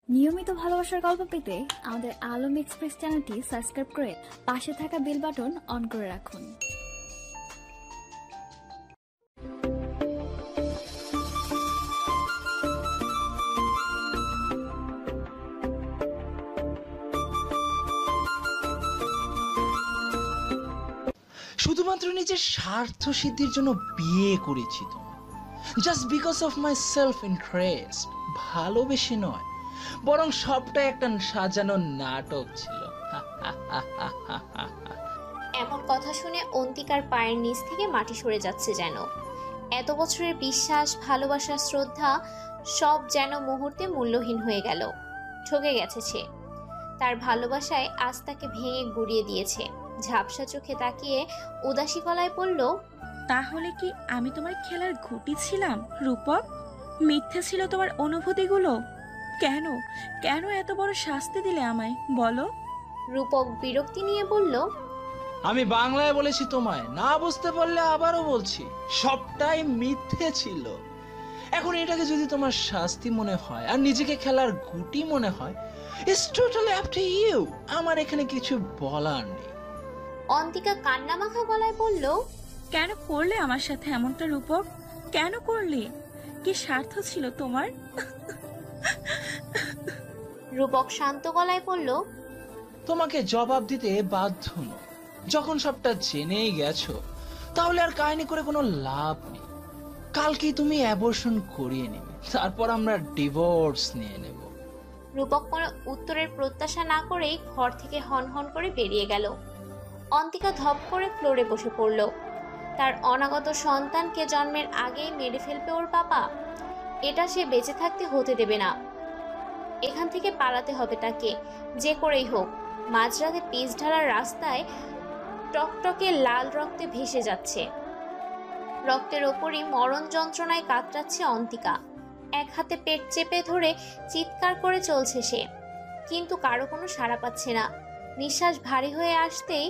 নিয়মিত ভালোবাসার গল্প পেতে আমাদের আলম এক্সপ্রেস চ্যানেলটি সাবস্ক্রাইব করে পাশে থাকা বেল বাটন অন করে রাখুন। শুধুমাত্র নিজের স্বার্থ সিদ্ধির জন্য বিয়ে করেছি তোমায়, just because of my self interest. ভালোবেসে নয়, বরং সবটা একটা সাজানো নাটক ছিল। এমন কথা শুনে অন্তিকার পায়ের নিচ থেকে মাটি সরে যাচ্ছে যেন। এত বছরের বিশ্বাস, ভালোবাসা, শ্রদ্ধা সব যেন মুহূর্তে মূল্যহীন হয়ে গেল। ঠকে গেছে সে। তার ভালোবাসায় আজ তাকে ভেঙে গুড়িয়ে দিয়েছে। ঝাপসা চোখে তাকিয়ে উদাসী গলায় বলল, তাহলে কি আমি তোমার খেলার ঘুঁটি ছিলাম রূপক? মিথ্যে ছিল তোমার অনুভূতিগুলো? কেন কেন এত বড় শাস্তি দিলে আমায় বলো? রূপক বিরক্তি নিয়ে বলল, আমি বাংলায় বলেছি তোমায়, না বুঝতে পারলে আবারও বলছি, সবটাই মিথ্যে ছিল। এখন এটাকে যদি তোমার শাস্তি মনে হয় আর নিজেকে খেলার গুটি মনে হয়, it's totally up to you. আমার এখানে কিছু বলার নেই। অন্তিকা কান্নামাখা গলায় বলল, কেন করলে আমার সাথে এমনটা রূপক? কেন করলে? কি স্বার্থ ছিল তোমার? রূপক শান্ত গলায় বলল, তোমাকে জবাব দিতে বাধ্য নয়। যখন সবটা জেনেই গেছো, তাহলে আর কাহিনী করে কোনো লাভ নেই। কালকেই তুমি অ্যাবর্শন করিয়ে নেবে, তারপর আমরা ডিভোর্স নিয়ে নেব। রূপক কোনো উত্তরের প্রত্যাশা না করেই ঘর থেকে হনহন করে বেরিয়ে গেল। অন্তিকা ধপ করে ফ্লোরে বসে পড়ল। তার অনাগত সন্তানকে জন্মের আগেই মেরে ফেলবে ওর বাবা। এটা সে বেঁচে থাকতে হতে দেবে না। এখান থেকে পালাতে হবে তাকে, যে করেই হোক। মাঝরাতে পিচ ঢালার রাস্তায় টকটকে লাল রক্তে ভেসে যাচ্ছে। রক্তের ওপরই মরণ যন্ত্রণায় কাতরাচ্ছে অন্তিকা। এক হাতে পেট চেপে ধরে চিৎকার করে চলছে সে, কিন্তু কারো কোনো সাড়া পাচ্ছে না। নিঃশ্বাস ভারী হয়ে আসতেই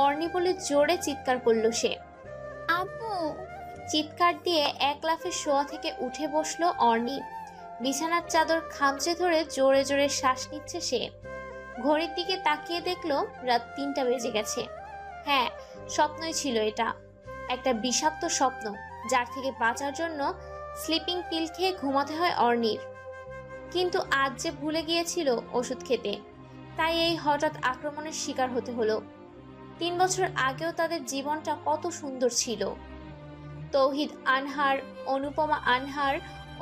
অর্ণি বলে জোরে চিৎকার করল সে। আপু! চিৎকার দিয়ে এক লাফে শোয়া থেকে উঠে বসলো অর্ণি। বিছানার চাদর খামচে ধরে জোরে জোরে শ্বাস নিচ্ছে সে। ঘড়ির দিকে তাকিয়ে দেখলো রাত ৩টা বেজে গেছে। হ্যাঁ, স্বপ্নই ছিল এটা, একটা বিষাক্ত স্বপ্ন, যার থেকে বাঁচার জন্য স্লিপিং পিল খেয়ে ঘুমাতে হয় অর্ণির। কিন্তু আজ যে ভুলে গিয়েছিল ওষুধ খেতে, তাই এই হঠাৎ আক্রমণের শিকার হতে হলো। ৩ বছর আগেও তাদের জীবনটা কত সুন্দর ছিল। তৌহিদ আনহার, অনুপমা আনহার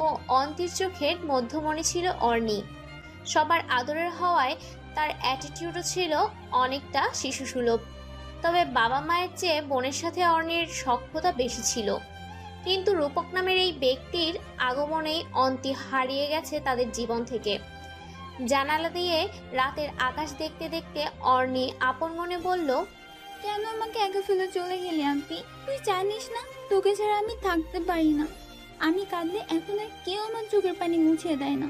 ও অন্তির চোখের মধ্যমণি ছিল অর্ণি। সবার আদরের হওয়ায় তার অ্যাটিটিউডও ছিল অনেকটা শিশুসুলভ। তবে বাবা মায়ের চেয়ে বোনের সাথে অর্ণির সখ্যতা বেশি ছিল। কিন্তু রূপক নামের এই ব্যক্তির আগমনেই অন্তি হারিয়ে গেছে তাদের জীবন থেকে। জানালা দিয়ে রাতের আকাশ দেখতে দেখতে অর্ণি আপন মনে বলল, কেন আমাকে একা ফেলে চলে গেলি আন্টি? তুই জানিস না তোকে ছাড়া আমি থাকতে পারি না। আমি কাঁদলে এখন আর কেউ আমার চোখের পানি মুছিয়ে দেয় না।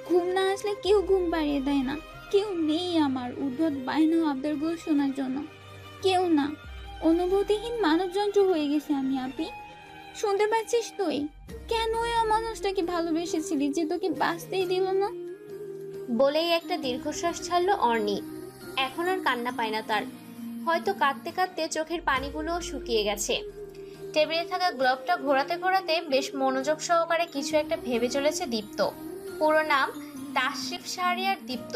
ঘুম না আসলে কেউ ঘুম পাড়িয়ে দেয় না। কেউ নেই আমার উদ্ধত বায়না আবদারগুলো শোনার জন্য। কেউ না। অনুভূতিহীন মানব যন্ত্র হয়ে গেছে আমি আপি। শুনতে পাচ্ছিস তুই? কেন ওই মানুষটাকে ভালোবেসেছিলি যে তোকে বাঁচতেই দিল না? বলেই একটা দীর্ঘশ্বাস ছাড়লো অর্ণি। এখন আর কান্না পায় না তার। হয়তো কাঁদতে কাঁদতে চোখের পানিগুলোও শুকিয়ে গেছে। টেবিলে থাকা গ্লোবটা ঘোরাতে ঘোরাতে বেশ মনোযোগ সহকারে কিছু একটা ভেবে চলেছে দীপ্ত। পুরো নাম তাশরিফ শাহরিয়ার দীপ্ত।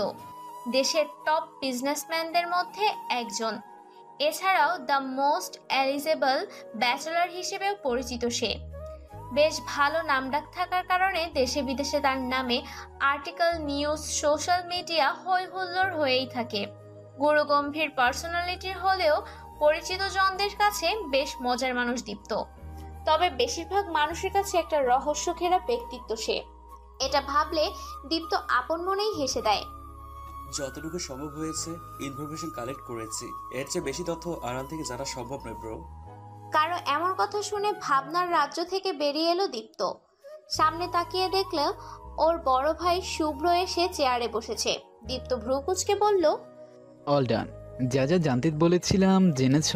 দেশের টপ বিজনেসম্যানদের মধ্যে একজন। এছাড়াও দ্য মোস্ট এলিজেবল ব্যাচেলর হিসেবেও পরিচিত সে। বেশ ভালো নামডাক থাকার কারণে দেশে বিদেশে তার নামে আর্টিকেল, নিউজ, সোশ্যাল মিডিয়া হই হুল্লোড় হয়েই থাকে। গুরুগম্ভীর পার্সোনালিটির হলেও পরিচিত জনদের কাছে বেশ মজার মানুষ দীপ্ত। তবে বেশিরভাগ মানুষের কাছে একটা রহস্য ঘেরা ব্যক্তিত্ব সে। এটা ভাবলে দীপ্ত আপন মনেই হেসে দেয়। যতটুকু সম্ভব হয়েছে ইনফরমেশন কালেক্ট করেছি, এর চেয়ে বেশি তথ্য আড়াল থেকে জানা সম্ভব নয় ব্রো। কারো এমন কথা শুনে ভাবনার রাজ্য থেকে বেরিয়ে এলো দীপ্ত। সামনে তাকিয়ে দেখলো ওর বড় ভাই শুভ্র এসে চেয়ারে বসেছে। দীপ্ত ভ্রু কুঁচকে বলল, অল ডান। যা যা জানতে বলেছিলাম জেনেছ?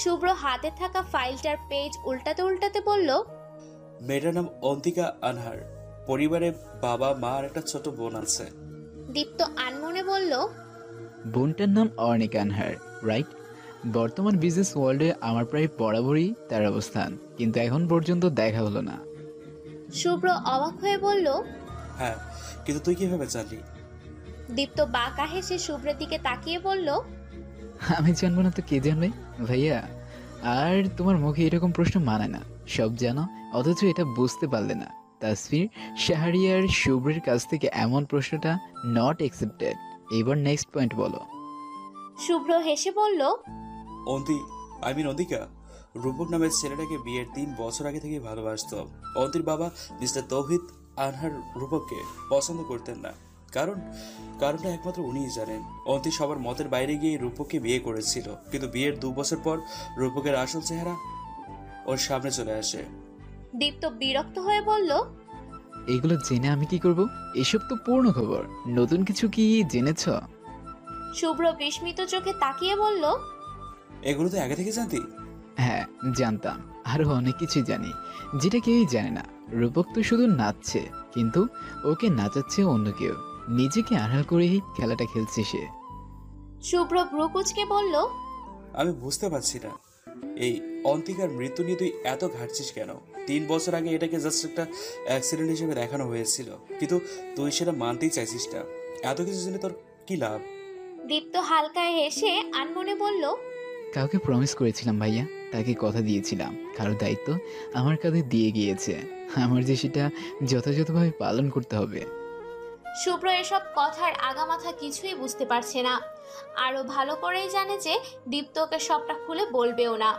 শুভ্র হাতে থাকা ফাইলটার পেজ উল্টাতে উল্টাতে বলল, মেয়েটার নাম অন্তিকা আনহার। পরিবারে বাবা মা আর একটা ছোট বোন আছে। দীপ্ত আনমনে বলল, বোনটার নাম অর্নিকা আনহার, রাইট? বর্তমান বিজনেস ওয়ার্ল্ডে আমার প্রায় বরাবরই তার অবস্থান, কিন্তু এখন পর্যন্ত দেখা হলো না। শুভ্র অবাক হয়ে বলল। হ্যাঁ, কিন্তু তুই কিভাবে জানলি? দীপ্ত বাঁকা হেসে শুভ্রের দিকে তাকিয়ে বলল, আমি জানবো না তো কে জানবে ভাইয়া? আর তোমার মুখে এরকম প্রশ্ন মানায় না। সব জানো অথচ এটা বুঝতে পারলে না। তাসফির, শাহরিয়ার, শুভ্রের কাছ থেকে এমন প্রশ্নটা নট অ্যাকসেপ্টেড। এবার নেক্সট পয়েন্ট বলো। শুভ্র হেসে বলল, অন্তিকা রূপক নামের ছেলেটাকে বিয়ের 3 বছর আগে থেকে ভালোবাসতো। অন্তির বাবা মিস্টার তৌহিদ আনহার রূপককে পছন্দ করতেন না। কারণটা একমাত্র উনিই জানেন। অন্তি সবার মতের বাইরে গিয়ে রূপককে বিয়ে করেছিল, কিন্তু বিয়ের 2 বছর পর রূপকের আসল চেহারা ওর সামনে চলে আসে। দীপ্ত বিরক্ত হয়ে বলল, এগুলো জেনে আমি কি করব? এসব তো পুরনো খবর, নতুন কিছু কি জেনেছ? শুভ্র বিস্মিত চোখে তাকিয়ে বলল, এগুলো তো আগে থেকে জানতি? হ্যাঁ জানতাম, আরো অনেক কিছু জানি যেটা কেউই জানে না। রূপক তো শুধু নাচছে, কিন্তু ওকে নাচাচ্ছে অন্য কেউ। নিজেকে আড়াল করেই খেলাটা খেলছে সে। শুভ্র ভ্রুকুচকে বলল, আমি বুঝতে পারছি না, এই অন্তিকার মৃত্যু নিয়ে তুই এত ঘাটছিস কেন? 3 বছর আগে এটাকে জাস্ট একটা অ্যাক্সিডেন্ট হিসেবে দেখানো হয়েছিল, কিন্তু তুই সেটা মানতেই চাইছিস না। এত কিছু জেনে তোর কি লাভ? দীপ্ত হালকা হেসে আনমনে বলল, কাউকে প্রমিস করেছিলাম ভাইয়া, তাকে কথা দিয়েছিলাম, কারো দায়িত্ব আমার কাঁধে দিয়ে গিয়েছে, আমার যে সেটা যথাযথভাবে পালন করতে হবে। শুভ্র এসব কথার আগামাথা কিছুই বুঝতে পারছে না। আরো ভালো করেই জানে যে দীপ্তকে সবটা খুলে বলবেও না।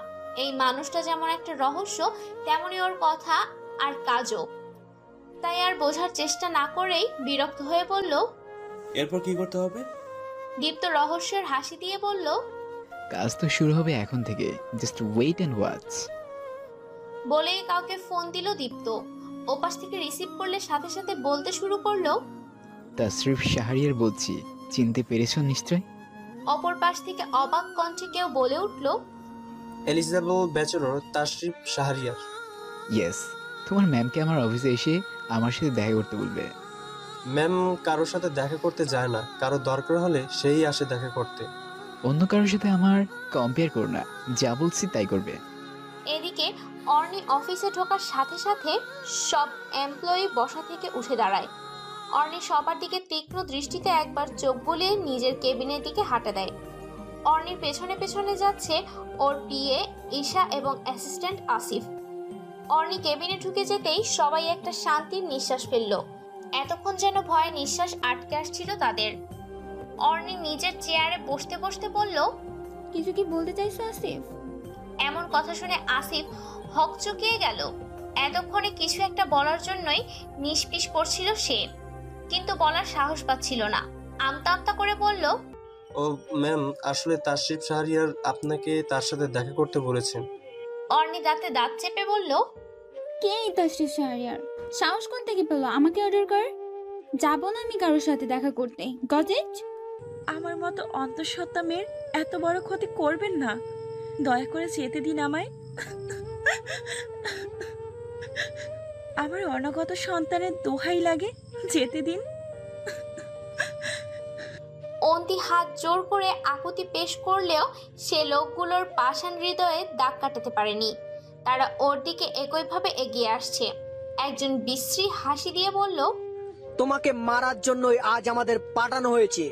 এই মানুষটা যেমন একটা রহস্য, তেমনি ওর কথা আর কাজও। তাই আর বোঝার চেষ্টা না করেই বিরক্ত হয়ে বলল। এরপর কি করতে হবে? দীপ্ত রহস্যের হাসি দিয়ে বলল, কাজ তো শুরু হবে এখন থেকে, জাস্ট ওয়েট অ্যান্ড ওয়াচ। বলেই কাউকে ফোন দিল দীপ্ত। ওপাশ থেকে রিসিভ করলে সাথে সাথে বলতে শুরু করলো, তাসরিফ শাহরিয়ার বলছি, চিনতে পেরেছো নিশ্চয়? অপর পাশ থেকে অবাক কণ্ঠে কেউ বলে উঠল, এলিজাবেল ব্যাচেলর তাশরিফ শাহরিয়ার। ইয়েস, তোমার ম্যামকে আমার অফিসে এসে আমার সাথে দেখা করতে বলবে। ম্যাম কারোর সাথে দেখা করতে যায় না, কারো দরকার হলে সেই আসে দেখা করতে। অন্য কারোর সাথে আমার কম্পেয়ার করো না, যা বলছি তাই করবে। এদিকে অর্নি অফিসে ঢোকার সাথে সাথে সব এমপ্লয়ি বসা থেকে উঠে দাঁড়ায়। অর্নি সবার দিকে তীক্ষ্ণ দৃষ্টিতে একবার চোখ বুলিয়ে নিজের কেবিনের দিকে হাঁটা দেয়। অর্নির পেছনে পেছনে যাচ্ছে ওর পিএ ঈশা এবং অ্যাসিস্ট্যান্ট আসিফ। অর্নি কেবিনে ঢুকে যেতেই সবাই একটা শান্তির নিঃশ্বাস ফেলল। এতক্ষণ যেন ভয়ে নিঃশ্বাস আটকে আসছিল তাদের। অর্নি নিজের চেয়ারে বসতে বসতে বলল, কিছু কি বলতে চাইছো আসিফ? এমন কথা শুনে আসিফ হকচকিয়ে গেল। এতক্ষণে কিছু একটা বলার জন্যই নিষ্পিস করছিল সে, কিন্তু বলার সাহস পাচ্ছিল না। আমতা আমতা করে বলল, ও ম্যাম, আসলে তাশরিফ শাহরিয়ার আপনাকে তার সাথে দেখা করতে বলেছেন। অর্নি দাঁতে দাঁত চেপে বলল, কে এই তাশরিফ শাহরিয়ার? সাহস কোন থেকে পেলো আমাকে অর্ডার কর? যাবো না আমি কারোর সাথে দেখা করতে। Got it? আমার মতো অন্তঃসত্ত্বা মেয়ের এত বড় ক্ষতি করবেন না, দয়া করে যেতে দিন আমায়। আমার অনাগত সন্তানের দোহাই লাগে, যেতে দিন। অন্তি হাত জোর করে আকুতি পেশ করলেও সে লোকগুলোর পাষাণ হৃদয়ে দাগ কাটাতে পারেনি। তারা ওর দিকে একইভাবে এগিয়ে আসছে। একজন বিশ্রী হাসি দিয়ে বলল, তোমাকে মারার জন্যই আজ আমাদের পাঠানো হয়েছে।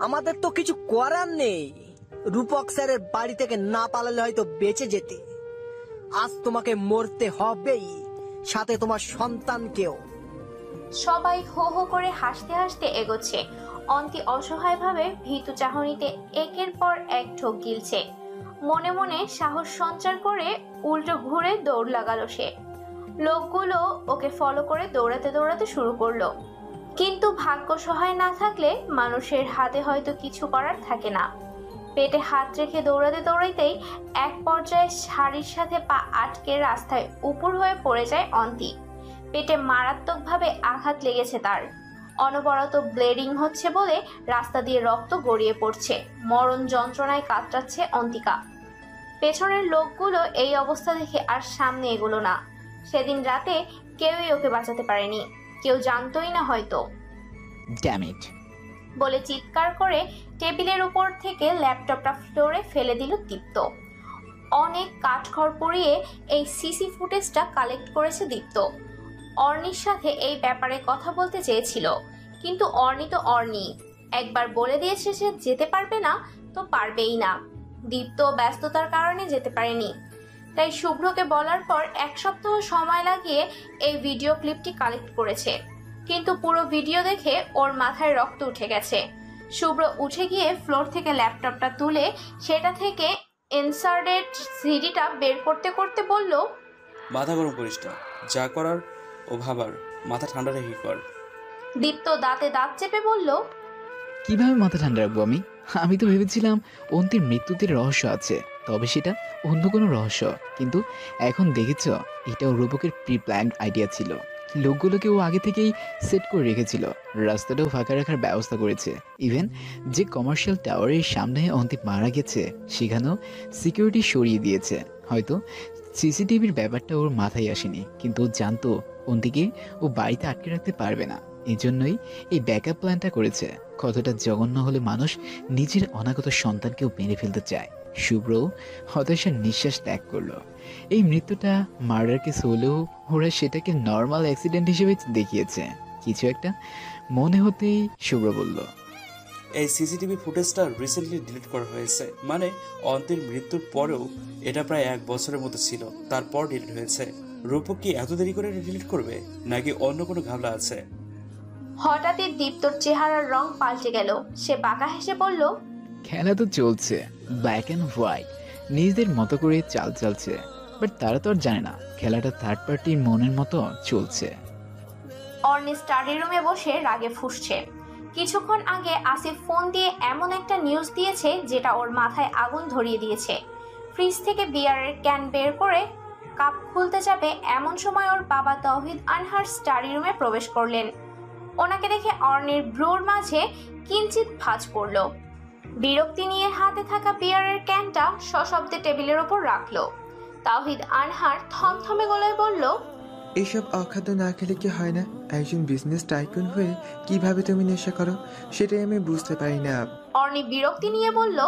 আমাদের তো কিছু করার নেই। রূপক স্যারের বাড়ি থেকে না পালালে হয়তো বেঁচে যেতে। আজ তোমাকে মরতে হবেই, সাথে তোমার সন্তানকেও। সবাই হো হো করে হাসতে হাসতে এগোচ্ছে। অন্তি অসহায়ভাবে ভীতু চাহনিতে একের পর এক ঢোক গিলছে। মনে মনে সাহস সঞ্চার করে উল্টো ঘুরে দৌড় লাগালো সে। লোকগুলো ওকে ফলো করে দৌড়াতে দৌড়াতে শুরু করলো। কিন্তু ভাগ্য সহায় না থাকলে মানুষের হাতে হয়তো কিছু করার থাকে না। পেটে হাত রেখে দৌড়াতে দৌড়াইতেই এক পর্যায়ে শাড়ির সাথে পা আটকে রাস্তায় উপুর হয়ে পড়ে যায় অন্তি। পেটে মারাত্মকভাবে আঘাত লেগেছে তার। অনবরত ব্লিডিং হচ্ছে বলে রাস্তা দিয়ে রক্ত গড়িয়ে পড়ছে। মরণ যন্ত্রণায় কাতরাচ্ছে অন্তিকা। পেছনের লোকগুলো এই অবস্থা দেখে আর সামনে এগোলো না। সেদিন রাতে কেউই ওকে বাঁচাতে পারেনি, কেউ জানতোই না হয়তো। Damn it. বলে চিৎকার করে টেবিলের উপর থেকে ল্যাপটপটা ফ্লোরে ফেলে দিল দীপ্ত। অনেক কাঠখড় পুড়িয়ে এই সিসি ফুটেজটা কালেক্ট করেছে দীপ্ত। অর্ণির সাথে এই ব্যাপারে কথা বলতে চেয়েছিল, কিন্তু অর্ণি তো অর্ণি, একবার বলে দিয়েছে সে যেতে পারবে না তো পারবেই না। দীপ্ত ব্যস্ততার কারণে যেতে পারেনি, তাই শুভ্রকে বলার পর 1 সপ্তাহ সময় লাগিয়ে এই ভিডিও ক্লিপটি কালেক্ট করেছে। কিন্তু পুরো ভিডিও দেখে ওর মাথায় রক্ত উঠে গেছে। শুভ্র উঠে গিয়ে ফ্লোর থেকে ল্যাপটপটা তুলে সেটা থেকে ইনসার্টেড সিডিটা বের করতে করতে বলল, মাথা গরম করিস না, যা করার ও ভাবার মাথা ঠান্ডা রেখে কর। দীপ্ত দাঁতে দাঁত চেপে বলল, কিভাবে মাথা ঠান্ডা রাখবো আমি? আমি তো ভেবেছিলাম অন্তির মৃত্যুতে রহস্য আছে, তবে সেটা অন্য কোনো রহস্য। কিন্তু এখন দেখেছ, এটাও রূপকের প্রি প্ল্যান্ড আইডিয়া ছিল। লোকগুলোকে ও আগে থেকেই সেট করে রেখেছিল, রাস্তাটাও ফাঁকা রাখার ব্যবস্থা করেছে। ইভেন যে কমার্শিয়াল টাওয়ারের সামনে অন্তিম মারা গেছে সেখানেও সিকিউরিটি সরিয়ে দিয়েছে। হয়তো সিসিটিভির ব্যাপারটা ওর মাথায় আসেনি, কিন্তু ও জানতো অন্তিকে ও বাড়িতে আটকে রাখতে পারবে না। এই জন্যই এই ব্যাকআপ প্ল্যানটা করেছে। কতটা জঘন্য হলে মানুষ নিজের অনাগত সন্তানকেও মেরে ফেলতে চায়। শুভ্র হতাশার নিঃশ্বাস ত্যাগ করলো। এই মৃত্যুটা মার্ডার কেস হলেও ওরা সেটাকে নর্মাল অ্যাক্সিডেন্ট হিসেবে দেখিয়েছে। কিছু একটা মনে হতেই শুভ্র বলল, এই সিসিটিভি ফুটেজটা রিসেন্টলি ডিলিট করা হয়েছে, মানে অন্তের মৃত্যুর পরেও এটা প্রায় 1 বছরের মতো ছিল, তারপর ডিলিট হয়েছে। রূপক কি এত দেরি করে ডিলিট করবে, নাকি অন্য কোনো ঘাবলা আছে? হঠাৎই দীপ্তর চেহারার রং পাল্টে গেল। সে বাঁকা হেসে বলল, খেলা তো চলছে, ব্ল্যাক অ্যান্ড হোয়াইট, নিজেদের মতো করে চাল চালছে। বাট তারা তো আর জানে না খেলাটা থার্ড পার্টির মনের মতো চলছে। অর্ণি স্টাডি রুমে বসে রাগে ফুঁসছে। কিছুক্ষণ আগে আসিফ ফোন দিয়ে এমন একটা নিউজ দিয়েছে যেটা ওর মাথায় আগুন ধরিয়ে দিয়েছে। ফ্রিজ থেকে বিয়ারের ক্যান বের করে কাপ খুলতে যাবে এমন সময় ওর বাবা তৌহিদ আনহার স্টাডি রুমে প্রবেশ করলেন। ওনাকে দেখে অর্ণির ভ্রুর মাঝে কিঞ্চিত ভাঁজ পড়ল। বিরক্তি নিয়ে হাতে থাকা বিয়ারের ক্যানটা সশব্দে টেবিলের ওপর রাখলো। তৌহিদ আনহার থমথমে গলায় বলল, এইসব অখাদ্য না খেলে কি হয় না? একজন বিজনেস টাইকুন হয়ে কিভাবে তুমি নেশা করো সেটাই আমি বুঝতে পারি না। অর্ণি বিরক্তি নিয়ে বলল,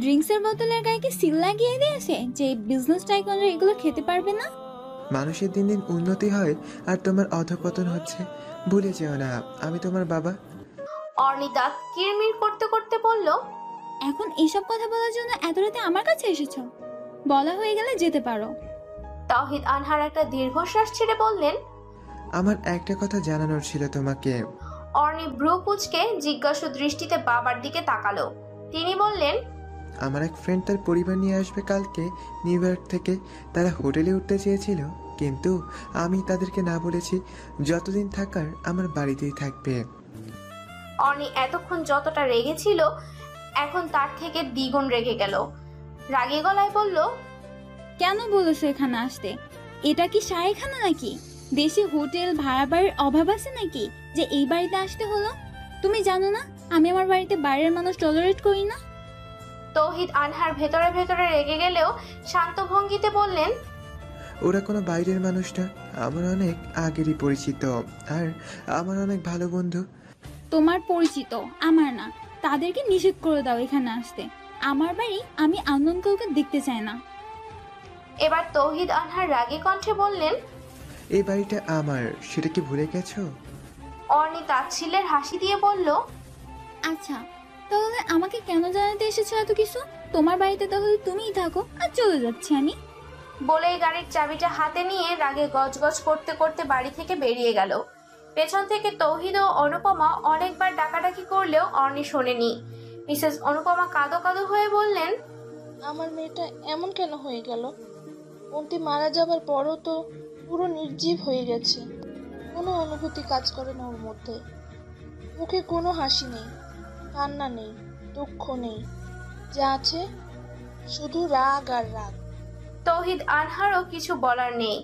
ড্রিঙ্কসের বোতলের গায়ে কি সিল লাগিয়ে দিয়েছে যে বিজনেস টাইকনরা এগুলো খেতে পারবে না? মানুষের দিন দিন উন্নতি হয় আর তোমার অধঃপতন হচ্ছে। ভুলে যেও না আমি তোমার বাবা। অর্ণি দাঁত কিরমির করতে করতে বলল, এখন এসব কথা বলার জন্য এত রাতে আমার কাছে এসেছো? বলা হয়ে গেলে যেতে পারো। তৌহিদ আনহার একটা দীর্ঘশ্বাস ছেড়ে বললেন, আমার একটা কথা জানানোর ছিল তোমাকে। অর্ণি ভ্রু কুঁচকে জিজ্ঞাসু দৃষ্টিতে বাবার দিকে তাকালো। তিনি বললেন, আমার এক ফ্রেন্ড তার পরিবার নিয়ে আসবে কালকে নিউ ইয়র্ক থেকে। তারা হোটেলে উঠতে চেয়েছিল, কিন্তু আমি তাদেরকে না বলেছি যতদিন থাকার আমার বাড়িতেই থাকবে। অর্ণি এতক্ষণ যতটা রেগেছিল এখন তার থেকে দ্বিগুণ রেগে গেল। রাগী গলায় বলল, কেন বলেছো এখানে আসতে? এটা কি শাড়িখানা নাকি? দেশে হোটেল ভাড়া বাড়ির অভাব আছে নাকি যে এই বাড়িতে আসতে হলো? তুমি জানো না আমি আমার বাড়িতে বাইরের মানুষ টলারেট করি না? তৌহিদ আনহার ভেতরে ভেতরে রেগে গেলেও শান্ত ভঙ্গিতে বললেন, ওরা কোনো বাইরের মানুষ না, আমার অনেক আগেরই পরিচিত আর আমার অনেক ভালো বন্ধু। তোমার পরিচিত, আমার না। তাদেরকে নিষেধ করে দাও এখানে আসতে। আমার বাড়ি, আমি আনন্দ কাউকে দেখতে চাই না। এবার তৌহিদ আনহার রাগী কণ্ঠে বললেন, এই বাড়িটা আমার, সেটা কি ভুলে গেছো? অর্ণি তাচ্ছিল্যের হাসি দিয়ে বলল, আচ্ছা তাহলে আমাকে কেন জানাতে এসেছো এত কিছু? তোমার বাড়িতে তাহলে তুমিই থাকো, আর চলে যাচ্ছি আমি। বলেই গাড়ির চাবিটা হাতে নিয়ে রাগে গজগজ করতে করতে বাড়ি থেকে বেরিয়ে গেল। পেছন থেকে তৌহিদ ও অনুপমা অনেকবার ডাকাডাকি করলেও অর্ণি শোনেনি। মিসেস অনুপমা কাঁদো কাঁদো হয়ে বললেন, আমার মেয়েটা এমন কেন হয়ে গেল? অন্তি মারা যাবার পরও তো পুরো নির্জীব হয়ে গেছে। কোনো অনুভূতি কাজ করে না ওর মধ্যে। মুখে কোনো হাসি নেই, কান্না নেই, দুঃখ নেই, যা আছে শুধু রাগ আর রাগ। তৌহিদ আনহারও কিছু বলার নেই।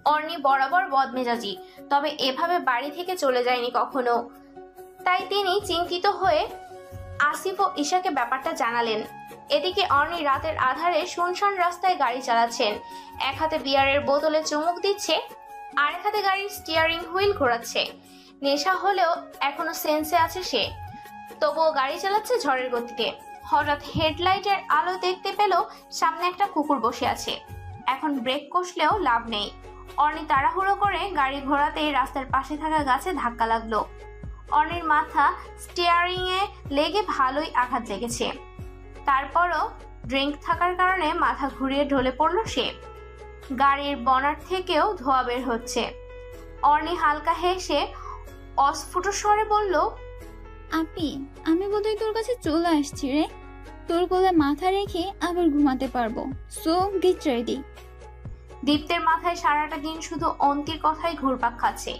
অর্ণি বরাবর বদমেজাজি, তবে এভাবে বাড়ি থেকে চলে যায়নি কখনো। তাই তিনি চিন্তিত হয়ে আসিফ ও ঈশাকে ব্যাপারটা জানালেন। এদিকে অর্ণি রাতের আধারে শুনশান রাস্তায় গাড়ি চালাচ্ছেন। এক হাতে বিয়ারের বোতলে চুমুক দিচ্ছে, আরেক হাতে গাড়ির স্টিয়ারিং হুইল ঘোরাচ্ছে। নেশা হলেও এখনো সেন্সে আছে সে, তবুও গাড়ি চালাচ্ছে ঝড়ের গতিতে। হঠাৎ হেডলাইটের আলো দেখতে পেল সামনে একটা কুকুর বসে আছে। এখন ব্রেক কষলেও লাভ নেই। অর্নি তাড়াহুড়ো করে গাড়ি ঘোরাতেই রাস্তার পাশে থাকা গাছে ধাক্কা লাগলো। অর্নির মাথা স্টিয়ারিং এ লেগে ভালোই আঘাত লেগেছে। তারপরও ড্রিঙ্ক থাকার কারণে মাথা ঘুরিয়ে ঢলে পড়ল সে। গাড়ির বনাট থেকেও ধোঁয়া বের হচ্ছে। অর্নি হালকা হেসে অস্ফুট স্বরে বলল, আপি, আমি বোধহয় তোর কাছে চলে আসছি রে। তোর কোলে মাথা রেখে আবার ঘুমাতে পারবো। So get ready. দীপ্তের মাথায় সারাটা দিন শুধু অন্তির কথাই ঘুরপাক খাচ্ছে।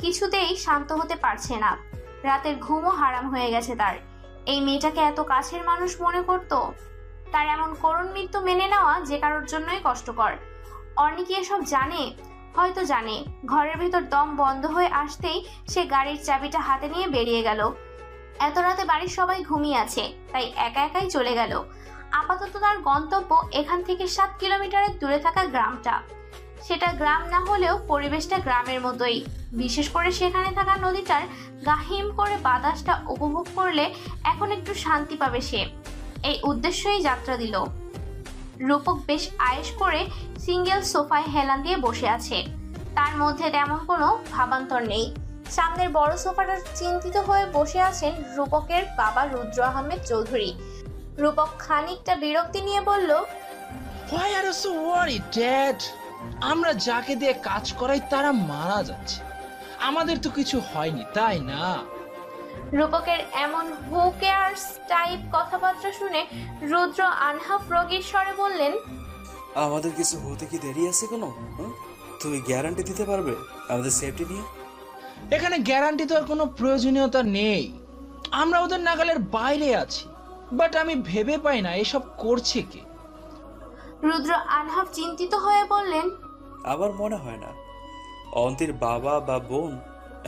কিছুতেই শান্ত হতে পারছে না। রাতের ঘুমও হারাম হয়ে গেছে তার। এই মেয়েটাকে এত কাছের মানুষ মনে করত। তার এমন করুণ মৃত্যু মেনে নেওয়া যে কারোর জন্যই কষ্টকর। অর্নি কি এসব জানে? হয়তো জানে। ঘরের ভেতর দম বন্ধ হয়ে আসতেই সে গাড়ির চাবিটা হাতে নিয়ে বেরিয়ে গেল। এত রাতে বাড়ির সবাই ঘুমিয়ে আছে, তাই একা একাই চলে গেল। আপাতত তার গন্তব্য এখান থেকে 7 কিলোমিটারের দূরে থাকা গ্রামটা। সেটা গ্রাম না হলেও পরিবেশটা গ্রামের মতোই। বিশেষ করে সেখানে থাকা নদীটার গাহিম করে বাতাসটা উপভোগ করলে এখন একটু শান্তি পাবে সে। এই উদ্দেশ্যেই যাত্রা দিল। রূপক বেশ আয়েশ করে সিঙ্গেল সোফায় হেলান দিয়ে বসে আছে। তার মধ্যে তেমন কোনো ভাবান্তর নেই। সামনের বড় সোফাটা চিন্তিত হয়ে বসে আছেন রূপকের বাবা রুদ্র আহমেদ চৌধুরী। রূপক খানিকটা বিরক্তি নিয়ে বলল, Why are you so worried, Dad? আমরা যাকে দিয়ে কাজ করাই তারা মারা যাচ্ছে। আমাদের তো কিছু হয়নি, তাই না? রূপকের এমন হু কেয়ার্স টাইপ কথাবার্তা শুনে রুদ্র আনহাফ রোগীর স্বরে বললেন, আমাদের কিছু হতে কি দেরি আছে কোনো? তুমি গ্যারান্টি দিতে পারবে আমাদের সেফটি নিয়ে? এখানে গ্যারান্টি তো আর কোনো প্রয়োজনীয়তা নেই। আমরা ওদের নাগালের বাইরে আছি। বাট আমি ভেবে পাই না এসব করছে কে। রুদ্র আনহাফ চিন্তিত হয়ে বললেন, আমার মনে হয় না অন্তির বাবা বা বোন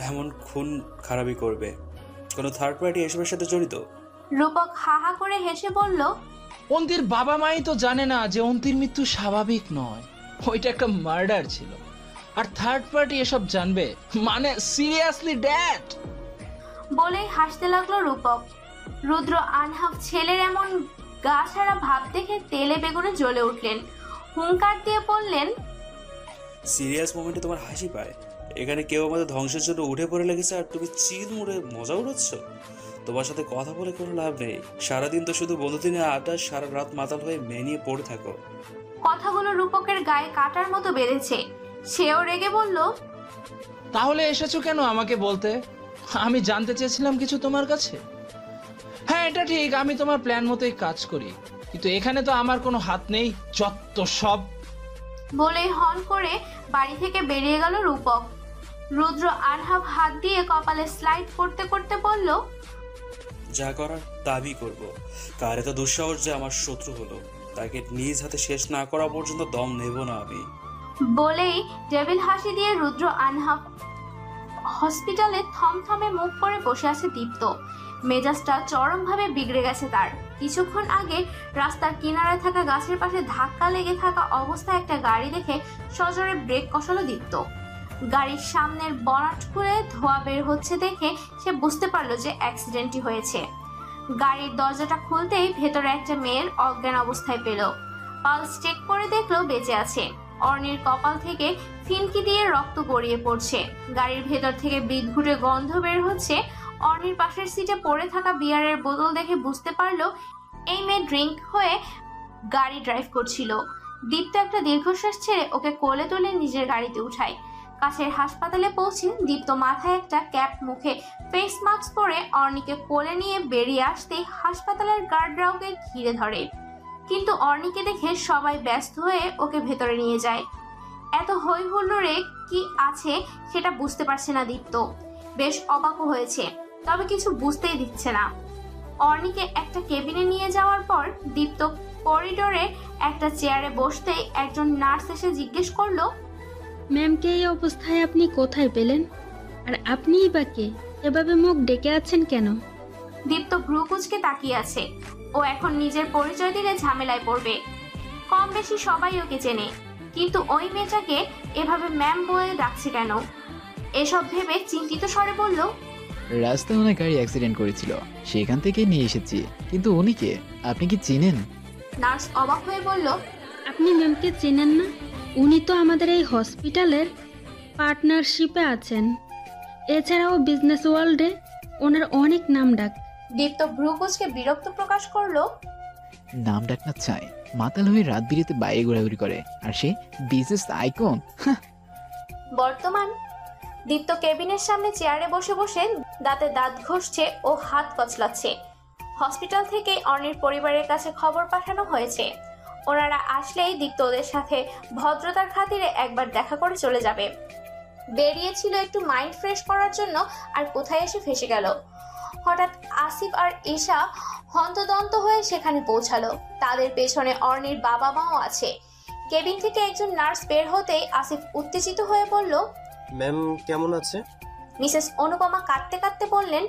এমন খুন খারাপি করবে। কোনো থার্ড পার্টি এসবের সাথে জড়িত? রূপক হা হা করে হেসে বলল, অন্তির বাবা মাই তো জানে না যে অন্তির মৃত্যু স্বাভাবিক নয়, ওইটা একটা মার্ডার ছিল। আর থার্ড পার্টি এসব জানবে মানে? Seriously dad? বলেই হাসতে লাগলো রূপক। রুদ্র আনহাফ ছেলের এমন গা ছাড়া ভাব দেখে তেলে বেগুনে জ্বলে উঠলেন। হুঙ্কার দিয়ে বললেন, সিরিয়াস মোমেন্টে তোমার হাসি পায়? এখানে কেউ আমাদের ধ্বংসের জন্য উঠে পড়ে লেগেছে আর তুমি চিল মুড়ে মজা উড়াচ্ছ? তোমার সাথে কথা বলে কোনো লাভ নেই। সারাদিন তো শুধু বন্ধুদিনের আড্ডা, সারা রাত মাতাল হয়ে মেনিয়ে পড়ে থাকো। কথাগুলো রূপকের গায়ে কাটার মতো বেঁধেছে। সেও রেগে বলল, তাহলে এসেছো কেন আমাকে বলতে? আমি জানতে চেয়েছিলাম কিছু তোমার কাছে। হ্যাঁ, এটা ঠিক, আমি তোমার প্ল্যান মতোই কাজ করি, কিন্তু এখানে তো আমার কোনো হাত নেই। যত সব। বলেই হন করে বাড়ি থেকে বেরিয়ে গেল রূপক। রুদ্র আনহাফ হাত দিয়ে কপালে স্লাইড করতে করতে বলল, যা করার দাবি করব। কার এত দুঃসাহস যে আমার শত্রু হলো, তাকে নিজ হাতে শেষ না করা পর্যন্ত দম নেব না আমি। বলেই ডেভিল হাসি দিয়ে রুদ্র আনহাফ হসপিটালে থমথমে মুখ করে বসে আছে দীপ্ত। মেজাজটা চরমভাবে বিগড়ে গেছে তার। কিছুক্ষণ আগে রাস্তার কিনারায় থাকা গাছের পাশে ধাক্কা লেগে থাকা অবস্থায় একটা গাড়ি দেখে সজোরে ব্রেক কষালো দীপ্ত। গাড়ির সামনের বনাট খুলে ধোঁয়া বের হচ্ছে দেখে সে বুঝতে পারলো যে অ্যাক্সিডেন্টই হয়েছে। গাড়ির দরজাটা খুলতেই ভেতরে একটা মেয়ের অজ্ঞান অবস্থায় পেল। পালস চেক করে দেখলো বেঁচে আছে। অর্নির কপাল থেকে ফিনকি দিয়ে রক্ত গড়িয়ে পড়ছে। গাড়ির ভেতর থেকে বিদঘুটে গন্ধ বের হচ্ছে। অর্নির পাশের সিটে পড়ে থাকা বিয়ারের বোতল দেখে বুঝতে পারলো এই মেয়ে ড্রিঙ্ক হয়ে গাড়ি ড্রাইভ করছিল। দীপ্ত একটা দীর্ঘশ্বাস ছেড়ে ওকে কোলে তুলে নিজের গাড়িতে উঠায়। কাছের হাসপাতালে পৌঁছে দীপ্ত মাথায় একটা ক্যাপ, মুখে ফেস মাস্ক পরে অর্নিকে কোলে নিয়ে বেরিয়ে আসতেই হাসপাতালের গার্ডরা ওকে ঘিরে ধরে। কিন্তু অর্নিকে দেখে সবাই ব্যস্ত হয়ে ওকে ভেতরে নিয়ে যায়। এত হই হুল্লোড়ে কি আছে সেটা বুঝতে পারছে না দীপ্ত। বেশ অবাকও হয়েছে, তবে কিছু বুঝতেই দিচ্ছে না। অর্নিকে একটা কেবিনে নিয়ে যাওয়ার পর দীপ্ত করিডোরে একটা চেয়ারে বসতেই একজন নার্স এসে জিজ্ঞেস করলো, ম্যামকে এই অবস্থায় আপনি কোথায় পেলেন? আর আপনিই বা কে? এভাবে মুখ ডেকে আছেন কেন? দীপ্ত ভ্রু কুঁচকে তাকিয়ে আছে। ও এখন নিজের পরিচয় দিলে ঝামেলায় পড়বে। কম বেশি সবাই ওকে চেনে। কিন্তু ওই মেয়েটাকে এভাবে ম্যাম বলে ডাকছে কেন? এসব ভেবে চিন্তিত স্বরে বলল, রাস্তায় ওনার গাড়ি অ্যাক্সিডেন্ট করেছিল, সেখান থেকে নিয়ে এসেছি। কিন্তু উনি কে, আপনি কি চিনেন? নার্স অবাক হয়ে বলল, আপনি ম্যামকে চেনেন না? উনি তো আমাদের এই হসপিটালের পার্টনারশিপে আছেন। এছাড়াও বিজনেস ওয়ার্ল্ডে ওনার অনেক নাম ডাক। দীপ্ত ভ্রুকুচকে বিরক্ত প্রকাশ করলো। নাম ডাক না চাই, মাতাল হয়ে রাত বিরেতে বাইরে ঘোরাঘুরি করে, আর সে বিজনেস আইকন। বর্তমান দীপ্ত কেবিনের সামনে চেয়ারে বসে বসে দাঁতে দাঁত ঘষছে ও হাত কচলাচ্ছে। হসপিটাল থেকে অর্ণির পরিবারের কাছে খবর পাঠানো হয়েছে, ওনারা আসলেই দীপ্ত ওদের সাথে ভদ্রতার খাতিরে একবার দেখা করে চলে যাবে। বেরিয়েছিল একটু মাইন্ড ফ্রেশ করার জন্য, আর কোথায় এসে ফেসে গেল। হঠাৎ আসিফ আর ঈশা হন্তদন্ত হয়ে সেখানে পৌঁছালো। তাদের পেছনে অর্ণির বাবা মাও আছে। কেবিন থেকে একজন নার্স বের হতেই আসিফ উত্তেজিত হয়ে বলল, ম্যাম কেমন আছে? মিসেস অনুপমা কাঁদতে কাঁদতে বললেন,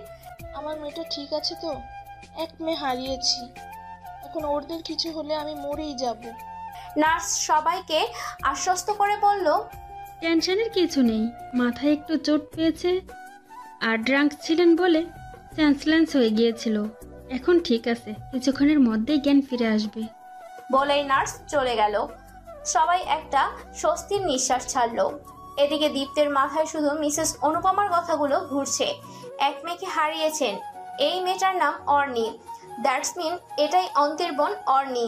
আমার মেয়েটা ঠিক আছে তো? এক মেয়ে হারিয়েছি, এখন ওদের কিছু হলে আমি মরেই যাব। নার্স সবাইকে আশ্বস্ত করে বলল, টেনশনের কিছু নেই, মাথায় একটু চোট পেয়েছে আর ড্রাঙ্ক ছিলেন বলে সেন্সলেন্স হয়ে গিয়েছিল। এখন ঠিক আছে, কিছুক্ষণের মধ্যেই জ্ঞান ফিরে আসবে। বলেই নার্স চলে গেল। সবাই একটা স্বস্তির নিঃশ্বাস ছাড়লো। এদিকে দীপ্তের মাথায় শুধু মিসেস অনুপমার কথাগুলো ঘুরছে। এক মেয়েকে হারিয়েছেন, এই মেয়েটার নাম অর্ণি। দ্যাটস মিন এটাই অন্তের বোন অর্ণি।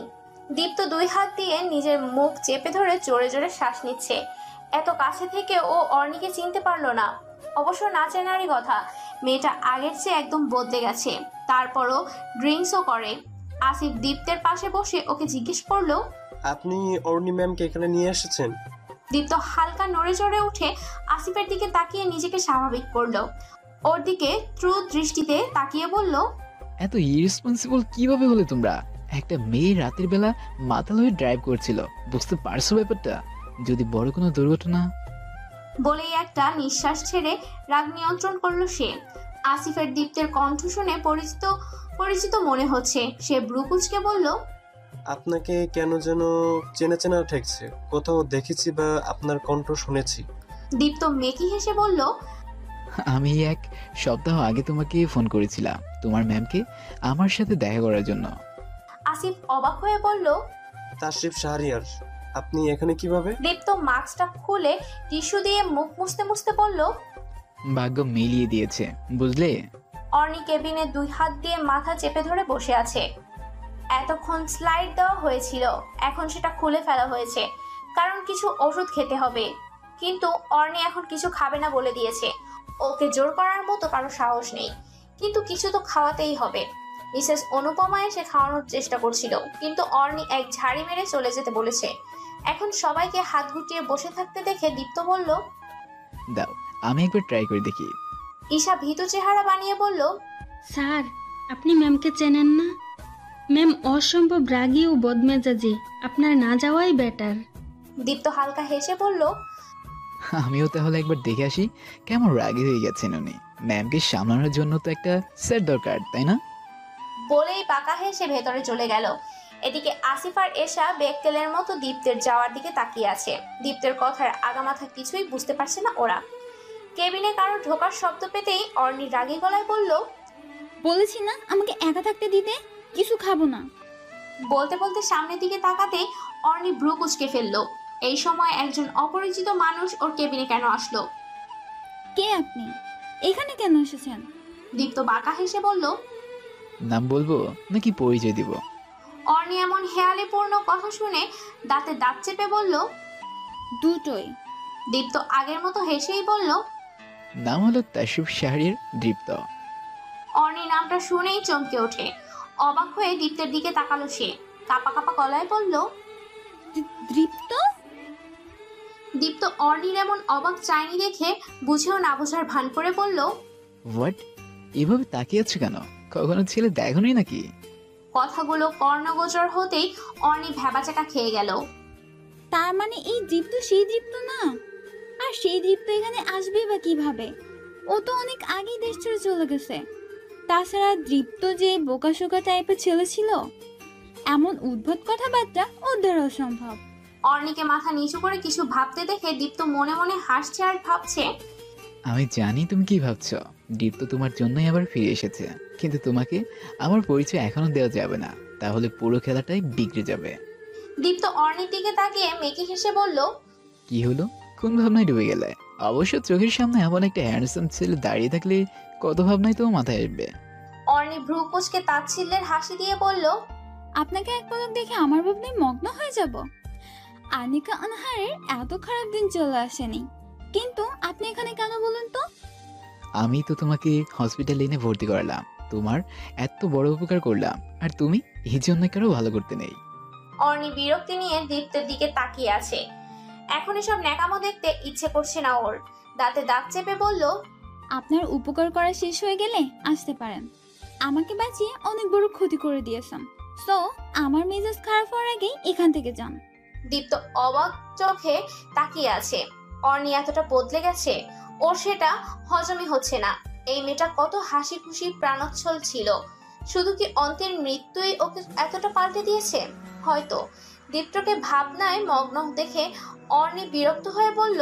দীপ্ত দুই হাত দিয়ে নিজের মুখ চেপে ধরে জোরে জোরে শ্বাস নিচ্ছে। এত কাছে থেকে ও অর্ণিকে চিনতে পারলো না। অবশ্য না চেনারই কথা, মেয়েটা আগের চেয়ে একদম বদলে গেছে। তারপরও ড্রিঙ্কসও করে। আসিফ দীপ্তের পাশে বসে ওকে জিজ্ঞেস করলো, আপনি অর্ণি ম্যামকে এখানে নিয়ে এসেছেন? দীপ্ত হালকা নড়ে চড়ে উঠে আসিফের দিকে তাকিয়ে নিজেকে স্বাভাবিক করলো। ওর দিকে ট্রু দৃষ্টিতে তাকিয়ে বলল, এত ইরেসপন্সিবল কিভাবে হলে তোমরা? একটা মেয়ে রাতের বেলা মাতাল হয়ে ড্রাইভ করছিল, বুঝতে পারছো ব্যাপারটা? যদি বড় কোনো দুর্ঘটনা। বলেই একটা নিঃশ্বাস ছেড়ে রাগ নিয়ন্ত্রণ করলো সে। আসিফের দীপ্তের কণ্ঠ শুনে পরিচিত পরিচিত মনে হচ্ছে। সে ব্রুকুচকে বলল, আপনাকে কেন যেন চেনা চেনা ঠেকছে, কোথাও দেখেছি বা আপনার কণ্ঠ শুনেছি। দীপ্ত মেকি হেসে বলল, আমি এক সপ্তাহ আগে তোমাকে ফোন করেছিলাম তোমার ম্যামকে আমার সাথে দেখা করার জন্য। আসিফ অবাক হয়ে বলল, তাশরিফ শাহরিয়ার, আপনি এখানে কিভাবে? দীপ্ত মাস্কটা খুলে টিস্যু দিয়ে মুখ মুছতে মুছতে বলল, ভাগ্য মিলিয়ে দিয়েছে বুঝলে। অর্ণি কেবিনে দুই হাত দিয়ে মাথা চেপে ধরে বসে আছে। এতক্ষণ স্লাইড দেওয়া হয়েছিল, এখন সেটা খুলে ফেলা হয়েছে, কারণ কিছু ওষুধ খেতে হবে। কিন্তু অর্ণি এখন কিছু খাবে না বলে দিয়েছে। ওকে জোর করার মতো কারো সাহস নেই, কিন্তু কিছু তো খাওয়াতেই হবে। মিসেস অনুপমা এসে খাওয়ানোর চেষ্টা করছিল, কিন্তু অর্ণি এক ঝাড়ি মেরে চলে যেতে বলেছে। এখন সবাইকে হাত গুটিয়ে বসে থাকতে দেখে দীপ্ত বলল, দাও আমি একবার ট্রাই করে দেখি। ঈশা ভীতু চেহারা বানিয়ে বলল, স্যার, আপনি ম্যামকে চেনেন না? ম্যাম অসম্ভব রাগী ও বদমেজাজি, আপনার না যাওয়াই বেটার। দীপ্ত হালকা হেসে বলল, আমিও তাহলে একবার দেখে আসি কেমন রাগী হয়ে গেছেন উনি। ম্যামকে সামলানোর জন্য তো একটা সেট দরকার, তাই না? বলেই বাঁকা হেসে ভেতরে চলে গেল। এদিকে আসিফ আর এশা বেকটেলের মতো দীপ্তের যাওয়ার দিকে তাকিয়ে আছে। দীপ্তের কথার আগামাথা কিছুই বুঝতে পারছে না ওরা। কেবিনে কারো ঢোকার শব্দ পেতেই অর্ণি রাগী গলায় বলল, বলেছি না আমাকে একা থাকতে দিতে, কিছু খাবো না। বলতে বলতে সামনের দিকে তাকাতেই অর্ণি ভ্রু কুঁচকে ফেললো। এই সময় একজন অপরিচিত মানুষ ওর কেবিনে কেন আসলো? কে আপনি? এখানে কেন এসেছেন? দীপ্ত বাঁকা হেসে বলল, নাম বলবো নাকি পরিচয় দিব? অর্ণি এমন হেয়ালি পূর্ণ কথা শুনে দাঁতে দাঁত চেপে বলল, দুটোই। দীপ্ত আগের মতো হেসেই বলল, নাম হলো তাশরিফ শাহরিয়ার দীপ্ত। অর্ণি নামটা শুনেই চমকে ওঠে। অবাক হয়ে দীপ্তের দিকে তাকালো সে। কাপা কাপা গলায় বলল, দীপ্ত? দীপ্ত অর্ণির এমন অবাক চাইনি দেখে বুঝেও না বোঝার ভান করে বলল, হোয়াট? এভাবে তাকিয়ে আছো কেন? কখনো ছেলে দেখোনি নাকি? কথাগুলো কর্ণগোচর হতেই অর্ণি ভ্যাবাচাকা খেয়ে গেল। তার মানে এই দীপ্ত সেই দীপ্ত না? আর সেই দীপ্ত এখানে আসবে বা কিভাবে? ও তো অনেক আগেই দেশ ছেড়ে চলে গেছে। তাছাড়া দীপ্ত যে বোকাশোকা টাইপের ছেলে ছিল, এমন উদ্ভট কথাবার্তা ওর দ্বারা অসম্ভব। অর্ণিকে মাথা নিচু করে কিছু ভাবতে দেখে দীপ্ত মনে মনে হাসছে আর ভাবছে, আমি জানি তুমি কি ভাবছো। দীপ্ত তোমার জন্যই আবার ফিরে এসেছে, কিন্তু তোমাকে আমার পরিচয় এখনো দেওয়া যাবে না, তাহলে পুরো খেলাটাই বিগড়ে যাবে। দীপ্ত অর্ণির দিকে তাকিয়ে মেকি হেসে বলল, কি হলো, কোন ভাবনায় ডুবে গেলে? অবশ্য চোখের সামনে এমন একটা হ্যান্ডসাম ছেলে দাঁড়িয়ে থাকলে কত ভাবনাই তো মাথায় আসবে। অর্ণি ভ্রু কুঁচকে তাচ্ছিল্যের হাসি দিয়ে বলল, আপনাকে এক পলক দেখে আমার ভাবনায় মগ্ন হয়ে যাব। আনিকা আনহারের এত খারাপ দিন চলে আসেনি, কিন্তু আপনি এখানে কেন বলুন তো? আমি তো তোমাকে হসপিটালে এনে ভর্তি করালাম, তোমার এত বড় উপকার করলাম, আর তুমি এই জন্য কারো ভালো করতে নেই। অর্ণি বিরক্তি নিয়ে দীপ্তের দিকে তাকিয়ে আছে। এখন এসব ন্যাকামো দেখতে ইচ্ছে করছে না ওর। দাঁতে দাঁত চেপে বলল, আপনার উপকার করা শেষ হয়ে গেলে আসতে পারেন। আমাকে বাঁচিয়ে অনেক বড় ক্ষতি করে দিয়েছেন, সো আমার মেজাজ খারাপ হওয়ার আগেই এখান থেকে যান। দীপ্ত অবাক চোখে তাকিয়ে আছে। অর্ণি এতটা বদলে গেছে, ওর সেটা হজমই হচ্ছে না। এই মেয়েটা কত হাসি খুশি প্রাণোচ্ছল ছিল, শুধু কি অন্তের মৃত্যুই ওকে এতটা পাল্টে দিয়েছে? হয়তো। দীপ্তকে ভাবনায় মগ্ন দেখে অর্ণি বিরক্ত হয়ে বলল,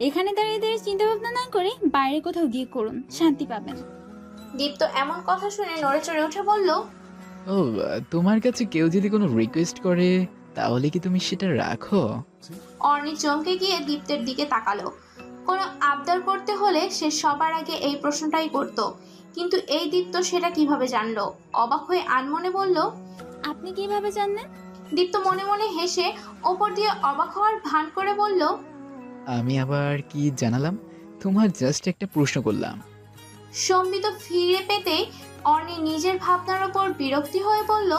এখানে দাঁড়িয়ে দাঁড়িয়ে চিন্তা ভাবনা না করে বাইরে কোথাও গিয়ে করুন, শান্তি পাবেন। দীপ্ত এমন কথা শুনে নড়ে চড়ে উঠে বলল, ও, তোমার কাছে কেউ যদি কোনো রিকোয়েস্ট করে তাহলে কি তুমি সেটা রাখো? অর্ণি চমকে গিয়ে দীপ্তের দিকে তাকালো। কোনো আবদার করতে হলে সে সবার আগে এই প্রশ্নটাই করত, কিন্তু এই দীপ্ত সেটা কিভাবে জানলো? অবাক হয়ে আনমনে বলল, আপনি কিভাবে জানলেন? দীপ্ত মনে মনে হেসে ওপর দিয়ে অবাক হওয়ার ভান করে বলল, আমি আবার কি জানালাম, তোমার জাস্ট একটা প্রশ্ন করলাম। সম্বিত ফিরে পেতে অর্ণি নিজের ভাবনার ওপর বিরক্তি হয়ে বলল,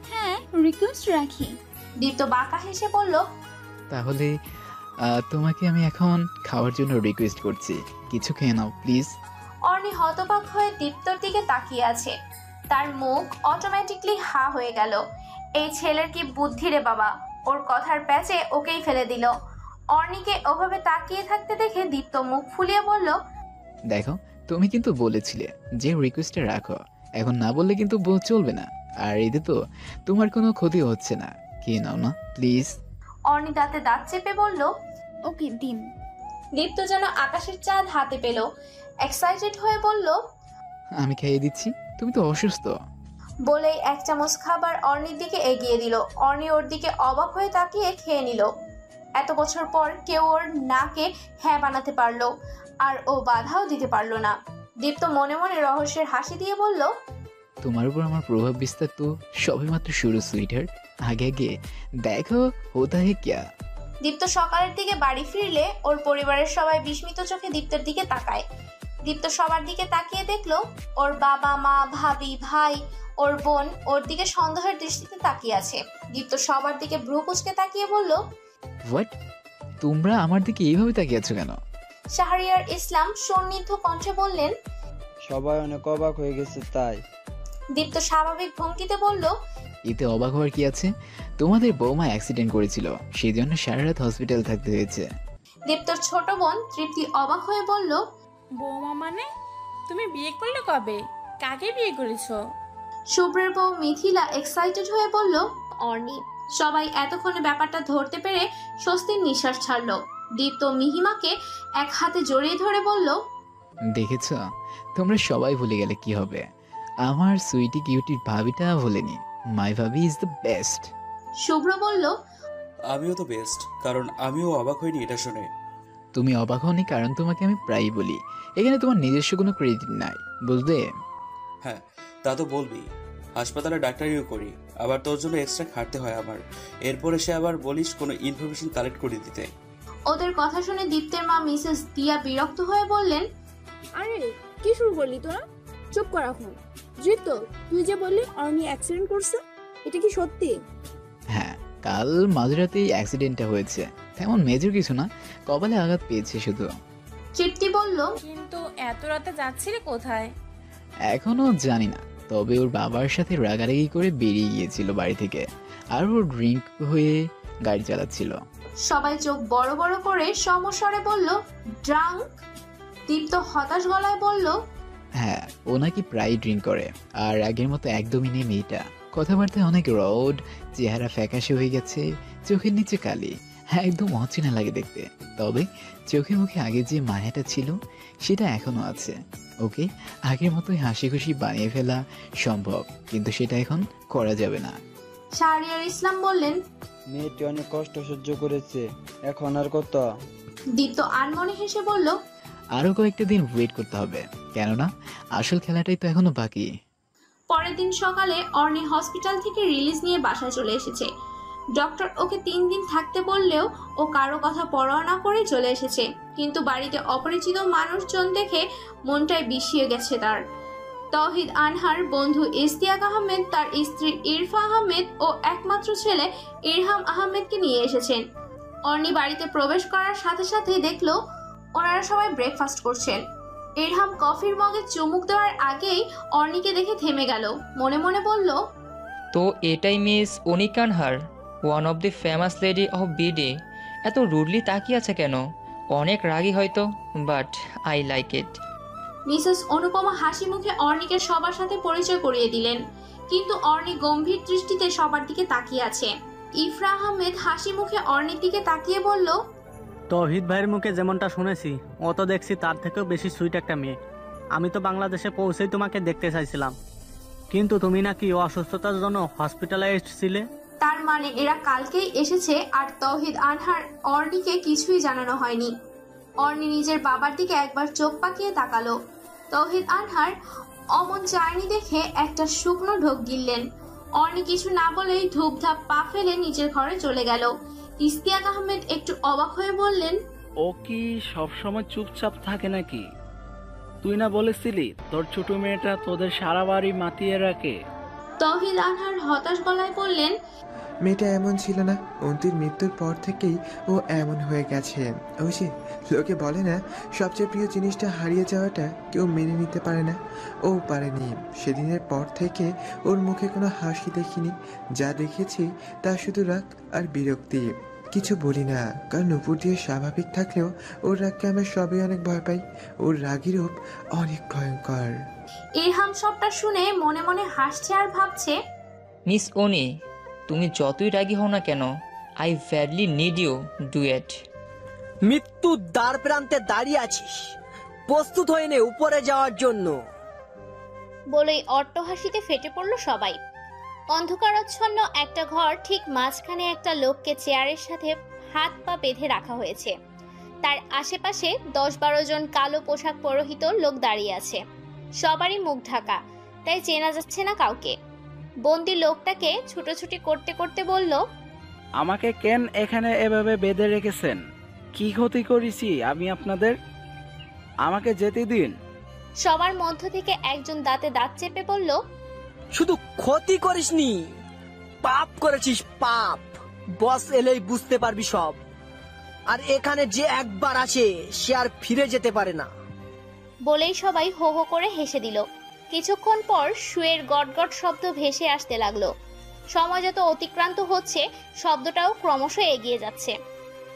হ্যাঁ, রিকোয়েস্ট রাখি। দীপ্ত বাঁকা হেসে বলল, তাহলে তোমাকে আমি এখন খাওয়ার জন্য রিকোয়েস্ট করছি, কিছু খেয়ে নাও প্লিজ। অর্ণি হতবাক হয়ে দীপ্তর দিকে তাকিয়ে আছে। তার মুখ অটোমেটিকলি হা হয়ে গেল। এই ছেলের কি বুদ্ধি রে বাবা, ওর কথার প্যাচে ওকেই ফেলে দিল। অর্ণিকে ওভাবে তাকিয়ে থাকতে দেখে দীপ্ত মুখ ফুলিয়ে বলল, দেখো, তুমি কিন্তু বলেছিলে যে রিকোয়েস্টটা রাখো, এখন না বললে কিন্তু চলবে না। আর এতে তো তোমার কোনো ক্ষতি হচ্ছে না, খেয়ে নাও না প্লিজ। অর্ণি দাঁতে দাঁত চেপে বলল, ওকে দিন। দীপ্ত যেন আকাশের চাঁদ হাতে পেল, এক্সাইটেড হয়ে বলল, আমি খাইয়ে দিচ্ছি, তুমি তো অসুস্থ। বলেই এক চামচ খাবার অর্ণির দিকে এগিয়ে দিল। অর্ণি ওর দিকে অবাক হয়ে তাকিয়ে খেয়ে নিল। এত বছর পর কেউ ওর নাকে হ্যাঁ বানাতে পারলো, আর ও বাধাও দিতে পারলো না। দীপ্ত মনে মনে রহস্যের হাসি দিয়ে বলল, তোমার উপর আমার প্রভাব বিস্তার তো সবেমাত্র শুরু সুইটহার্ট, আগে আগে দেখো হোতা হে ক্যা। দীপ্ত সকালের দিকে বাড়ি ফিরলে ওর পরিবারের সবাই বিস্মিত চোখে দীপ্তের দিকে তাকায়। দীপ্ত সবার দিকে তাকিয়ে দেখলো ওর বাবা মা ভাবি ভাই ওর বোন ওর দিকে সন্দেহের দৃষ্টিতে তাকিয়ে আছে। দীপ্ত সবার দিকে ভ্রু কুঁচকে তাকিয়ে বলল, হোয়াট, তোমরা আমার দিকে এইভাবে তাকিয়ে আছো কেন? শাহরিয়ার ইসলাম সন্নিগ্ধ কণ্ঠে বললেন, সবাই অনেক অবাক হয়ে গেছে তাই। দীপ্ত স্বাভাবিক ভঙ্গিতে বলল, এতে অবাক হওয়ার কি আছে, তোমাদের বৌমা অ্যাক্সিডেন্ট করেছিল, সেই জন্য সারা রাত হসপিটাল থাকতে হয়েছে। দীপ্তর ছোট বোন তৃপ্তি অবাক হয়ে বলল, বৌমা মানে? তুমি বিয়ে করলে কবে? কাকে বিয়ে করেছো? শুভ্রের বউ মিথিলা এক্সাইটেড হয়ে বলল, অর্ণি। সবাই এতক্ষণে ব্যাপারটা ধরতে পেরে স্বস্তির নিঃশ্বাস ছাড়লো। দীপ্ত মিহিমাকে এক হাতে জড়িয়ে ধরে বলল, দেখেছ, তোমরা সবাই ভুলে গেলে কি হবে, আমার সুইটি কিউটির ভাবিটা ভুলেনি। মাই ভাবি ইজ দ্য বেস্ট। শুভ্র বলল, আমিও তো বেস্ট, কারণ আমিও অবাক হইনি এটা শুনে। তুমি অবাক হওনি কারণ তোমাকে আমি প্রায়ই বলি এখানে তোমার নিজস্ব কোনো ক্রেডিট নাই, বুঝলে? হ্যাঁ, তা তো বলবি, হাসপাতালে ডাক্তারিও করি, আবার তোর জন্য এক্সট্রা খাটতে হয় আমার। এরপরে সে আবার বলিস কোনো ইনফরমেশন কালেক্ট করে দিতে। ওদের কথা শুনে দীপ্তের মা মিসেস দিয়া বিরক্ত হয়ে বললেন, আরে কি শুরু করলি তোরা? চুপ কর এখন। জিত, তুই যে বললি অর্ণি অ্যাক্সিডেন্ট করছে, এটা কি সত্যি? হ্যাঁ, কাল মাঝরাতেই অ্যাক্সিডেন্টটা হয়েছে, তেমন মেজর কিছু না, কপালে আঘাত পেয়েছে শুধু। তৃপ্তি বলল, কিন্তু এত রাতে যাচ্ছিলে কোথায়? এখনো জানি না, তবে ওর বাবার সাথে রাগারাগি করে বেরিয়ে গিয়েছিল বাড়ি থেকে, আর ওর ড্রিঙ্ক হয়ে গাড়ি চালাচ্ছিল। সবাই চোখ বড় বড় করে সমস্বরে বলল, ড্রাঙ্ক? দীপ্ত হতাশ গলায় বলল, হ্যাঁ, ও নাকি প্রায় ড্রিঙ্ক করে, আর আগের মতো একদমই নেই মেয়েটা। কথাবার্তায় অনেক রড, চেহারা ফ্যাকাশে হয়ে গেছে, চোখের নিচে কালি, একদম অচেনা লাগে দেখতে। তবে চোখে মুখে আগে যে মায়াটা ছিল সেটা এখনো আছে। ওকে আগের মতোই হাসি খুশি বানিয়ে ফেলা সম্ভব, কিন্তু সেটা এখন করা যাবে না। শাহরিয়ার ইসলাম বললেন, মেয়েটি অনেক কষ্ট সহ্য করেছে, এখন আর কত? দীপ্ত আনমনে হেসে বলল, আরো কয়েকটা দিন ওয়েট করতে হবে, কেননা আসল খেলাটাই তো এখনো বাকি। পরের দিন সকালে অর্নি হসপিটাল থেকে রিলিজ নিয়ে বাসায় চলে এসেছে। ডক্টর ওকে 3 দিন থাকতে বললেও ও কারো কথা পরোয়া না করে চলে এসেছে। কিন্তু বাড়িতে অপরিচিত মানুষজন দেখে মনটাই বিষিয়ে গেছে তার। তৌহিদ আনহার বন্ধু ইশতিয়াক আহমেদ তার স্ত্রী ইরফা আহমেদ ও একমাত্র ছেলে ইরহাম আহমেদকে নিয়ে এসেছেন। অর্নি বাড়িতে প্রবেশ করার সাথে সাথে দেখলো ওনারা সবাই ব্রেকফাস্ট করছেন। ইরহাম কফির মগে চুমুক দেওয়ার আগেই অর্নিকে দেখে থেমে গেল। মনে মনে বলল, তো এটাই miss Anikanahar, one of the famous lady of BD. এত রুডলি তাকিয়ে আছে কেন? অনেক রাগী হয়তো, but I like it. Mrs Anupama হাসি মুখে অর্নিকে সবার সাথে পরিচয় করিয়ে দিলেন, কিন্তু অর্নি গম্ভীর দৃষ্টিতে সবার দিকে তাকিয়ে আছে। ইফরা আহমেদ হাসি মুখে অর্নির দিকে তাকিয়ে বলল, তৌহিদ ভাইয়ের মুখে যেমনটা শুনেছি, ও তো দেখছি তার থেকেও বেশি সুইট একটা মেয়ে। আমি তো বাংলাদেশে পৌঁছেই তোমাকে দেখতে চাইছিলাম, কিন্তু তুমি নাকি অসুস্থতার জন্য হসপিটালাইজড ছিলে। তার মানে এরা কালকেই এসেছে আর তৌহিদ আনহার অর্নিকে কিছুই জানানো হয়নি। অর্নি নিজের বাবার দিকে একবার চোখ পাকিয়ে তাকালো। তৌহিদ আনহার অমন চায়নি দেখে একটা শুকনো ঢোক গিললেন। অর্নি কিছু না বলেই ধূপধাপ পা ফেলে নিজের ঘরে চলে গেল। ইশতিয়াক আহমেদ একটু অবাক হয়ে বললেন, ও কি সবসময় চুপচাপ থাকে নাকি? তুই না বলেছিলি তোর ছোট মেয়েটা তোদের সারা বাড়ি মাতিয়ে রাখে? তৌহিদ আনহার হতাশ গলায় বললেন, মেয়েটা এমন ছিল না, অন্তির মৃত্যুর পর থেকেই ও এমন হয়ে গেছে। ওই যে লোকে বলে না, সবচেয়ে প্রিয় জিনিসটা হারিয়ে যাওয়াটা কেউ মেনে নিতে পারে না, ও পারেনি। সেদিনের পর থেকে ওর মুখে কোনো হাসি দেখিনি, যা দেখেছি তা শুধু রাগ আর বিরক্তি। কিছু বলি না, কারণ উপর দিয়ে স্বাভাবিক থাকলেও ওর রাগকে আমরা সবাই অনেক ভয় পাই। ওর রাগী রূপ অনেক ভয়ঙ্কর। ইরহাম সবটা শুনে মনে মনে হাসছে আর ভাবছে, মিস ওনি, তুমি যতই রাগী হও না কেন, আই ভ্যাডলি নিড ইউ ডুয়েট। মৃত্যু দ্বার প্রান্তে দাঁড়িয়ে আছিস, প্রস্তুত হয়ে নে উপরে যাওয়ার জন্য। বলেই অট্টহাসিতে ফেটে পড়ল সবাই। অন্ধকারাচ্ছন্ন একটা ঘর, ঠিক মাঝখানে একটা লোককে চেয়ারের সাথে হাত পা বেঁধে রাখা হয়েছে। তার আশেপাশে 10-12 জন কালো পোশাক পরিহিত লোক দাঁড়িয়ে আছে। সবারই মুখ ঢাকা, তাই চেনা যাচ্ছে না কাউকে। বন্দি লোকটাকে ছুটোছুটি করতে করতে বলল, আমাকে কেন এখানে এভাবে বেঁধে রেখেছেন? কি ক্ষতি করেছি আমি আপনাদের? আমাকে যেতে দিন। সবার মধ্য থেকে একজন দাঁতে দাঁত চেপে বলল, শুধু ক্ষতি করিসনি, পাপ করেছিস, পাপ। বস এলেই বুঝতে পারবি সব। আর এখানে যে একবার আছে সে আর ফিরে যেতে পারে না। বলেই সবাই হো হো করে হেসে দিল। কিছুক্ষণ পর শুয়ের গটগট শব্দ ভেসে আসতে লাগলো। সময় যত অতিক্রান্ত হচ্ছে, শব্দটাও ক্রমশ এগিয়ে যাচ্ছে।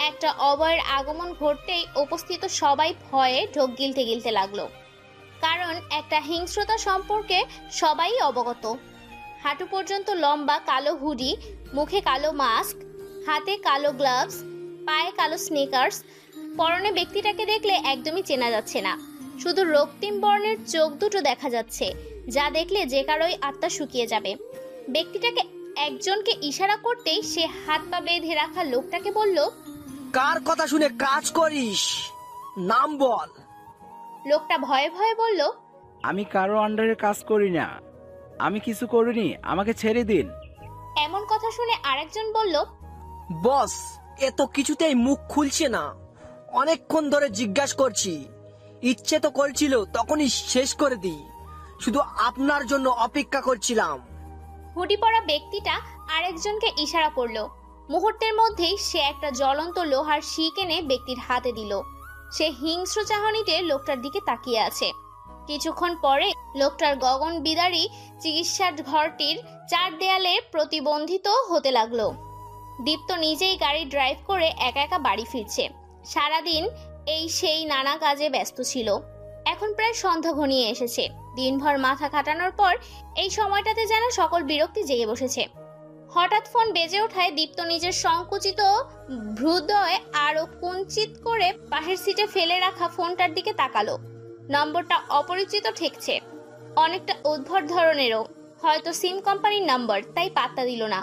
একটা অবয়ের আগমন ঘটতেই উপস্থিত সবাই ভয়ে ঢোক গিলতে গিলতে লাগলো, কারণ একটা হিংস্রতা সম্পর্কে সবাই অবগত। হাঁটু পর্যন্ত লম্বা কালো হুডি, মুখে কালো মাস্ক, হাতে কালো গ্লাভস, পায়ে কালো স্নিকার্স। পরনে ব্যক্তিটাকে দেখলে একদমই চেনা যাচ্ছে না, শুধু রক্তিম বর্ণের চোখ দুটো দেখা যাচ্ছে, যা দেখলে যে কারোই আত্মা শুকিয়ে যাবে। ব্যক্তিটাকে একজনকে ইশারা করতেই সে হাত পা বেঁধে রাখা লোকটাকে বলল, কার কথা শুনে কাজ করিস? নাম বল। লোকটা ভয়ে ভয়ে বলল, আমি কারো আন্ডারে কাজ করি না, আমি কিছু করিনি, আমাকে ছেড়ে দিন। এমন কথা শুনে আরেকজন বলল, বস এ তো কিছুতেই মুখ খুলছে না, অনেকক্ষণ ধরে জিজ্ঞাসা করছি। ইচ্ছে তো করছিল তখনই শেষ করে দিই, শুধু আপনার জন্য অপেক্ষা করছিলাম। হুডি পরা ব্যক্তিটা আরেকজনকে ইশারা করলো। মুহূর্তের মধ্যেই সে একটা জ্বলন্ত লোহার শিক এনে ব্যক্তির হাতে দিল। সে হিংস্র চাহনিতে লোকটার দিকে তাকিয়ে আছে। কিছুক্ষণ পরে লোকটার গগন বিদারী চিকিৎসার ঘরটির 4 দেয়ালে প্রতিবন্ধিত হতে লাগলো। দীপ্ত নিজেই গাড়ি ড্রাইভ করে একা একা বাড়ি ফিরছে। সারাদিন এই সেই নানা কাজে ব্যস্ত ছিল। এখন প্রায় সন্ধ্যা ঘনিয়ে এসেছে। দিনভর মাথা কাটানোর পর এই সময়টাতে যেন সকল বিরক্তি জেগে বসেছে। হঠাৎ ফোন বেজে ওঠায় দীপ্ত নিজের সংকুচিত ভ্রুদয় আরো কুঞ্চিত করে পাশের সিটে ফেলে রাখা ফোনটার দিকে তাকালো। নম্বরটা অপরিচিত ঠেকছে, অনেকটা উদ্ভট ধরনেরও, হয়তো সিম কোম্পানির নাম্বার, তাই পাত্তা দিল না।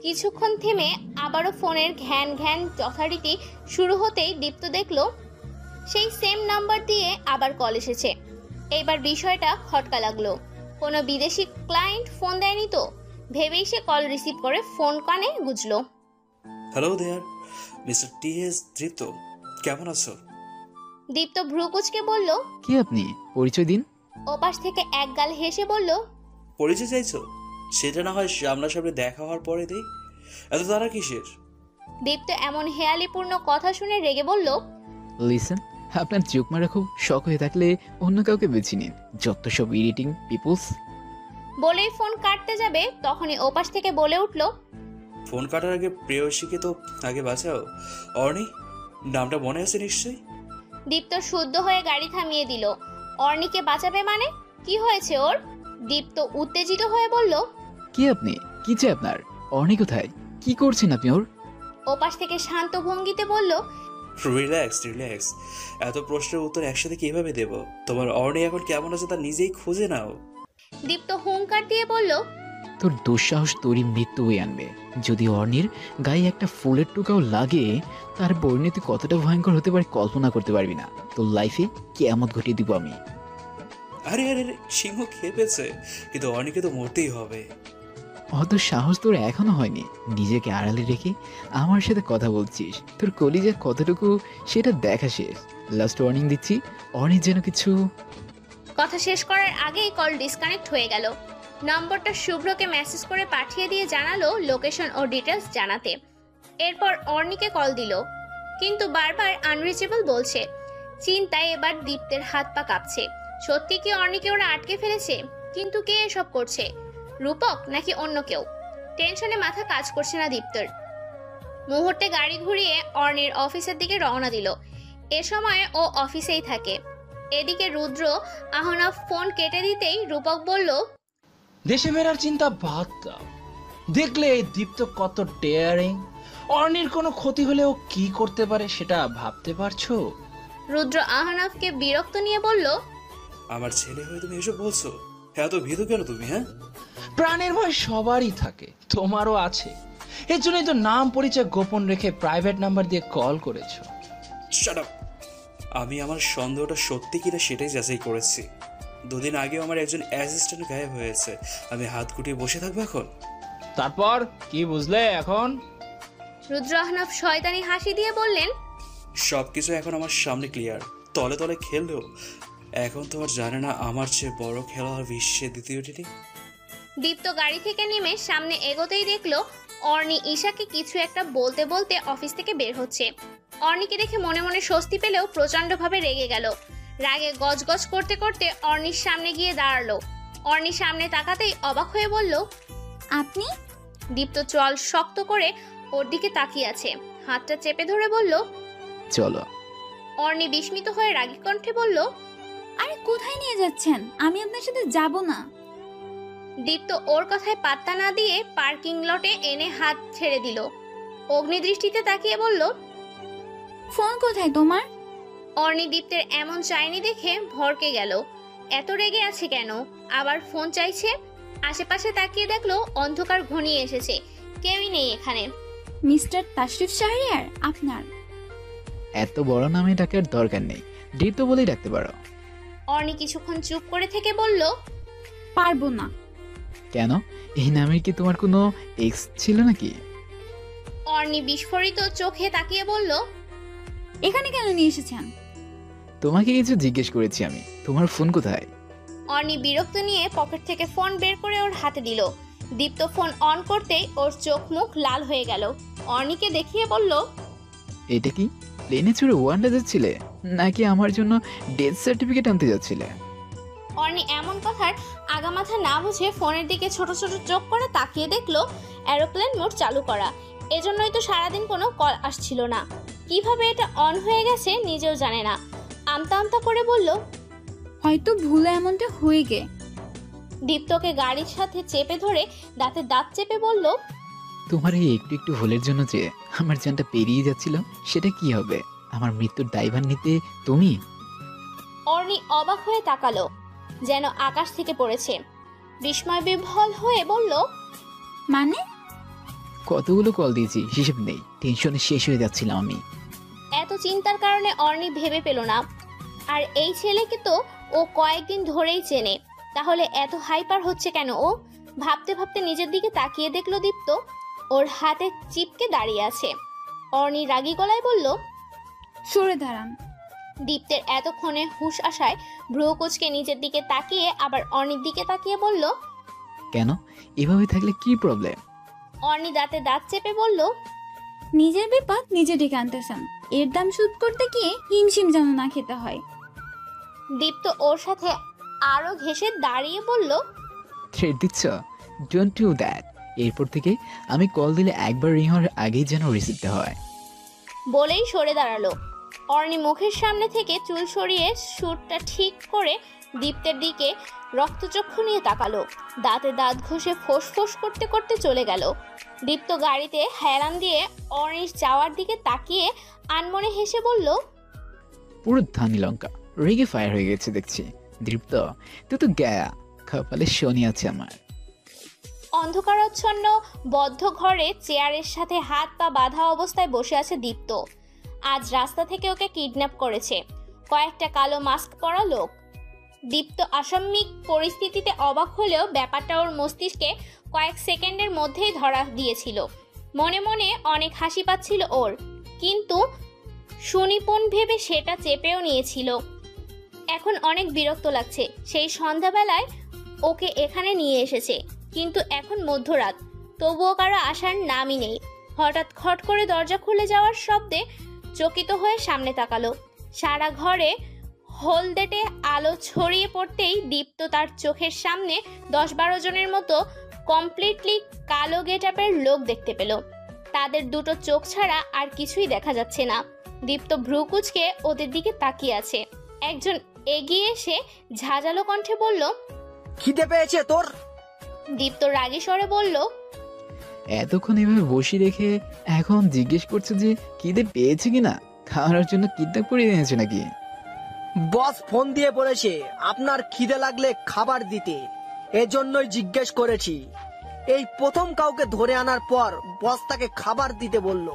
কিছুক্ষণ থেমে আবারও ফোনের ঘ্যান ঘ্যান যথারীতি শুরু হতেই দীপ্ত দেখল সেই সেম নাম্বার দিয়ে আবার কল এসেছে। এইবার বিষয়টা খটকা লাগলো, কোনো বিদেশি ক্লায়েন্ট ফোন দেয়নি তো ভেবেই সে কল রিসিভ করে ফোন কানে গুজলো। Hello there, mister T S. Dipto, কেমন আছো? দীপ্ত ভ্রুকুচকে বলল, কি আপনি? পরিচয় দিন। ওপাশ থেকে একগাল হেসে বলল, পরিচয় চাইছো? সেটা না হয় সামনাসামনি দেখা হওয়ার পরে দেই, এত তারা কিসের? দীপ্ত এমন হেয়ালিপূর্ণ কথা শুনে রেগে বলল, লিসেন, আপনার চোখ মারা খুব শখ হয়ে থাকলে অন্য কাউকে বেছে নিন, যত সব ইরিটিং পিপলস। বলেই ফোন কাটতে যাবে তখনই ওপাশ থেকে বলে উঠল, ফোন কাটার আগে প্রেয়সীকে তো আগে বাঁচাও। অর্নি নামটা মনে আছে নিশ্চয়ই? দীপ্ত শুদ্ধ হয়ে গাড়ি থামিয়ে দিল। অর্নিকে বাঁচাবে মানে? কি হয়েছে ওর? দীপ্ত উত্তেজিত হয়ে বলল, কি আপনি? কি চাই আপনার? অর্নি কোথায়? কি করছেন আপনি ওর? ওপাশ থেকে শান্ত ভঙ্গিতে বলল, রিল্যাক্স রিল্যাক্স, এত প্রশ্নের উত্তর একসাথে কিভাবে দেব? তোমার অর্নি এখন কেমন আছে তা নিজেই খুঁজে নাও। দীপ্ত হুঙ্কার দিয়ে বলল, তোর দুঃসাহস তোরই মৃত্যু হয়ে আনবে। যদি অর্নির গায়ে একটা ফুলের টুকাও লাগে, তার পরিণতি কতটা ভয়ঙ্কর হতে পারে কল্পনা করতে পারবি না। তোর লাইফে কিয়ামত ঘটিয়ে দিব আমি। আরে আরে আরে, সিংহ খেপেছে, কিন্তু অর্নিকে তো মরতেই হবে। অত সাহস তোর এখনো হয়নি। নিজেকে আড়ালে রেখে আমার সাথে কথা বলছিস। তোর কলিজা কতটুকু সেটা দেখা শেষ। লাস্ট ওয়ার্নিং দিচ্ছি, অর্নির যেন কিছু। কথা শেষ করার আগেই কল ডিসকানেক্ট হয়ে গেল। নম্বরটা শুভ্রকে মেসেজ করে পাঠিয়ে দিয়ে জানালো লোকেশন ও ডিটেলস জানাতে। এরপর অর্নিকে কল দিল, কিন্তু বারবার আনরিচেবল বলছে। চিন্তায় এবার দীপ্তের হাত পা কাঁপছে। সত্যি কি অর্নিকে ওরা আটকে ফেলেছে? কিন্তু কে এসব করছে? রূপক নাকি অন্য কেউ? টেনশনে মাথা কাজ করছে না দীপ্তর। মুহূর্তে গাড়ি ঘুরিয়ে অর্নির অফিসের দিকে রওনা দিল। এ সময় ও অফিসেই থাকে। এদিকে রুদ্র আহনাফ ফোন কেটে দিতেই রূপক বলল, দেশে ফেরার চিন্তা বাদ দাও। দেখলে এই দীপ্ত কত ডেয়ারিং। অর্নির কোনো ক্ষতি হলেও কি করতে পারে সেটা ভাবতে পারছো? রুদ্র আহনাফকে বিরক্ত নিয়ে বলল, আমার ছেলে হয়ে তুমি এসব বলছো? এত ভীতু কেন তুমি? হ্যাঁ, প্রাণের ভয় সবারই থাকে, তোমারও আছে। এর জন্যই তো নাম পরিচয় গোপন রেখে প্রাইভেট নাম্বার দিয়ে কল করেছো। Shut up. আমি আমার সন্দেহটা সত্যি কিনা সেটাই যাচাই করেছি। দুদিন আগে আমার একজন অ্যাসিস্ট্যান্ট গায়েব হয়েছে। আমি হাত গুটিয়ে বসে থাকবো এখন? তারপর কি বুঝলে এখন? রুদ্র আহনাফ শয়তানি হাসি দিয়ে বললেন, সবকিছু এখন আমার সামনে ক্লিয়ার। তলে তলে খেললেও এখন তো আর জানে না আমার চেয়ে বড় খেলোয়াড় বিশ্বের দ্বিতীয়টি। দীপ্ত গাড়ি থেকে নেমে সামনে এগোতেই দেখলো অর্নি ঈশাকে কিছু একটা বলতে বলতে অফিস থেকে বের হচ্ছে। অর্নিকে দেখে মনে মনে স্বস্তি পেলেও প্রচন্ডভাবে রেগে গেল। রাগে গজগজ করতে করতে অর্নির সামনে গিয়ে দাঁড়ালো। অর্নির সামনে তাকাতেই অবাক হয়ে বলল, আপনি? দীপ্ত চল শক্ত করে ওর দিকে তাকিয়ে আছে, হাতটা চেপে ধরে বলল, চলো। অর্নি বিস্মিত হয়ে রাগী কণ্ঠে বলল, আরে কোথায় নিয়ে যাচ্ছেন? আমি আপনার সাথে যাব না। দীপ্ত ওর কথায় পাত্তা না দিয়ে পার্কিং লটে এনে হাত ছেড়ে দিল। অগ্নিদৃষ্টিতে তাকিয়ে বলল, ফোন কোথায় তোমার? অর্নি দীপ্তের এমন চাইনি দেখে ভরকে গেল। এত রেগে আছে কেন? আবার ফোন চাইছে। আশেপাশে তাকিয়ে দেখলো অন্ধকার ঘনিয়ে এসেছে, কেউই নেই এখানে। মিস্টার তাশরিফ শাহরিয়ার আপনার? এত বড় নামে ডাকার দরকার নেই, দীপ্ত বলেই ডাকতে পারো। অর্নি কিছুক্ষণ চুপ করে থেকে বলল, পারবো না। কেন? এই নামের কি তোমার কোনো এক্স ছিল নাকি? অর্নি বিস্ফোরিত চোখে তাকিয়ে বলল, এখানে কেন নিয়ে এসেছেন? তোমাকে কিছু জিজ্ঞেস করেছি আমি। তোমার ফোন কোথায়? অর্নি বিরক্ত নিয়ে পকেট থেকে ফোন বের করে ওর হাতে দিল। দীপ্ত ফোন অন করতেই ওর চোখ মুখ লাল হয়ে গেল। অর্নিকে দেখিয়ে বলল, এটা কি প্লেনে চড়ে ওয়ান্ডা যাচ্ছিলে নাকি আমার জন্য ডেথ সার্টিফিকেট আনতে যাচ্ছিলে? অর্নি এমন কথার আগামাথা না বুঝে ফোনের দিকে ছোট ছোট চোখ করে তাকিয়ে দেখলো এরোপ্লেন মোড চালু করা। এজন্যই তো সারাদিন কোনো কল আসছিল না। কিভাবে এটা অন হয়ে গেছে নিজেও জানে না। আমতা আমতা করে বলল, হয়তো ভুলে এমনটা হয়ে গে। দীপ্তকে গাড়ির সাথে চেপে ধরে দাঁতে দাঁত চেপে বলল, তোমার এই একটু একটু ভুলের জন্য যে আমার জানটা পেরিয়ে যাচ্ছিল, সেটা কি হবে? আমার মৃত্যুর দায়ভার নিতে তুমি? অর্ণি অবাক হয়ে তাকালো, যেন আকাশ থেকে পড়েছে। বিস্ময় বিভ্বল হয়ে বলল, মানে? কতগুলো কল দিয়েছি হিসেব নেই, টেনশনে শেষ হয়ে যাচ্ছিলাম আমি। এত চিন্তার কারণে অর্ণি ভেবে পেল না। আর এই ছেলেকে তো ও কয়েকদিন ধরেই চেনে, তাহলে এত হাইপার হচ্ছে কেন ও? ভাবতে ভাবতে নিজের দিকে তাকিয়ে দেখলো দীপ্ত ওর হাতে চিপকে দাঁড়িয়ে আছে। অর্ণি রাগী গলায় বলল, সরে দাঁড়ান। দীপ্তের এতক্ষণে হুঁশ আসায় ভ্রু কুঁচকে নিজের দিকে তাকিয়ে আবার অর্ণির দিকে তাকিয়ে বলল, কেন? এভাবে থাকলে কি প্রবলেম? অর্ণি দাঁতে দাঁত চেপে বলল, নিজের বিপদ নিজে ডেকে আনতেছেন, এর দাম শোধ করতে গিয়ে হিমশিম যেন না খেতে হয়। দীপ্ত ওর সাথে আরো ঘেঁষে দাঁড়িয়ে বলল, থ্রেট দিচ্ছ? Don't do that. এরপর থেকে আমি কল দিলে একবার রিং হওয়ার আগেই যেন রিসিভতে হয়। বলেই সরে দাঁড়ালো। অর্ণি মুখের সামনে থেকে চুল সরিয়ে সুরটা ঠিক করে দীপ্তের দিকে রক্তচক্ষু নিয়ে তাকালো। দাঁতে দাঁত ঘষে ফোঁস করতে করতে চলে গেল। দীপ্ত গাড়িতে হেলান দিয়ে অর্ণির যাওয়ার দিকে তাকিয়ে আনমনে হেসে বলল, পুরো ধানি লঙ্কা রেগে ফায়ার হয়ে গেছে দেখছি। দীপ্ত, তুই তো গ্যায়া, কপালে শনি আছে আমার। অন্ধকারাচ্ছন্ন বদ্ধ ঘরে চেয়ারের সাথে হাত পা বাঁধা অবস্থায় বসে আছে দীপ্ত। আজ রাস্তা থেকে ওকে কিডন্যাপ করেছে কয়েকটা কালো মাস্ক পরা লোক। দীপ্ত আসাম্মিক পরিস্থিতিতে অবাক হলেও ব্যাপারটা ওর মস্তিষ্কে কয়েক সেকেন্ডের মধ্যেই ধরা দিয়েছিল। মনে মনে অনেক হাসি পাচ্ছিল ওর, কিন্তু সুনিপুণ ভেবে সেটা চেপেও নিয়েছিল। এখন অনেক বিরক্ত লাগছে। সেই সন্ধ্যাবেলায় ওকে এখানে নিয়ে এসেছে, কিন্তু এখন মধ্যরাত, তবুও কারো আসার নামই নেই। হঠাৎ খট করে দরজা খুলে যাওয়ার শব্দে চকিত হয়ে সামনে তাকালো। সারা ঘরে হলদেটে আলো ছড়িয়ে পড়তেই দীপ্ত তার চোখের সামনে 10-12 জনের মতো কমপ্লিটলি কালো গেটআপের লোক দেখতে পেল। তাদের দুটো চোখ ছাড়া আর কিছুই দেখা যাচ্ছে না। দীপ্ত ভ্রু কুঁচকে ওদের দিকে তাকিয়ে আছে। একজন এগিয়ে এসে ঝাঁঝালো কণ্ঠে বলল, খিদে পেয়েছে তোর? দীপ্ত রাগী স্বরে বলল, এতক্ষণ এভাবে বসে রেখে এখন জিজ্ঞেস করছে যে খিদে পেয়েছে কিনা? খাওয়ানোর জন্য কিডন্যাপ করে এনেছে নাকি? বস ফোন দিয়ে বলেছে আপনার খিদে লাগলে খাবার দিতে, এজন্যই জিজ্ঞেস করেছি। এই প্রথম কাউকে ধরে আনার পর বস তাকে খাবার দিতে বলল।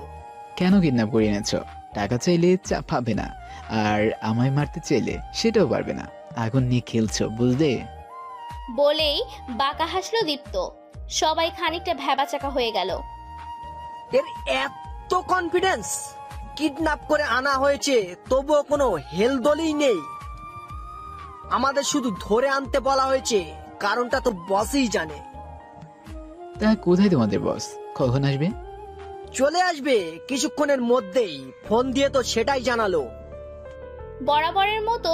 কেন কিডন্যাপ করে এনেছ? টাকা চাইলে চাপ পাবে না, আর আমায় মারতে চাইলে সেটাও পারবে না। আগুন নিয়ে খেলছো বুঝলে? বলেই বাঁকা হাসলো দীপ্ত। সবাই খানিকটা ভ্যাবাচাকা হয়ে গেল। এর এত কনফিডেন্স! কিডন্যাপ করে আনা হয়েছে তবুও কোনো হেলদোলই নেই। আমাদের শুধু ধরে আনতে বলা হয়েছে, কারণটা তো বসই জানে। তা কোথায় তোমাদের বস? কখন আসবে? চলে আসবে কিছুক্ষণের মধ্যেই, ফোন দিয়ে তো সেটাই জানালো। বরাবরের মতো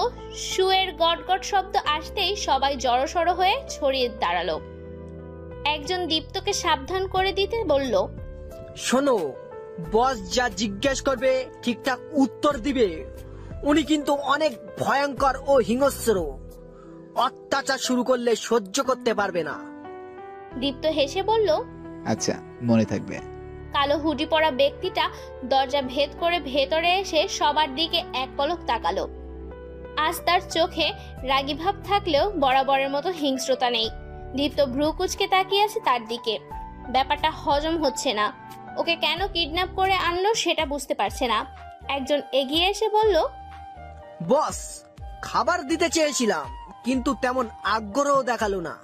শুয়ের গটগট শব্দ আসতেই সবাই জড়সড় হয়ে ছড়িয়ে দাঁড়ালো। একজন দীপ্তকে সাবধান করে দিতে বলল, শোনো, বস যা জিজ্ঞেস করবে ঠিকঠাক উত্তর দিবে। উনি কিন্তু অনেক ভয়ঙ্কর ও হিংস্র, অত্যাচার শুরু করলে সহ্য করতে পারবে না। দীপ্ত হেসে বলল, আচ্ছা, মনে থাকবে। কালো হুডি পরা ব্যক্তিটা দরজা ভেদ করে ভেতরে এসে সবার দিকে এক পলক তাকালো। আজ তার চোখে রাগী ভাব থাকলেও বরাবরের মতো হিংস্রতা নেই। দীপ্ত ভ্রু কুঁচকে তাকিয়ে আছে তার দিকে। ব্যাপারটা হজম হচ্ছে না। ওকে কেন কিডন্যাপ করে আনলো সেটা বুঝতে পারছে না। একজন এগিয়ে এসে বলল, বস, খাবার দিতে চেয়েছিলাম, কিন্তু তেমন আগ্রহ দেখালো না।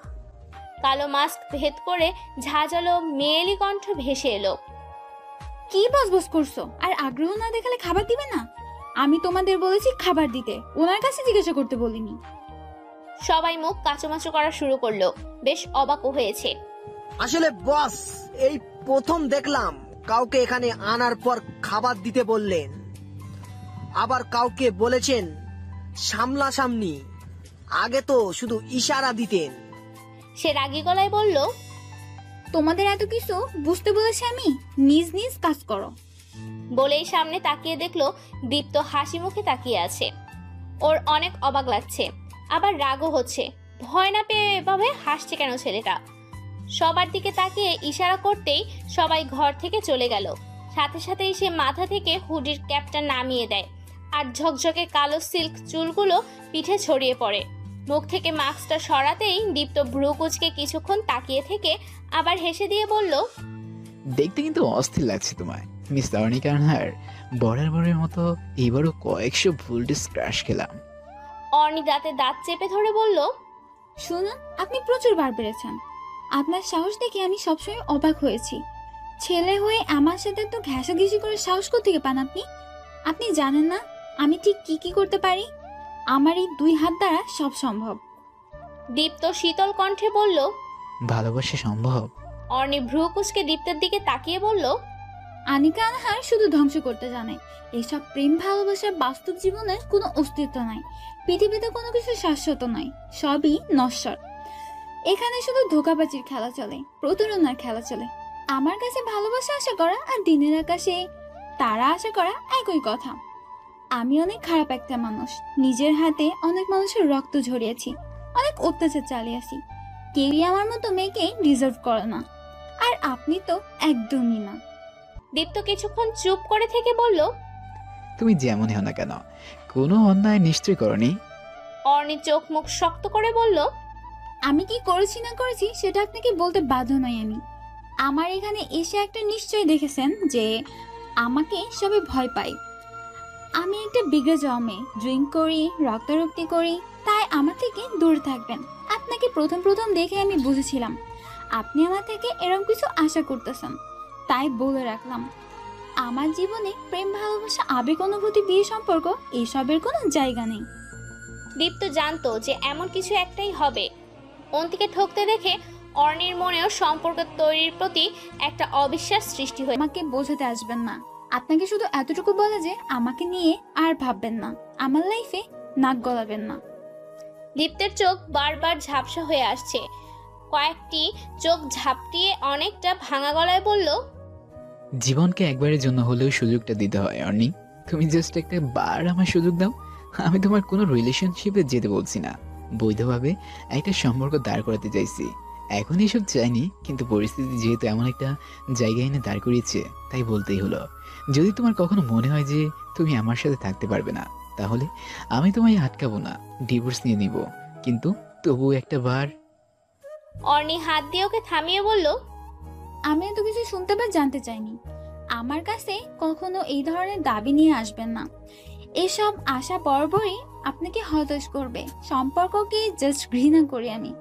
কালো মাস্ক ভেদ করে ঝাঁঝালো মেয়েলি কণ্ঠ ভেসে এলো, কি বস করছো? আর আগ্রহ না দেখালে খাবার দিবে না? আমি তোমাদের বলেছি খাবার দিতে, ওনার কাছে জিজ্ঞাসা করতে বলিনি। সবাই মুখ কাচুমাচু করা শুরু করলো। বেশ অবাকও হয়েছে। আসলে বস, এই প্রথম দেখলাম কাউকে এখানে আনার পর খাবার দিতে বললেন। আবার কাউকে বলেছেন সামনাসামনি, আগে তো শুধু ইশারা দিতেন। সে রাগী গলায় বলল, তোমাদের এত কিছু বুঝতে বলেছি আমি, নিজ নিজ কাজ করো। বলেই সামনে তাকিয়ে দেখলো দীপ্ত হাসি মুখে তাকিয়ে আছে। ওর অনেক অবাক লাগছে। আবার রাগও হচ্ছে। ভয় না পেয়ে এভাবে হাসছে কেন ছেলেটা? সবার দিকে তাকিয়ে ইশারা করতেই সবাই ঘর থেকে চলে গেল। সাথে সাথেই সে মাথা থেকে হুডির ক্যাপটা নামিয়ে দেয় আর ঝকঝকে কালো সিল্ক চুলগুলো পিঠে ছড়িয়ে পড়ে। মুখ থেকে মাস্কটা সরাতেই দীপ্ত ভ্রু কুঁচকে কিছুক্ষণ তাকিয়ে থেকে আবার হেসে দিয়ে বলল, দেখতে কিন্তু অস্থির লাগছে তোমায় মিস অর্নিকা আনহার। বরাবরের মতো এবারও কয়েকশো ভোল্টেজ ক্র্যাশ খেলাম। অর্নি দাঁতে দাঁত চেপে ধরে বলল, শুনুন, আপনি প্রচুর বার বেড়েছেন। আপনার সাহস দেখে আমি সবসময় অবাক হয়েছি। ছেলে হয়ে আমার সাথে তো ঘেঁষাঘেঁষি করে সাহস কোত্থেকে পান আপনি? আপনি জানেন না আমি ঠিক কি কি করতে পারি? আমার এই 2 হাত দ্বারা সব সম্ভব। দীপ্ত শীতল কণ্ঠে বলল, ভালোবাসা সম্ভব? অর্নি ভ্রু কুঁচকে দীপ্তের দিকে তাকিয়ে বলল, আনিকা আনহার শুধু ধ্বংস করতে জানে। এসব প্রেম ভালোবাসার বাস্তব জীবনের কোনো অস্তিত্ব নাই। পৃথিবীতে কোনো কিছু শাশ্বত নয়, সবই নশ্বর। এখানে শুধু ধোকাবাজির খেলা চলে, প্রতারণার খেলা চলে। আমার কাছে ভালোবাসা আশা করা আর দিনের আকাশে তারা আশা করা একই কথা। আমি অনেক খারাপ একটা মানুষ। নিজের হাতে অনেক মানুষের রক্ত ঝরিয়েছি, অনেক অত্যাচার চালিয়েছি। কেউই আমার মতো মেয়েকে ডিজার্ভ করে না, আর আপনি তো একদমই না। দীপ্ত কিছুক্ষণ চুপ করে থেকে বলল, তুমি যেমনই হও না কেন, কোনো অন্যায় নিশ্চয় করনি। অর্নি চোখ মুখ শক্ত করে বলল, আমি কি করেছি না করেছি সেটা আপনাকে বলতে বাধ্য নই আমি। আমার এখানে এসে একটা নিশ্চয় দেখেছেন যে আমাকে সবাই ভয় পায়। আমি একটা বিগড়ে যাওয়া মেয়ে, ড্রিঙ্ক করি, রক্তারক্তি করি, তাই আমার থেকে দূরে থাকবেন। আপনাকে প্রথম দেখে আমি বুঝেছিলাম আপনি আমার থেকে এরকম কিছু আশা করতেছেন, তাই বলে রাখলাম আমার জীবনে প্রেম ভালোবাসা আবেগ অনুভূতি বিয়ে সম্পর্ক এসবের কোনো জায়গা নেই। দীপ্ত জানতো যে এমন কিছু একটাই হবে। অন্তিকে ঠকতে দেখে অর্নির মনেও সম্পর্ক তৈরির প্রতি একটা অবিশ্বাস সৃষ্টি হয়। আমাকে বোঝাতে আসবেন না। আপনাকে শুধু এতটুকু বলে যে আমাকে নিয়ে আর ভাববেন না, আমার লাইফে নাক গলাবেন না। দীপ্তের চোখ বারবার ঝাপসা হয়ে আসছে। কয়েকটি চোখ ঝাপটিয়ে অনেকটা ভাঙা গলায় বলল, জীবনকে একবারের জন্য হলেও সুযোগটা দিতে হয় অর্নি। তুমি জাস্ট একটা বার আমার সুযোগ দাও। আমি তোমার কোনো রিলেশনশিপে যেতে বলছি না, বৈধভাবে একটা সম্পর্ক দাঁড় করাতে চাইছি। এখন এসব চাইনি, কিন্তু পরিস্থিতি যেহেতু এমন একটা জায়গায় এনে দাঁড় করিয়েছে, তাই বলতেই হলো। যদি তোমার কখনো মনে হয় যে তুমি আমার সাথে থাকতে পারবে না, তাহলে আমি তোমায় আটকাবো না, ডিভোর্স নিয়ে নিব। কিন্তু তবু একটা বার। অর্নি হাত দিয়ে ওকে থামিয়ে বলল, আমি এত কিছু শুনতে বা জানতে চাইনি। আমার কাছে কখনো এই ধরনের দাবি নিয়ে আসবেন না। এসব আশা বরাবরই আপনাকে হতাশ করবে। সম্পর্ককে জাস্ট ঘৃণা করি আমি,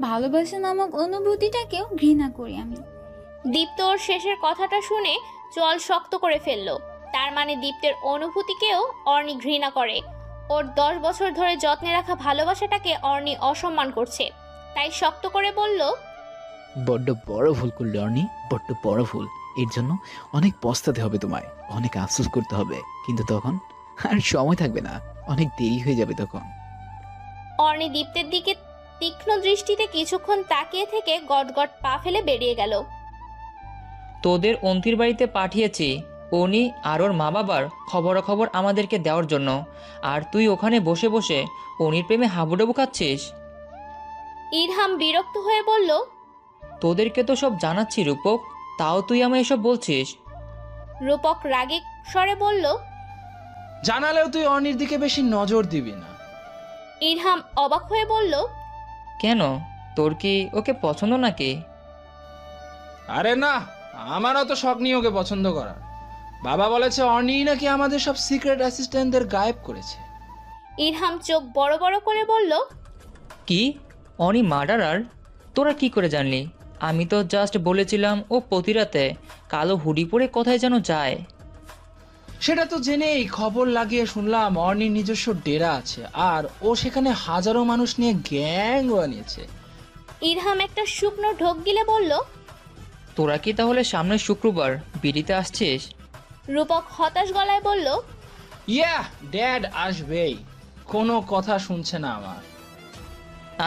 ভালোবাসা নামক অনুভূতিটাকেও ঘৃণা করি আমি। দীপ্ত ওর শেষের কথাটা শুনে চল শক্ত করে ফেললো। তার মানে দীপ্তের অনুভূতিকেও অর্নি ঘৃণা করে। ওর 10 বছর ধরে যত্নে রাখা ভালোবাসাটাকে অর্নি অসম্মান করছে। তাই শক্ত করে বলল, বড্ড বড় ভুল করলে অর্নি, বড্ড বড় ভুল। এর জন্য অনেক পস্তাতে হবে তোমায়, অনেক আফসোস করতে হবে। কিন্তু তখন আর সময় থাকবে না, অনেক দেরি হয়ে যাবে তখন। অর্নি দীপ্তের দিকে তীক্ষ্ণ দৃষ্টিতে কিছুক্ষণ তাকিয়ে থেকে গটগট পা ফেলে বেরিয়ে গেল। তোদের অন্তির বাড়িতে পাঠিয়েছি উনি আর ওর মা বাবার খবরাখবর আমাদেরকে দেওয়ার জন্য, আর তুই ওখানে বসে বসে অনির প্রেমে হাবুডুবু খাচ্ছিস। ইরহাম বিরক্ত হয়ে বলল, তোদেরকে তো সব জানাচ্ছি রূপক, তাও তুই আমায় এসব বলছিস। রূপক রাগে স্বরে বলল, জানালেও তুই অনির দিকে বেশি নজর দিবি না। ইরহাম অবাক হয়ে বলল, কেন, তোর কি ওকে পছন্দ নাকি? আরে না, আমারও তো শখ নিয়ে ওকে পছন্দ করার। বাবা বলেছে অনি নাকি আমাদের সব সিক্রেট অ্যাসিস্ট্যান্টদের গায়েব করেছে। ইরহাম চোখ বড় বড় করে বলল, কি, অনি মার্ডারার? তোরা কি করে জানলি? আমি তো জাস্ট বলেছিলাম ও প্রতিরাতে কালো হুডি পরে কোথায় যেন যায়। সেটা তো জেনেই খবর লাগিয়ে শুনলাম অর্নির নিজস্ব ডেরা আছে, আর ও সেখানে হাজারো মানুষ নিয়ে গ্যাং বানিয়েছে। ইরহাম একটা শুকনো ঢোক গিলে বলল, তোরা কি তাহলে সামনের শুক্রবার বিড়িতে আসছিস? রূপক হতাশ গলায় বলল, ইয়া, ড্যাড আসবেই, কোনো কথা শুনছে না আমার।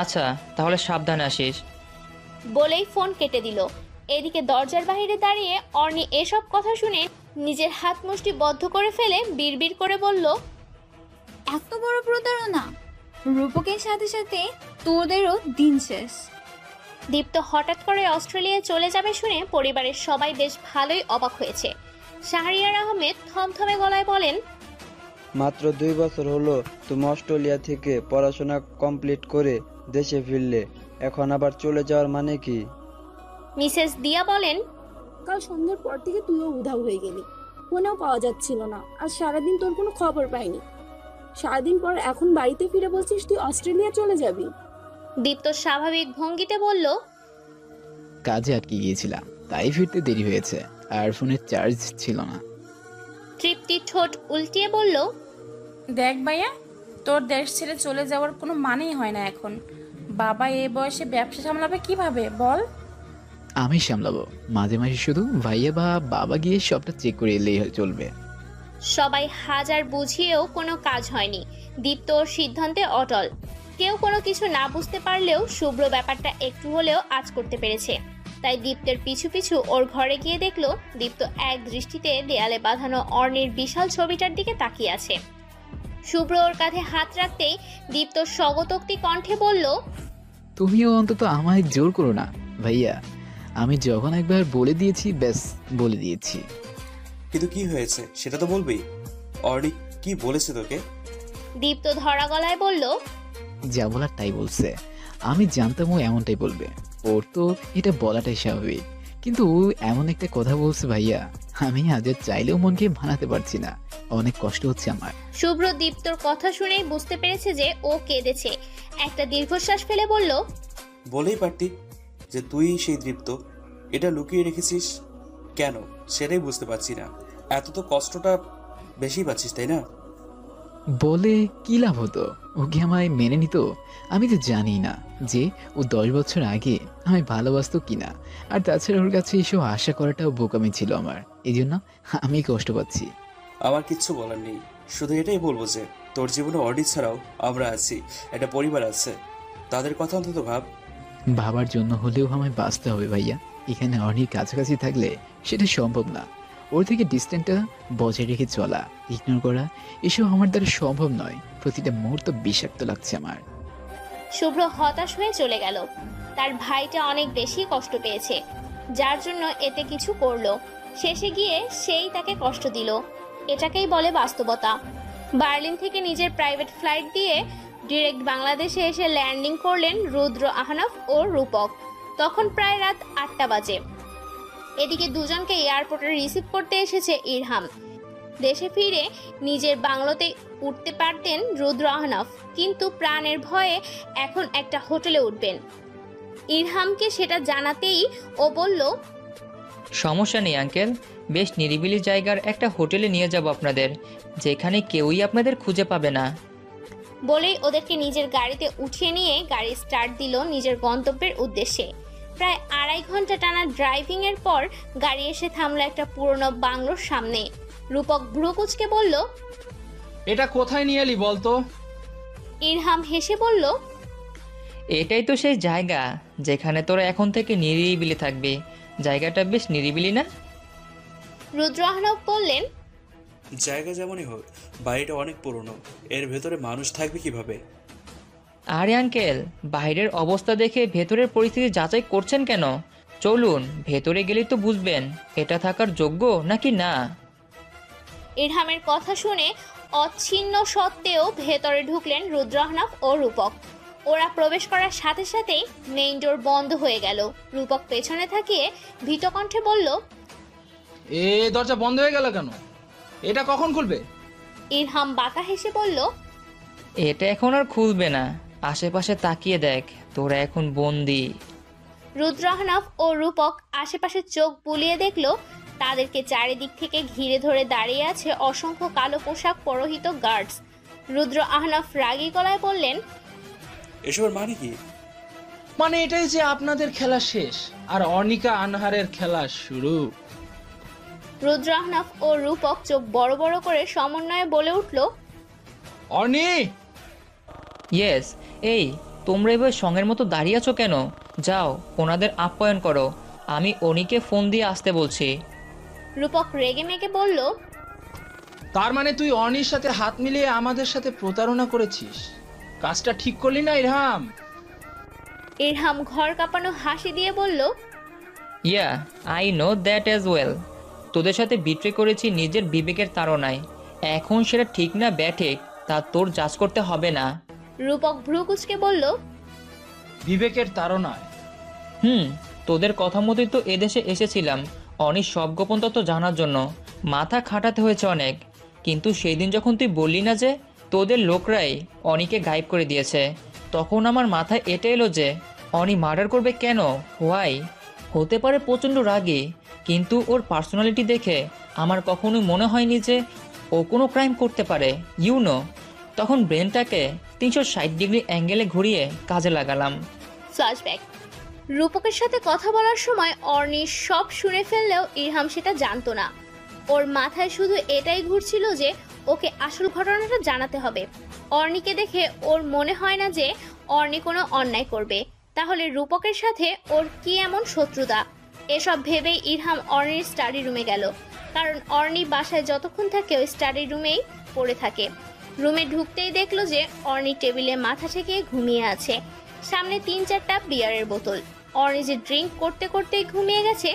আচ্ছা, তাহলে সাবধানে আসিস। বলেই ফোন কেটে দিল। এদিকে দরজার বাইরে দাঁড়িয়ে অর্নি এসব কথা শুনে নিজের হাত মুষ্টি বদ্ধ করে ফেলে বিড়বিড় করে বলল, এত বড় প্রতারণা! রূপকের সাথে সাথে তোদেরও দিন শেষ। দীপ্ত হঠাৎ করে অস্ট্রেলিয়ায় চলে যাবে শুনে পরিবারের সবাই বেশ ভালোই অবাক হয়েছে। শাহরিয়ার আহমেদ থমথমে গলায় বলেন, মাত্র 2 বছর হলো তুমি অস্ট্রেলিয়া থেকে পড়াশোনা কমপ্লিট করে দেশে ফিরলে, এখন আবার চলে যাওয়ার মানে কি? মিসেস দিয়া বলেন, কাল সন্ধ্যার পর থেকে তুইও উধাও হয়ে গেলি, ফোনেও পাওয়া যাচ্ছিল না, আর সারাদিন তোর কোনো খবর পাইনি। সারাদিন পর এখন বাড়িতে ফিরে বলছিস তুই অস্ট্রেলিয়া চলে যাবি। দীপ্ত স্বাভাবিক ভঙ্গিতে বলল, কাজে আটকে গিয়েছিলাম, তাই ফিরতে দেরি হয়েছে, আর ফোনের চার্জ ছিল না। তৃপ্তি ঠোঁট উল্টিয়ে বলল, দেখ ভাইয়া, তোর দেশ ছেড়ে চলে যাওয়ার কোনো মানেই হয় না এখন। বাবা এই বয়সে ব্যবসা সামলাবে কিভাবে বল? আমি সামলাবো, মাঝে মাঝে শুধু ভাইয়া বা বাবা গিয়ে সবটা চেক করে এলেই চলবে। সবাই হাজার বুঝিয়েও কোনো কাজ হয়নি। দীপ্ত ওর সিদ্ধান্তে অটল। কেউ কোনো কিছু না বুঝতে পারলেও শুভ্র ব্যাপারটা একটু হলেও আঁচ করতে পেরেছে। তাই দীপ্তের পিছু পিছু ওর ঘরে গিয়ে দেখলো দীপ্ত এক দৃষ্টিতে দেয়ালে বাঁধানো অর্ণির বিশাল ছবিটার দিকে তাকিয়ে আছে। শুভ্র ওর কাঁধে হাত রাখতেই দীপ্ত স্বগতোক্তি কণ্ঠে বলল, তুমিও অন্তত আমায় জোর করো না ভাইয়া, আমি যখন একবার বলে দিয়েছি ব্যাস বলে দিয়েছি। কিন্তু কি হয়েছে সেটা তো বলবি। অর্ণি কি বলেছে তোকে? দীপ্ত ধরা গলায় বলল, যা বলার তাই বলছে, আমি জানতাম ও এমনটাই বলবে, ওর তো এটা বলাটাই স্বাভাবিক, কিন্তু ও এমন একটা কথা বলছে ভাইয়া, আমি আজ চাইলেও মনকে মানাতে পারছি না, অনেক কষ্ট হচ্ছে আমার। শুভ্র দীপ্তর কথা শুনেই বুঝতে পেরেছে যে ও কেঁদেছে। একটা দীর্ঘশ্বাস ফেলে বলল, বলেই পারতি যে তুই সেই দীপ্ত, এটা লুকিয়ে রেখেছিস কেন সেটাই বুঝতে পারছি না। এত তো কষ্টটা বেশি পাচ্ছিস তাই না? বলে কি লাভ হতো, ও কি আমায় মেনে নিত? আমি তো জানি না যে ও 10 বছর আগে আমি ভালোবাসতো কিনা, আর তাছাড়া ওর কাছে এসব আশা করাটাও বোকামি ছিল আমার, এই জন্য আমি কষ্ট পাচ্ছি। আমার কিচ্ছু বলার নেই, শুধু এটাই বলবো যে তোর জীবনে অর্ণি ছাড়াও আমরা আছি, একটা পরিবার আছে, তাদের কথা অন্তত ভাব। ভাবার জন্য হলেও আমায় বাঁচতে হবে ভাইয়া, এখানে অর্ণির কাছাকাছি থাকলে সেটা সম্ভব না, ওর থেকে ডিস্টেন্সটা বজায় রেখে চলা, ইগনোর করা, এসব আমার দ্বারা সম্ভব নয়, প্রতিটা মুহূর্ত বিষাক্ত লাগছে আমার। শুভ্র হতাশ হয়ে চলে গেল। তার ভাইটা অনেক বেশি কষ্ট পেয়েছে, যার জন্য এতে কিছু করলো, শেষে গিয়ে সেই তাকে কষ্ট দিল। এটাকেই বলে বাস্তবতা। বার্লিন থেকে নিজের প্রাইভেট ফ্লাইট দিয়ে ডিরেক্ট বাংলাদেশে এসে ল্যান্ডিং করলেন রুদ্র আহনাফ ও রূপক। তখন প্রায় রাত 8টা বাজে। এদিকে দুজনকে এয়ারপোর্টে রিসিভ করতে এসেছে ইরহাম। দেশে ফিরে নিজের বাংলোতে উঠতে পারতেন রুদ্র আহনাফ, কিন্তু প্রাণের ভয়ে এখন একটা হোটেলে উঠবেন। ইরহামকে সেটা জানাতেই ও বলল, সমস্যা নেই আঙ্কেল, বেশ নিরিবিলি জায়গার একটা হোটেলে নিয়ে যাব আপনাদের, যেখানে কেউই আপনাদের খুঁজে পাবে না। বলেই ওদেরকে নিজের গাড়িতে উঠিয়ে নিয়ে গাড়ি স্টার্ট দিল নিজের গন্তব্যের উদ্দেশ্যে। প্রায় 2.5 ঘন্টা টানা ড্রাইভিং এর পর গাড়ি এসে থামলো একটা পুরনো বাংলোর সামনে। রূপক ভ্রুকুচকে বলল, এটা কোথায় নিয়ে এলি বলতো? ইরহাম হেসে বলল, এটাই তো সেই জায়গা যেখানে তোরা এখন থেকে নিরিবিলি থাকবি। জায়গাটা বেশ নিরিবিলি না? রুদ্র আহনাফ বললেন, জায়গা যেমনই হোক, বাড়িটা অনেক পুরনো, এর ভেতরে মানুষ থাকবে কিভাবে? আরে আঙ্কেল, বাইরের অবস্থা দেখে ভেতরের পরিস্থিতি যাচাই করছেন কেন? চলুন, ভেতরে গেলেই তো বুঝবেন এটা থাকার যোগ্য নাকি না। ইরহামের কথা শুনে অচ্ছিন্ন সত্ত্বেও ভেতরে ঢুকলেন রুদ্র আহনাফ ও রূপক। ওরা প্রবেশ করার সাথে সাথেই মেইন ডোর বন্ধ হয়ে গেল। রূপক পেছনে থাকিয়ে ভীত কণ্ঠে বলল, এ দরজা বন্ধ হয়ে গেল কেন? এটা কখন খুলবে? ইরহাম বাঁকা হেসে বলল, এটা এখন আর খুলবে না, আশেপাশে তাকিয়ে দেখ, তোরা এখন বন্দি। রুদ্র আহনাফ ও রূপক আশেপাশে চোখ বুলিয়ে দেখলো তাদেরকে চারিদিক থেকে ঘিরে ধরে দাঁড়িয়ে আছে অসংখ্য কালো পোশাক পরিহিত গার্ডস। রুদ্র আহনাফ রাগী গলায় বললেন, এসবের মানে কি? মানে এটাই যে আপনাদের খেলা শেষ আর অর্ণিকা আনহারের খেলা শুরু। রুদ্র আহনাফ ও রূপক চোখ বড় বড় করে সমন্বয়ে বলে উঠল, অর্ণি। ইয়েস। এই তোমরা এবার সঙ্গের মতো দাঁড়িয়ে আছো কেন? যাও, ওনাদের আপ্যায়ন করো, আমি অনিকে ফোন দিয়ে আসতে বলছি। রূপক রেগে মেগে বলল, তার মানে তুই অর্ণির সাথে হাত মিলিয়ে আমাদের সাথে প্রতারণা করেছিস? কাজটা ঠিক করলি না ইরহাম? ইরহাম ঘর কাঁপানো হাসি দিয়ে বলল, yeah, I know that as well. তোদের সাথে বিট্রে করেছি নিজের বিবেকের তাড়নায়। এখন সেটা ঠিক না ব্যাঠিক তা তোর জাজ করতে হবে না। রূপক ভ্রুকুচকে বলল, বিবেকের তাড়নায়? তোদের কথা মতোই তো এদেশে এসেছিলাম অনির সব গোপন তত্ত্ব জানার জন্য। মাথা খাটাতে হয়েছে অনেক, কিন্তু সেই দিন যখন তুই বললি না যে তোদের লোকরাই অনিকে গায়েব করে দিয়েছে, তখন আমার মাথায় এটা এলো যে অনি মার্ডার করবে কেন, হোয়াই। হতে পারে প্রচণ্ড রাগী, কিন্তু ওর পার্সোনালিটি দেখে আমার কখনোই মনে হয়নি যে ও কোনো ক্রাইম করতে পারে। তখন ব্রেনটাকে 360 ডিগ্রি অ্যাঙ্গেলে ঘুরিয়ে কাজে লাগালাম। ফ্ল্যাশব্যাক। রূপকের সাথে কথা বলার সময় অর্নি সব শুনে ফেললেও ইরহাম সেটা জানতো না। ওর মাথায় শুধু এটাই ঘুরছিল যে ওকে আসল ঘটনাটা জানাতে হবে। অর্নিকে দেখে ওর মনে হয় না যে অর্নি কোনো অন্যায় করবে, তাহলে রূপকের সাথে ওর কি এমন শত্রুতা? এসব ভেবেই ইরহাম অর্নির স্টাডি রুমে গেল, কারণ অর্নি বাসায় যতক্ষণ থাকে ওই স্টাডি রুমেই পড়ে থাকে। রুমে ঢুকতেই দেখলো যে অর্নি টেবিলে মাথা ঠেকিয়ে ঘুমিয়ে আছে, সামনে 3-4টা বিয়ারের বোতল। অর্নি যে ড্রিঙ্ক করতে করতেই ঘুমিয়ে গেছে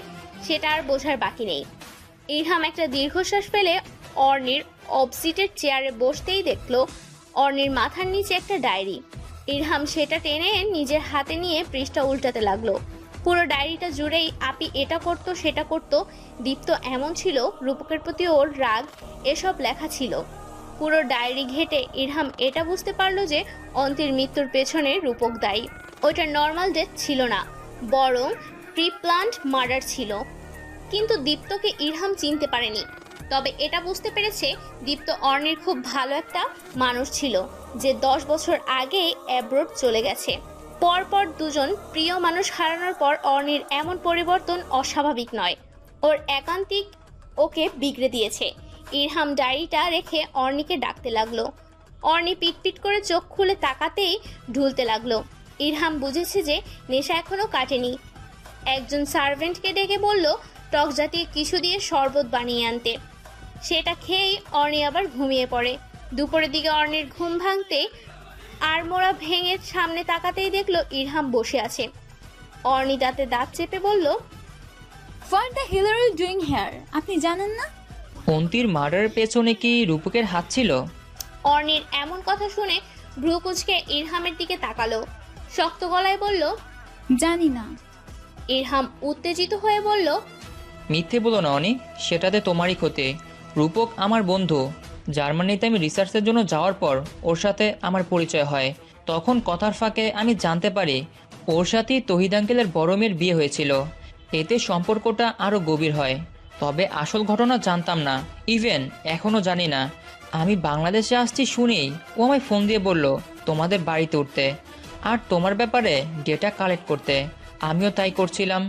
সেটা আর বোঝার বাকি নেই। ইরহাম একটা দীর্ঘশ্বাস ফেলে অর্নির অপজিটের চেয়ারে বসতেই দেখলো অর্নির মাথার নিচে একটা ডায়েরি। ইরহাম সেটা টেনে নিজের হাতে নিয়ে পৃষ্ঠা উল্টাতে লাগলো। পুরো ডায়েরিটা জুড়েই আপি এটা করতো সেটা করতো, দীপ্ত এমন ছিল, রূপকের প্রতি ওর রাগ, এসব লেখা ছিল। পুরো ডায়েরি ঘেটে ইরহাম এটা বুঝতে পারলো যে অন্তির মৃত্যুর পেছনে রূপক দায়ী। ওইটা নর্মাল ডেথ ছিল না, বরং প্রি-প্ল্যান্ড মার্ডার ছিল। কিন্তু দীপ্তকে ইরহাম চিনতে পারেনি, তবে এটা বুঝতে পেরেছে দীপ্ত অর্নির খুব ভালো একটা মানুষ ছিল, যে 10 বছর আগে অ্যাব্রোড চলে গেছে। পরপর দুজন প্রিয় মানুষ হারানোর পর অর্নির এমন পরিবর্তন অস্বাভাবিক নয়, ওর একান্তিক ওকে বিগড়ে দিয়েছে। ইরহাম ডায়েরিটা রেখে অর্নিকে ডাকতে লাগলো। অর্নি পিটপিট করে চোখ খুলে তাকাতেই ঢুলতে লাগলো। ইরহাম বুঝেছে যে নেশা এখনো কাটেনি। একজন সার্ভেন্টকে ডেকে বলল টক জাতীয় কিছু দিয়ে শরবত বানিয়ে আনতে। সেটা খেয়েই অর্নি আবার ঘুমিয়ে পড়ে। দুপুরের দিকে অর্নির ঘুম ভাঙতে আড়মোড়া ভেঙে সামনে তাকাতেই দেখলো ইরহাম বসে আছে। অর্নি দাঁতে দাঁত চেপে বলল, what the hell are you doing here? আপনি জানেন না অন্তির মার্ডারের পেছনে কি রূপকের হাত ছিল? অর্নির এমন কথা শুনে ভ্রুকুচকে ইরহামের দিকে তাকালো, শক্ত গলায় বলল, জানি না। ইরহাম উত্তেজিত হয়ে বলল, মিথ্যে বলো না অনি, সেটাতে তোমারই ক্ষতি। রূপক আমার বন্ধু। জার্মানিতে আমি রিসার্চের জন্য যাওয়ার পর ওর সাথে আমার পরিচয় হয়। তখন কথার ফাঁকে আমি জানতে পারি ওর সাথেই তহিদ আঙ্কেলের বড় মেয়ের বিয়ে হয়েছিল। এতে সম্পর্কটা আরও গভীর হয়। তবে আসল ঘটনা জানতাম না, ইভেন এখনও জানি না। আমি বাংলাদেশে আসছি শুনেই ও আমায় ফোন দিয়ে বলল তোমাদের বাড়িতে উঠতে আর তোমার ব্যাপারে ডেটা কালেক্ট করতে। আমিও তাই করছিলাম,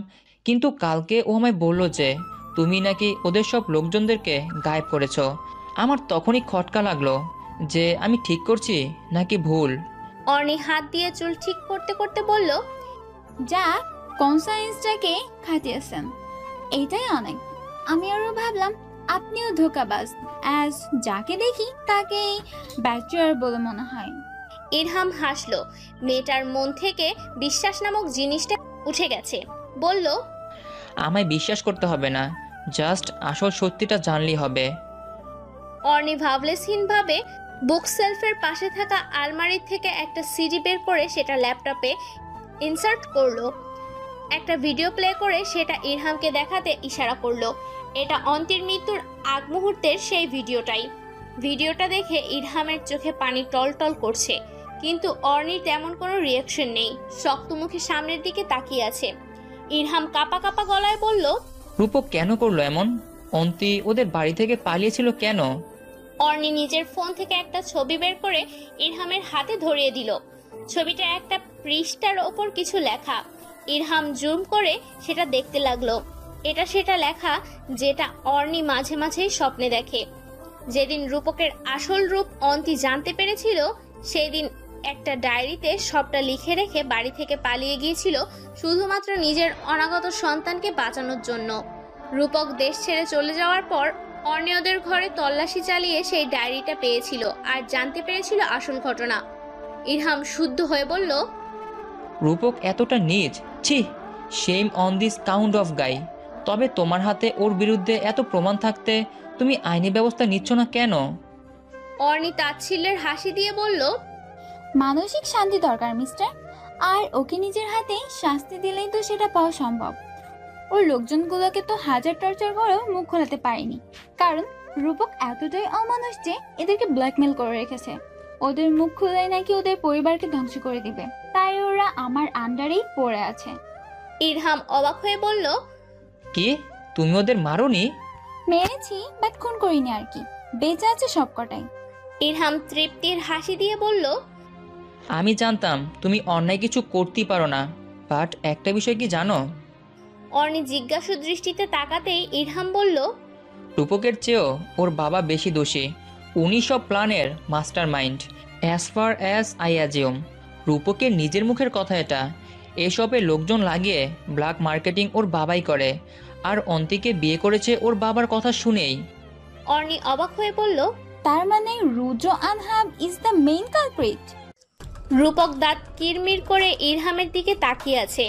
কিন্তু কালকে ও আমায় বলল যে তুমি নাকি ওদের সব লোকজনদেরকে গায়েব করেছ। আমার তখনই খটকা লাগলো যে আমি ঠিক করছি নাকি ভুল। অর্নি হাত দিয়ে চুল ঠিক করতে করতে বলল, যা কনসায়েন্সটাকে খাটিয়েছেন, এইটাই অনেক। আমি আরো ভাবলাম আপনিও ধোকাবাজ, অ্যাজ যাকে দেখি তাকে ব্যাচুয়ার বলে মনে হয়। ইরহাম হাসলো। মেয়েটার মন থেকে বিশ্বাস নামক জিনিসটা উঠে গেছে। বলল, আমায় বিশ্বাস করতে হবে না, জাস্ট আসল সত্যিটা জানলেই হবে। অর্নি ভাবলেশহীনভাবে বুক সেলফের পাশে থাকা আলমারির থেকে একটা সিডি বের করে সেটা ল্যাপটপে ইনসার্ট করলো। একটা ভিডিও প্লে করে সেটা ইরহামকে দেখাতে ইশারা করলো। এটা অন্তির মৃত্যুর আগ মুহূর্তের সেই ভিডিওটাই। ভিডিওটা দেখে ইরহামের চোখে পানি টলটল করছে, কিন্তু অর্নির তেমন কোনো রিয়াকশন নেই, শক্ত মুখে সামনের দিকে তাকিয়ে আছে। ইরহাম কাঁপা কাঁপা গলায় বলল, রূপক কেন করলো এমন? অন্তি ওদের বাড়ি থেকে পালিয়েছিল কেন? অর্নি নিজের ফোন থেকে একটা ছবি বের করে ইরহামের হাতে ধরিয়ে দিল। ছবিটা একটা পৃষ্ঠার ওপর কিছু লেখা। ইরহাম জুম করে সেটা দেখতে লাগলো। এটা সেটা লেখা যেটা অর্নি মাঝে মাঝেই স্বপ্নে দেখে। যেদিন রূপকের আসল রূপ অন্তি জানতে পেরেছিল, সেই দিন একটা ডায়েরিতে সবটা লিখে রেখে বাড়ি থেকে পালিয়ে গিয়েছিল শুধুমাত্র নিজের অনাগত সন্তানকে বাঁচানোর জন্য। রূপক দেশ ছেড়ে চলে যাওয়ার পর অর্নি ওদের ঘরে তল্লাশি চালিয়ে সেই ডায়েরিটা পেয়েছিল আর জানতে পেরেছিল আসল ঘটনা। ইরহাম শুদ্ধ হয়ে বলল, রূপক এতটা নীচ, ছি, shame on this count of গাই। তবে তোমার হাতে ওর বিরুদ্ধে এত প্রমাণ থাকতে তুমি আইনি ব্যবস্থা নিচ্ছ না কেন? অর্ণি তাচ্ছিল্যের হাসি দিয়ে বলল, মানসিক শান্তি দরকার মিস্টার, আর ওকে নিজের হাতে শাস্তি দিলেই তো সেটা পাওয়া সম্ভব। ওর লোকজনগুলোকে তো হাজার টর্চার করেও মুখ খোলাতে পারেনি, কারণ রূপক এতটাই অমানুষ যে এদেরকে ব্ল্যাকমেল করে রেখেছে। ওদের মুখ খুলে নাকি ওদের পরিবারকে ধ্বংস করে দিবে, তাই ওরা আমার আন্ডারেই পড়ে আছে। ইরহাম অবাক হয়ে বলল, কি, তুমি ওদের মারোনি? মেরেছি, বাট খুন করিনি আর কি, বেঁচে আছে সবকটাই। ইরহাম তৃপ্তির হাসি দিয়ে বলল, আমি জানতাম তুমি অন্যায় কিছু করতেই পারো না, বাট একটা বিষয় কি জানো? অর্ণি জিজ্ঞাসু দৃষ্টিতে তাকাতেই ইরহাম বলল, রূপকের চেয়েও ওর বাবা বেশি দোষী। উনি সব প্ল্যানের mastermind, as far as I assume. রূপকের নিজের মুখের কথা এটা। এসবে লোকজন লাগিয়ে ব্ল্যাক মার্কেটিং ওর বাবাই করে, আর অন্তিকে বিয়ে করেছে ওর বাবার কথা শুনেই। অর্ণি অবাক হয়ে বলল, তার মানে রুদ্র Anhab is the main culprit? রূপক দাঁত কিরমির করে ইরহামের দিকে তাকিয়ে আছে।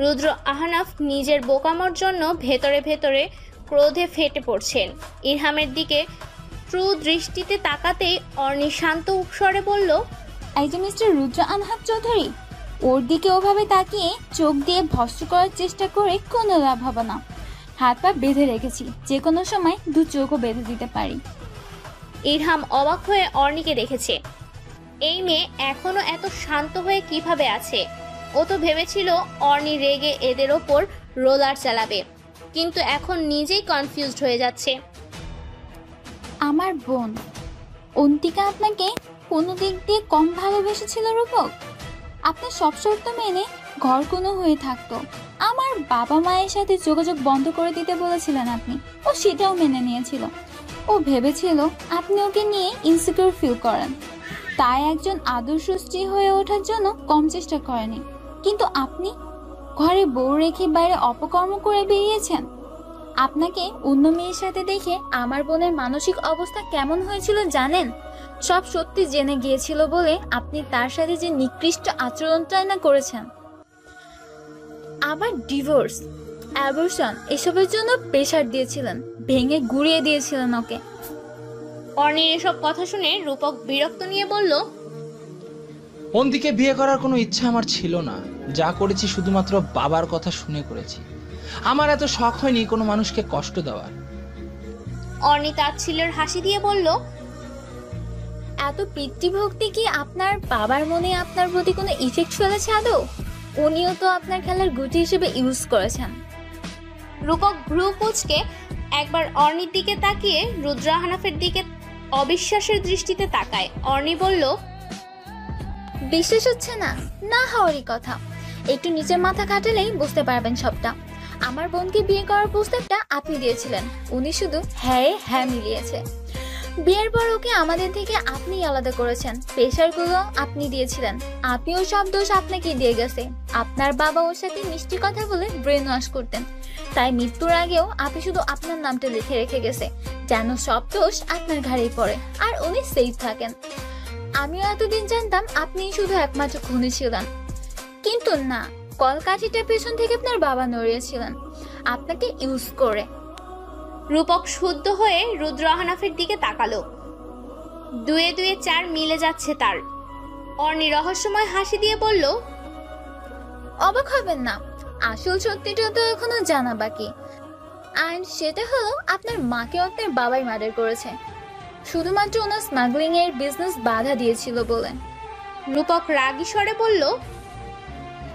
রুদ্র আহনাফ নিজের বোকামোর জন্য ভেতরে ভেতরে ক্রোধে ফেটে পড়ছেন। ইরহামের দিকে ট্রু দৃষ্টিতে তাকাতেই অর্ণি শান্ত স্বরে বলল, এই যে মিস্টার রুদ্র আনহাব চৌধুরী, ওর দিকে ওভাবে তাকিয়ে চোখ দিয়ে ভস্ম করার চেষ্টা করে কোনো লাভ হবে না। হাত পা বেঁধে রেখেছি, যে কোনো সময় দু চোখও বেঁধে দিতে পারি। ইরহাম অবাক হয়ে অর্ণিকে দেখেছে। এই মেয়ে এখনো এত শান্ত হয়ে কিভাবে আছে? ও তো ভেবেছিল অর্ণি রেগে এদের ওপর রোলার চালাবে, কিন্তু এখন নিজেই কনফিউজড হয়ে যাচ্ছে। আমার বোন অন্তিকা আপনাকে কোনো দিক দিয়ে কম ভালোবেসেছিল রূপক? আপনার সব শর্ত মেনে ঘর কোনো হয়ে থাকতো। আমার বাবা মায়ের সাথে যোগাযোগ বন্ধ করে দিতে বলেছিলেন আপনি, ও সেটাও মেনে নিয়েছিল। ও ভেবেছিল আপনি ওকে নিয়ে ইনসিকিউর ফিল করেন, তাই একজন আদর্শ স্ত্রী হয়ে ওঠার জন্য কম চেষ্টা করেনি। কিন্তু আপনি ঘরে বউ রেখে বাইরে অপকর্ম করে বেরিয়েছেন। আপনাকে অন্য মেয়ের সাথে দেখে আমার বোনের মানসিক অবস্থা কেমন হয়েছিল জানেন? সব সত্যি জেনে গিয়েছিল বলে আপনি তার সাথে যে নিকৃষ্ট আচরণটাই না করেছেন। আবার ডিভোর্স, অ্যাবর্শন এসবের জন্য প্রেশার দিয়েছিলেন, ভেঙে গুড়িয়ে দিয়েছিলেন ওকে। অর্ণির এসব কথা শুনে রূপক বিরক্ত নিয়ে বলল, অন্তিকে বিয়ে করার কোনো ইচ্ছা আমার ছিল না। যা করেছি শুধুমাত্র বাবার কথা শুনে করেছি। আমার এত শখ হয়নি কোনো মানুষকে কষ্ট দেওয়ার। অর্ণি তাচ্ছিল্যের হাসি দিয়ে বলল, এত পিতৃভক্তি কি আপনার বাবার মনে আপনার প্রতি কোনো ইফেক্ট ফেলেছে আদৌ? উনিও তো আপনার খেলার গুটি হিসেবে ইউজ করেছেন। রূপক ভ্রু কুঁচকে একবার অর্ণির দিকে তাকিয়ে রুদ্র আহনাফের দিকে অবিশ্বাসের দৃষ্টিতে তাকায়। অর্ণি বলল, বিশ্বাস হচ্ছে না? না হওয়ারই কথা। একটু নিচের মাথা খাটালেই বুঝতে পারবেন সবটা। আমার বোনকে বিয়ে করার প্রস্তাবটা আপনি দিয়েছিলেন, উনি শুধু হ্যাঁ হ্যাঁ মিলিয়েছে। বিয়ের পর ওকে আমাদের থেকে আপনি আলাদা করেছেন, প্রেশারগুলো আপনি দিয়েছিলেন। আপনিও সব দোষ আপনাকে দিয়ে গেছে। আপনার বাবা ওর সাথে মিষ্টি কথা বলে ব্রেন ওয়াশ করতেন, তাই মৃত্যুর আগেও আপনি শুধু আপনার নামটা লিখে রেখে গেছে, যেন সব দোষ আপনার ঘাড়েই পড়ে আর উনি সেফ থাকেন। আমিও এতদিন জানতাম আপনি শুধু একমাত্র খুনি ছিলেন, কিন্তু না, কলকাঠিটা পেছন থেকে আপনার বাবা নড়িয়েছিলেন আপনাকে ইউজ করে। রূপক শুদ্ধ হয়ে রুদ্র আহনাফের দিকে তাকালো। দুয়ে দুয়ে চার মিলে যাচ্ছে তার। অর্ণি রহস্যময় হাসি দিয়ে বলল, অবাক হবেন না, আসল সত্যিটা তো এখনো জানা বাকি। আর সেটা হলো আপনার মাকে আপনার বাবাই মার্ডার করেছে, শুধুমাত্র ওনার স্মাগলিং এর বিজনেস বাধা দিয়েছিল বলে। রূপক রাগী স্বরে বলল,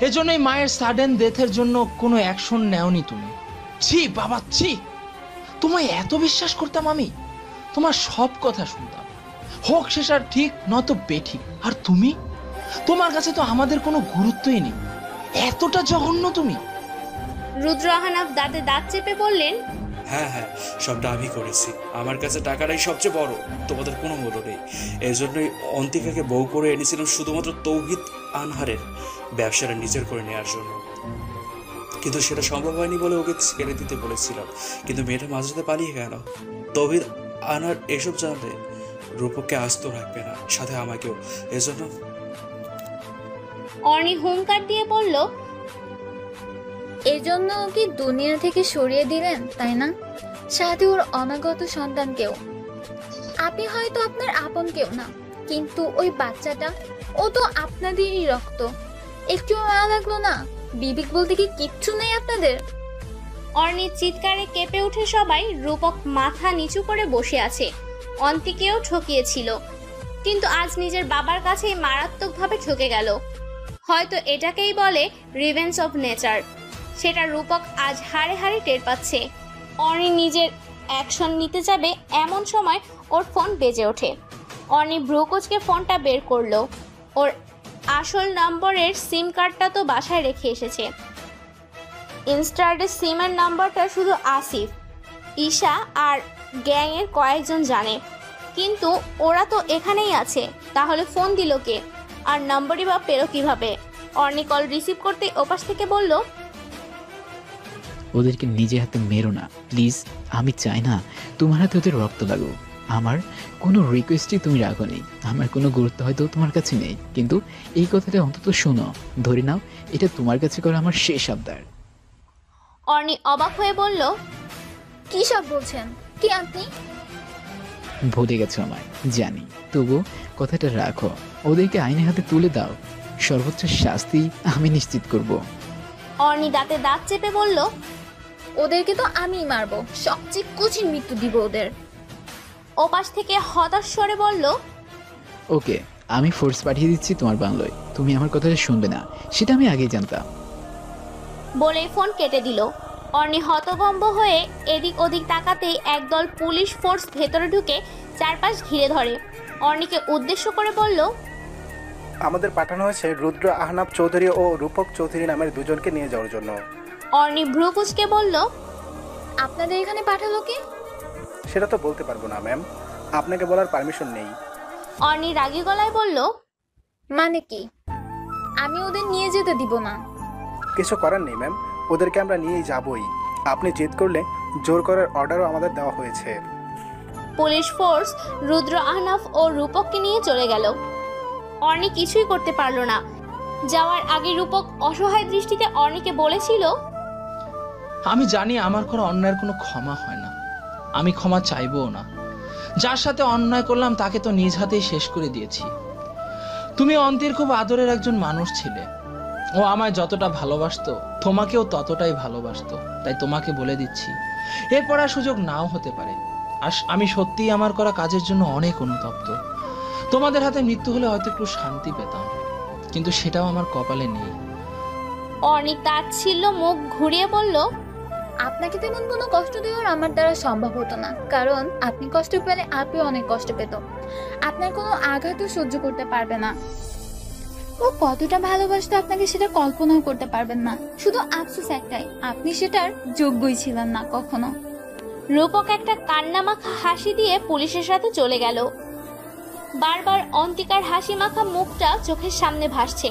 এজন্যই মায়ের সাডেন ডেথের জন্য কোনো অ্যাকশন নেওনি তুমি। ছি বাবা ছি, তোমায় এত বিশ্বাস করতাম আমি, তোমার সব কথা শুনতাম, হোক শেষার ঠিক নয়তো বেঠিক। আর তুমি, তোমার কাছে তো আমাদের কোনো গুরুত্বই নেই। এতটা জঘন্য তুমি। রুদ্র আহনাফ দাঁতে দাঁত চেপে বললেন, হ্যাঁ হ্যাঁ, সবটা আমি করেছি। আমার কাছে টাকাটাই সবচেয়ে বড়, তোমাদের কোনো মূল্য নেই। এই জন্যই অন্তিকাকে বউ করে এনেছিলাম শুধুমাত্র তৌহিদ আনহারের ব্যবসাটা নিজের করে নেওয়ার জন্য। কিন্তু সেটা সম্ভব হয়নি বলে ওকে ছেড়ে দিতে বলেছিলাম। কিন্তু মেয়েটা মাঝরাতে পালিয়ে গেল। তৌহিদ আনহার এসব জানলে রূপককে আস্ত রাখবে না, সাথে আমাকেও। এজন্য অর্ণি হুঙ্কার দিয়ে বলল, এজন্য ওকে দুনিয়া থেকে সরিয়ে দিলেন তাই না? সাথে ওর অনাগত সন্তানকেও। আপনি হয়তো আপনার আপন কেউ না, কিন্তু ওই বাচ্চাটা, ও তো আপনাদেরই রক্ত। একটু মায়া লাগলো না? বিবেক বলতে কি কিচ্ছু নেই আপনাদের? অর্ণির চিৎকারে কেঁপে উঠে সবাই। রূপক মাথা নিচু করে বসে আছে। অন্তিকেও ঠকিয়েছিল, কিন্তু আজ নিজের বাবার কাছেই মারাত্মকভাবে ঠকে গেল। হয়তো এটাকেই বলে রিভেঞ্জ অফ নেচার। সেটা রূপক আজ হাড়ে হাড়ে টের পাচ্ছে। অর্ণি নিজের অ্যাকশন নিতে যাবে এমন সময় ওর ফোন বেজে ওঠে। অর্ণি ভ্রুকুচকে ফোনটা বের করলো। ওর আসল নম্বরের সিম কার্ডটা তো বাসায় রেখে এসেছে। ইনস্টার্টের সিমের নাম্বারটা শুধু আসিফ, ঈশা আর গ্যাংয়ের কয়েকজন জানে, কিন্তু ওরা তো এখানেই আছে। তাহলে ফোন দিল কে, আর নাম্বারই বা পেলো কিভাবে? অর্ণি কল রিসিভ করতে ওপাশ থেকে বলল, ওদেরকে নিজে হাতে মেরো না প্লিজ। আমি চাই না তোমার হাতে ওদের রক্ত লাগুক। আমার কোনো রিকোয়েস্টই তুমি রাখো নি। আমার কোনো গুরুত্ব হয়তো তোমার কাছে নেই, কিন্তু এই কথাটা অন্তত শোনো। ধরে নাও এটা তোমার কাছে করা আমার শেষ আবদার। অর্ণি অবাক হয়ে বলল, কি সব বলছেন? কি আপনি? ভুলে গেছো আমায় জানি, তবু কথাটা রাখো। ওদেরকে আইনের হাতে তুলে দাও। সর্বোচ্চ শাস্তি আমি নিশ্চিত করব। অর্ণি দাঁতে দাঁত চেপে বলল, ওদেরকে তো আমিই মারবো, সবচেয়ে কঠিন মৃত্যু দিব ওদের। ওপাশ থেকে হতাশ স্বরে বলল, ওকে, আমি ফোর্স পাঠিয়ে দিচ্ছি তোমার বাংলোয়। তুমি আমার কথাটা শুনবে না, সেটা আমি আগেই জানতাম। বলেই ফোন কেটে দিল। অর্ণি হতভম্ব হয়ে এদিক ওদিক তাকাতেই একদল পুলিশ ফোর্স ভেতরে ঢুকে চারপাশ ঘিরে ধরে। অর্ণিকে উদ্দেশ্য করে বলল, আমাদের পাঠানো হয়েছে রুদ্র আহনাব চৌধুরী ও রূপক চৌধুরী নামের দুজনকে নিয়ে যাওয়ার জন্য। অর্ণি ভ্রুকুচকে বলল, আপনাদের এখানে পাঠালো কে? সেটা তো বলতে পারবো না ম্যাম, আপনাকে বলার পারমিশন নেই। অর্ণি রাগী গলায় বলল, মানে কি? আমি ওদের নিয়ে যেতে দিব না। কিছু করার নেই ম্যাম, ওদেরকে আমরা নিয়েই যাবই। আপনি জেদ করলে জোর করার অর্ডারও আমাদের দেওয়া হয়েছে। পুলিশ ফোর্স রুদ্র আহনাফ ও রূপককে নিয়ে চলে গেল। অর্ণি কিছুই করতে পারলো না। যাওয়ার আগে রূপক অসহায় দৃষ্টিতে অর্ণিকে বলেছিল, আমি জানি আমার করা অন্যায়ের কোনো ক্ষমা হয় না, আমি ক্ষমা চাইবও না। যার সাথে অন্যায় করলাম তাকে তো নিজ হাতেই শেষ করে দিয়েছি। তুমি অন্তির খুব আদরের একজন মানুষ ছিলে। ও আমায় যতটা ভালোবাসতো তোমাকেও ততটাই ভালোবাসতো। তাই তোমাকে বলে দিচ্ছি, এরপর আর সুযোগ নাও হতে পারে। আর আমি সত্যিই আমার করা কাজের জন্য অনেক অনুতপ্ত। তোমাদের হাতে মৃত্যু হলে হয়তো একটু শান্তি পেতাম, কিন্তু সেটাও আমার কপালে নেই। অর্ণি তাচ্ছিল্য মুখ ঘুরিয়ে বলল, আপনাকে তেমন কোনো কষ্ট দেওয়ার আমার দ্বারা সম্ভব হতো না, কারণ আপনি কষ্ট পেলে আপনি অনেক কষ্ট পেত। আপনার কোনো আঘাতও সহ্য করতে পারবে না। ও কতটা ভালোবাসতো আপনাকে সেটা কল্পনাও করতে পারবেন না। শুধু আফসোস একটাই, আপনি সেটার যোগ্যই ছিলেন না কখনো। রূপক একটা কান্নামাখা হাসি দিয়ে পুলিশের সাথে চলে গেল। বারবার অন্তিকার হাসি মাখা মুখটা চোখের সামনে ভাসছে।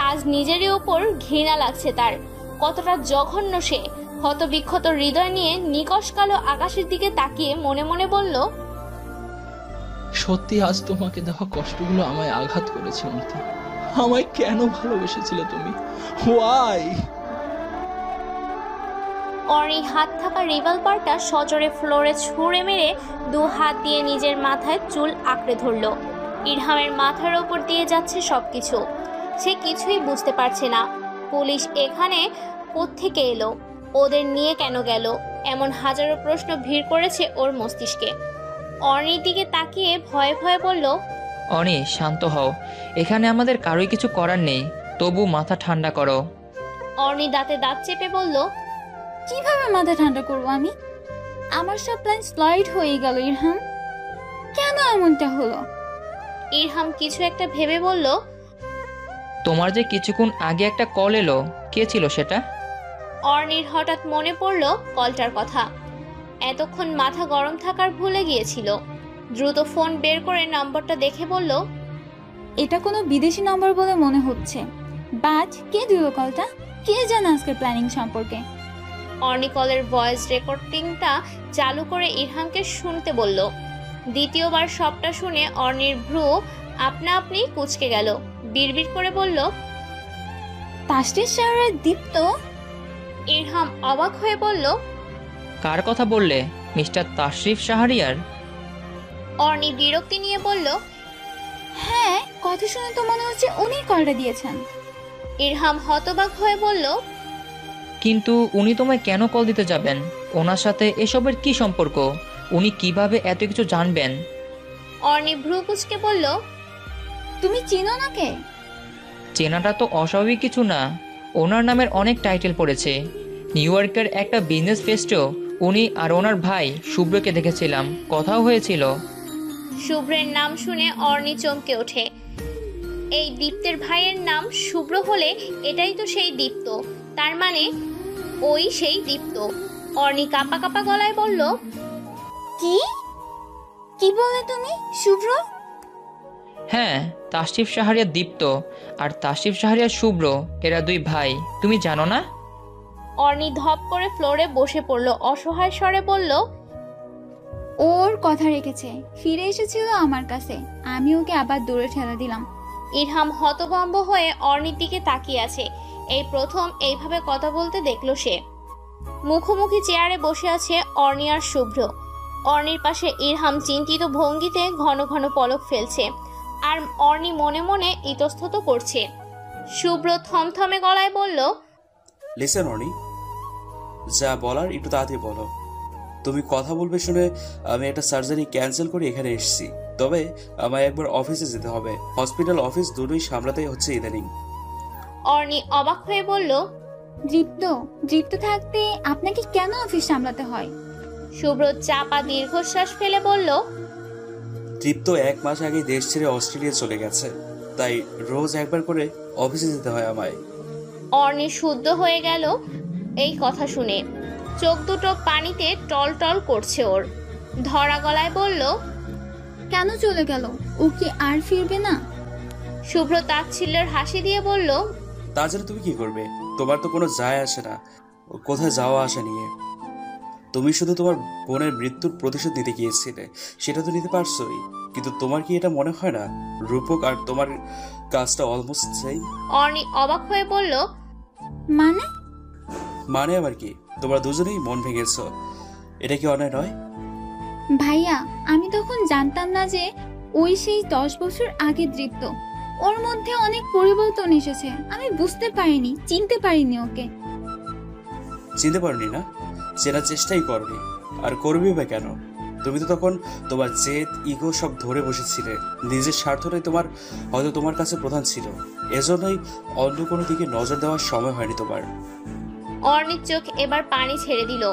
আজ নিজেরই উপর ঘৃণা লাগছে তার। কতটা জঘন্য সে। হতবিক্ষত হৃদয় নিয়ে নিকশ কালো আকাশের দিকে তাকিয়ে মনে মনে বলল, সত্যি আজ তোমাকে দেওয়া কষ্টগুলো আমায় আঘাত করেছে অন্তি। আমায় কেন ভালোবেসেছিলে তুমি? হোয়াই? অর্ণি হাত থাকা রিভলভারটা সজোরে ফ্লোরে ছুঁড়ে মেরে দু হাত দিয়ে নিজের মাথায় চুল আঁকড়ে ধরল। ইরহামের মাথার ওপর দিয়ে যাচ্ছে সবকিছু। সে কিছুই বুঝতে পারছে না। পুলিশ এখানে কোত্থেকে এলো, ওদের নিয়ে কেন গেল, এমন হাজারো প্রশ্ন ভিড় করেছে ওর মস্তিষ্কে। অর্ণির দিকে তাকিয়ে ভয়ে ভয়ে বলল, অর্ণি শান্ত হও, এখানে আমাদের কারোই কিছু করার নেই, তবু মাথা ঠান্ডা করো। অর্ণি দাঁতে দাঁত চেপে বলল, কিভাবে মাথা ঠান্ডা করবো আমি? আমার সব প্ল্যান স্লাইড হয়ে গেল ইরহাম। কেন এমনটা হলো? ইরহাম কিছু একটা ভেবে বলল, তোমার যে কিছুক্ষণ আগে একটা কল এলো, কে ছিল সেটা? অর্ণির হঠাৎ মনে পড়ল কলটার কথা। এতক্ষণ মাথা গরম থাকার ভুলে গিয়েছিল। দ্রুত ফোন বের করে নম্বরটা দেখে বলল, এটা কোনো বিদেশি নম্বর বলে মনে হচ্ছে, বাট কে দিল কলটা? কে জানে আজকের প্ল্যানিং সম্পর্কে? অর্ণি কলের ভয়েস রেকর্ডিংটা চালু করে ইরহামকে শুনতে বলল। দ্বিতীয়বার সবটা শুনে অর্ণির ভ্রু আপনা আপনি কুঁচকে গেল। বিড়বিড় করে বলল, তাসরিফ শাহরিয়ার দীপ্ত? ইরহাম অবাক হয়ে বলল, কার কথা বললে? মিস্টার তাশরিফ শাহরিয়ার? অর্ণি বিরক্তি নিয়ে বলল, হ্যাঁ, কথা শুনে তো মনে হচ্ছে উনি কলটা দিয়েছেন। ইরহাম হতবাক হয়ে বলল, কিন্তু উনি তোমায় কেন কল দিতে যাবেন? ওনার সাথে এসবের কি সম্পর্ক? উনি কিভাবে এত কিছু জানবেন? অর্ণি ভ্রু কুঁচকে বলল, তুমি চিনো না কে? চেনাটা তো অস্বাভাবিক কিছু না। ওনার নামের অনেক টাইটেল পড়েছে। নিউ ইয়র্কের একটা বিজনেস ফেস্টেও উনি আর ওনার ভাই শুভ্রকে দেখেছিলাম, কথাও হয়েছিল। শুভ্রের নাম শুনে অর্ণি চমকে ওঠে। এই দীপ্তের ভাইয়ের নাম শুভ্র হলে এটাই তো সেই দীপ্ত, তার মানে ওই সেই দীপ্ত। অর্ণি কাঁপা কাঁপা গলায় বলল, কি কি বলে তুমি? শুভ্র? হ্যাঁ, তাশরিফ শাহরিয়ার দীপ্ত আর তাশরিফ শাহরিয়ার শুভ্র, এরা দুই ভাই। তুমি জানো না? অর্ণি ধপ করে ফ্লোরে বসে পড়ল, অসহায় স্বরে বলল, ওর কথা রেখেছে, ফিরে এসেছিল আমার কাছে, আমি ওকে আবার দূরে ঠেলা দিলাম। ইরহাম হতভম্ব হয়ে অর্ণির দিকে তাকিয়ে আছে। এই প্রথম এইভাবে কথা বলতে দেখল সে। মুখোমুখি চেয়ারে বসে আছে অর্ণি আর শুভ্র। অর্ণির পাশে ইরহাম চিন্তিত ভঙ্গিতে ঘন ঘন পলক ফেলছে, আর অর্ণি মনে মনে ইতস্তত করছে। শুভ্র থমথমে গলায় বলল, লিসেন অর্ণি, যা বলার একটু তাড়াতাড়ি বলো। তুমি কথা বলবে শুনে আমি একটা সার্জারি ক্যান্সেল করে এখানে এসেছি, তবে আমায় একবার অফিসে যেতে হবে। হসপিটাল অফিস দুটোই সামলাতে হচ্ছে ইদানিং। অর্ণি অবাক হয়ে বলল, দীপ্ত থাকতে আপনাকে কেন অফিস সামলাতে হয়? শুভ্র চাপা দীর্ঘশ্বাস ফেলে বলল, দীপ্ত 1 মাস আগে দেশ ছেড়ে অস্ট্রেলিয়া চলে গেছে, তাই রোজ একবার করে অফিসে যেতে হয় আমায়। অর্ণি শুদ্ধ হয়ে গেল এই কথা শুনে। চোখ দুটো পানিতে টল টল করছে ওর। ধরা গলায় বলল, কেন চলে গেল? ও কি আর ফিরবে না? শুভ্র তাচ্ছিল্যের হাসি দিয়ে বলল, তাছাড়া তুমি কি করবে? তোমার তো কোনো যায় আসে না কোথায় যাওয়া আসা নিয়ে। তুমি শুধু তোমার বোনের মৃত্যুর প্রতিশোধ নিতে গিয়েছিলে, সেটা তো নিতে পারছোই। কিন্তু তোমার কি এটা মনে হয় না রূপক আর তোমার কাজটা অলমোস্ট সেম? অর্ণি অবাক হয়ে বলল, মানে আবার কি? তোমরা দুজনেই মন ভেঙেছো, এটা কি অন্যায় নয়? ভাইয়া, আমি তখন জানতাম না যে ওই সেই 10 বছর আগে দীপ্ত। ওর মধ্যে অনেক পরিবর্তন এসেছে, আমি বুঝতে পারিনি, চিনতে পারিনি ওকে। চিনতে পারোনি না? চেনার চেষ্টাই করনি, আর করবি বা কেন? তুমি তো তখন তোমার জেদ, ইগো সব ধরে বসেছিলে। নিজের স্বার্থটাই হয়তো তোমার কাছে প্রধান ছিল, এজন্যই অন্য কোনো দিকে নজর দেওয়ার সময় হয়নি তোমার। অর্ণির চোখ এবার পানি ছেড়ে দিল।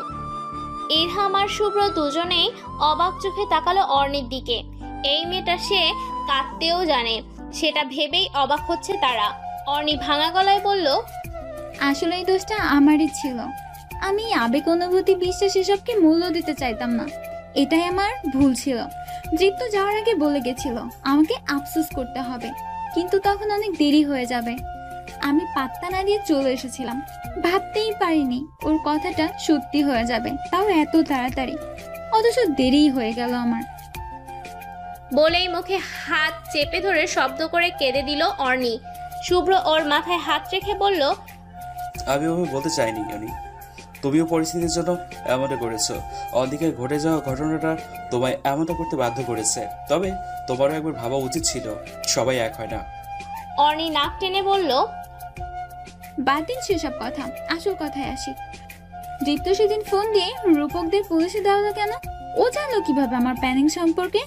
ইরহাম আর শুভ্র দুজনেই অবাক চোখে তাকালো অর্ণির দিকে। এই মেয়েটা সে কাঁদতেও জানে, সেটা ভেবেই অবাক হচ্ছে তারা। অর্ণি ভাঙা গলায় বলল, আসলে এই দোষটা আমারই ছিল। আমি আবেগ, অনুভূতি, বিশ্বাস এসবকে মূল্য দিতে চাইতাম না। এটাই আমার ভুল ছিল। দীপ্ত যাওয়ার আগে বলে গেছিল আমাকে আফসোস করতে হবে, কিন্তু তখন অনেক দেরি হয়ে যাবে। আমি পাত্তা না দিয়ে চলে এসেছিলাম, ভাবতেই পারিনি ওর কথাটা সত্যি হয়ে যাবে, তাও এত তাড়াতাড়ি। অথচ দেরিই হয়ে গেল আমার। বলেই মুখে হাত চেপে ধরে শব্দ করে কেঁদে দিল অর্ণি। শুভ্র ওর মাথায় হাত রেখে বলল, আমি ওভাবে বলতে চাইনি অনি, তুমিও পরিস্থিতির জন্য এমনটা করেছো। অন্যদিকে ঘটে যাওয়া ঘটনাটা তোমায় এমনটা করতে বাধ্য করেছে, তবে তোমারও একবার ভাবা উচিত ছিল সবাই এক হয় না। অর্ণি নাক টেনে বলল, বাদ দিন সেসব কথা, আসল কথায় আসি। দীপ্ত সেদিন ফোন দিয়ে রূপকদের পুলিশে দেওয়া কেন? ও জানলো কিভাবে আমার প্ল্যানিং সম্পর্কে?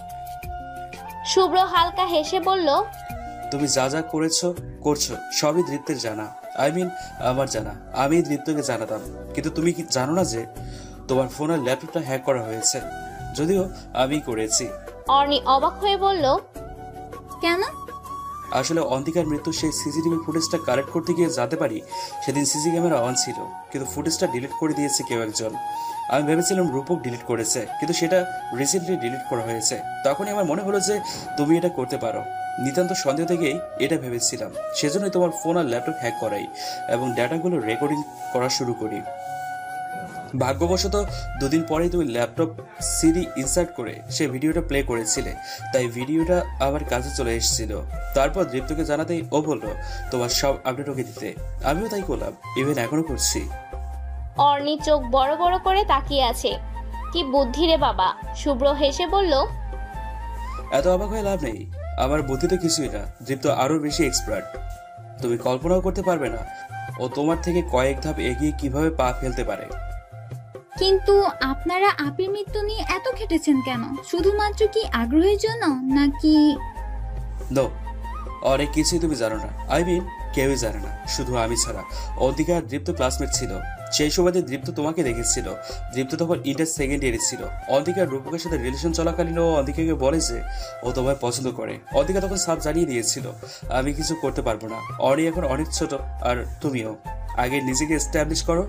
শুভ্র হালকা হেসে বলল, তুমি যা যা করছো সবই দীপ্তের জানা। আমার জানা। আমি দীপ্তকে জানাতাম, কিন্তু তুমি কি জানো না যে তোমার ফোন আর ল্যাপটপটা হ্যাক করা হয়েছে? যদিও আমি করেছি। অর্ণি অবাক হয়ে বলল, কেন? আসলে অন্তিকার মৃত্যুর সেই সিসিটিভি ফুটেজটা কালেক্ট করতে গিয়ে জানতে পারি সেদিন সিসি ক্যামেরা অন ছিল, কিন্তু ফুটেজটা ডিলিট করে দিয়েছে কেউ একজন। আমি ভেবেছিলাম রূপক ডিলিট করেছে, কিন্তু সেটা রিসেন্টলি ডিলিট করা হয়েছে। তখনই আমার মনে হলো যে তুমি এটা করতে পারো। নিতান্ত সন্দেহ থেকেই এটা ভেবেছিলাম, সেজন্যই তোমার ফোন আর ল্যাপটপ হ্যাক করাই এবং ডাটাগুলো রেকর্ডিং করা শুরু করি। ভাগ্যবশত দুদিন পরেই তুমি ল্যাপটপ সিডি ইনসার্ট করে সে ভিডিওটা প্লে করেছিলে, তাই ভিডিওটা আমার কাছে চলে এসেছিল। তারপর দীপ্তকে জানাতেই ও বললো তোমার সব আপডেট ওকে দিতে। আমিও তাই করলাম, ইভেন এখনো করছি। অর্নি চোখ বড় বড় করে তাকিয়ে আছে। কি বুদ্ধি রে বাবা। শুভ্র হেসে বলল, এত অবাক হয়ে লাভ নেই, আমার বুদ্ধি তো কিছুই না, দীপ্ত আরো বেশি এক্সপার্ট। তুমি কল্পনাও করতে পারবে না ও তোমার থেকে কয়েক ধাপ এগিয়ে কিভাবে পা ফেলতে পারে। কিন্তু আপনারা আপির মৃত্যু নিয়ে এত খেটেছেন কেন? শুধুমাত্র কি আগ্রহের জন্য নাকি? নো, অনেক কিছুই তুমি জানো না। আই মিন কেউই জানে না, শুধু আমি ছাড়া। অন্তিকা আর দীপ্ত ক্লাসমেট ছিল। সেই সময় দীপ্ত তোমাকে দেখেছিল। দীপ্ত তখন ইন্টার সেকেন্ড ইয়ারে ছিল। অন্তিকা রূপকের সাথে রিলেশন চলাকালীন ও অন্তিকাকে বলে যে ও তোমায় পছন্দ করে। অন্তিকা তখন সাফ জানিয়ে দিয়েছিল আমি কিছু করতে পারবো না। অর্নি এখন অনেক ছোট, আর তুমিও। আগে নিজেকে এস্টাবলিশ করো,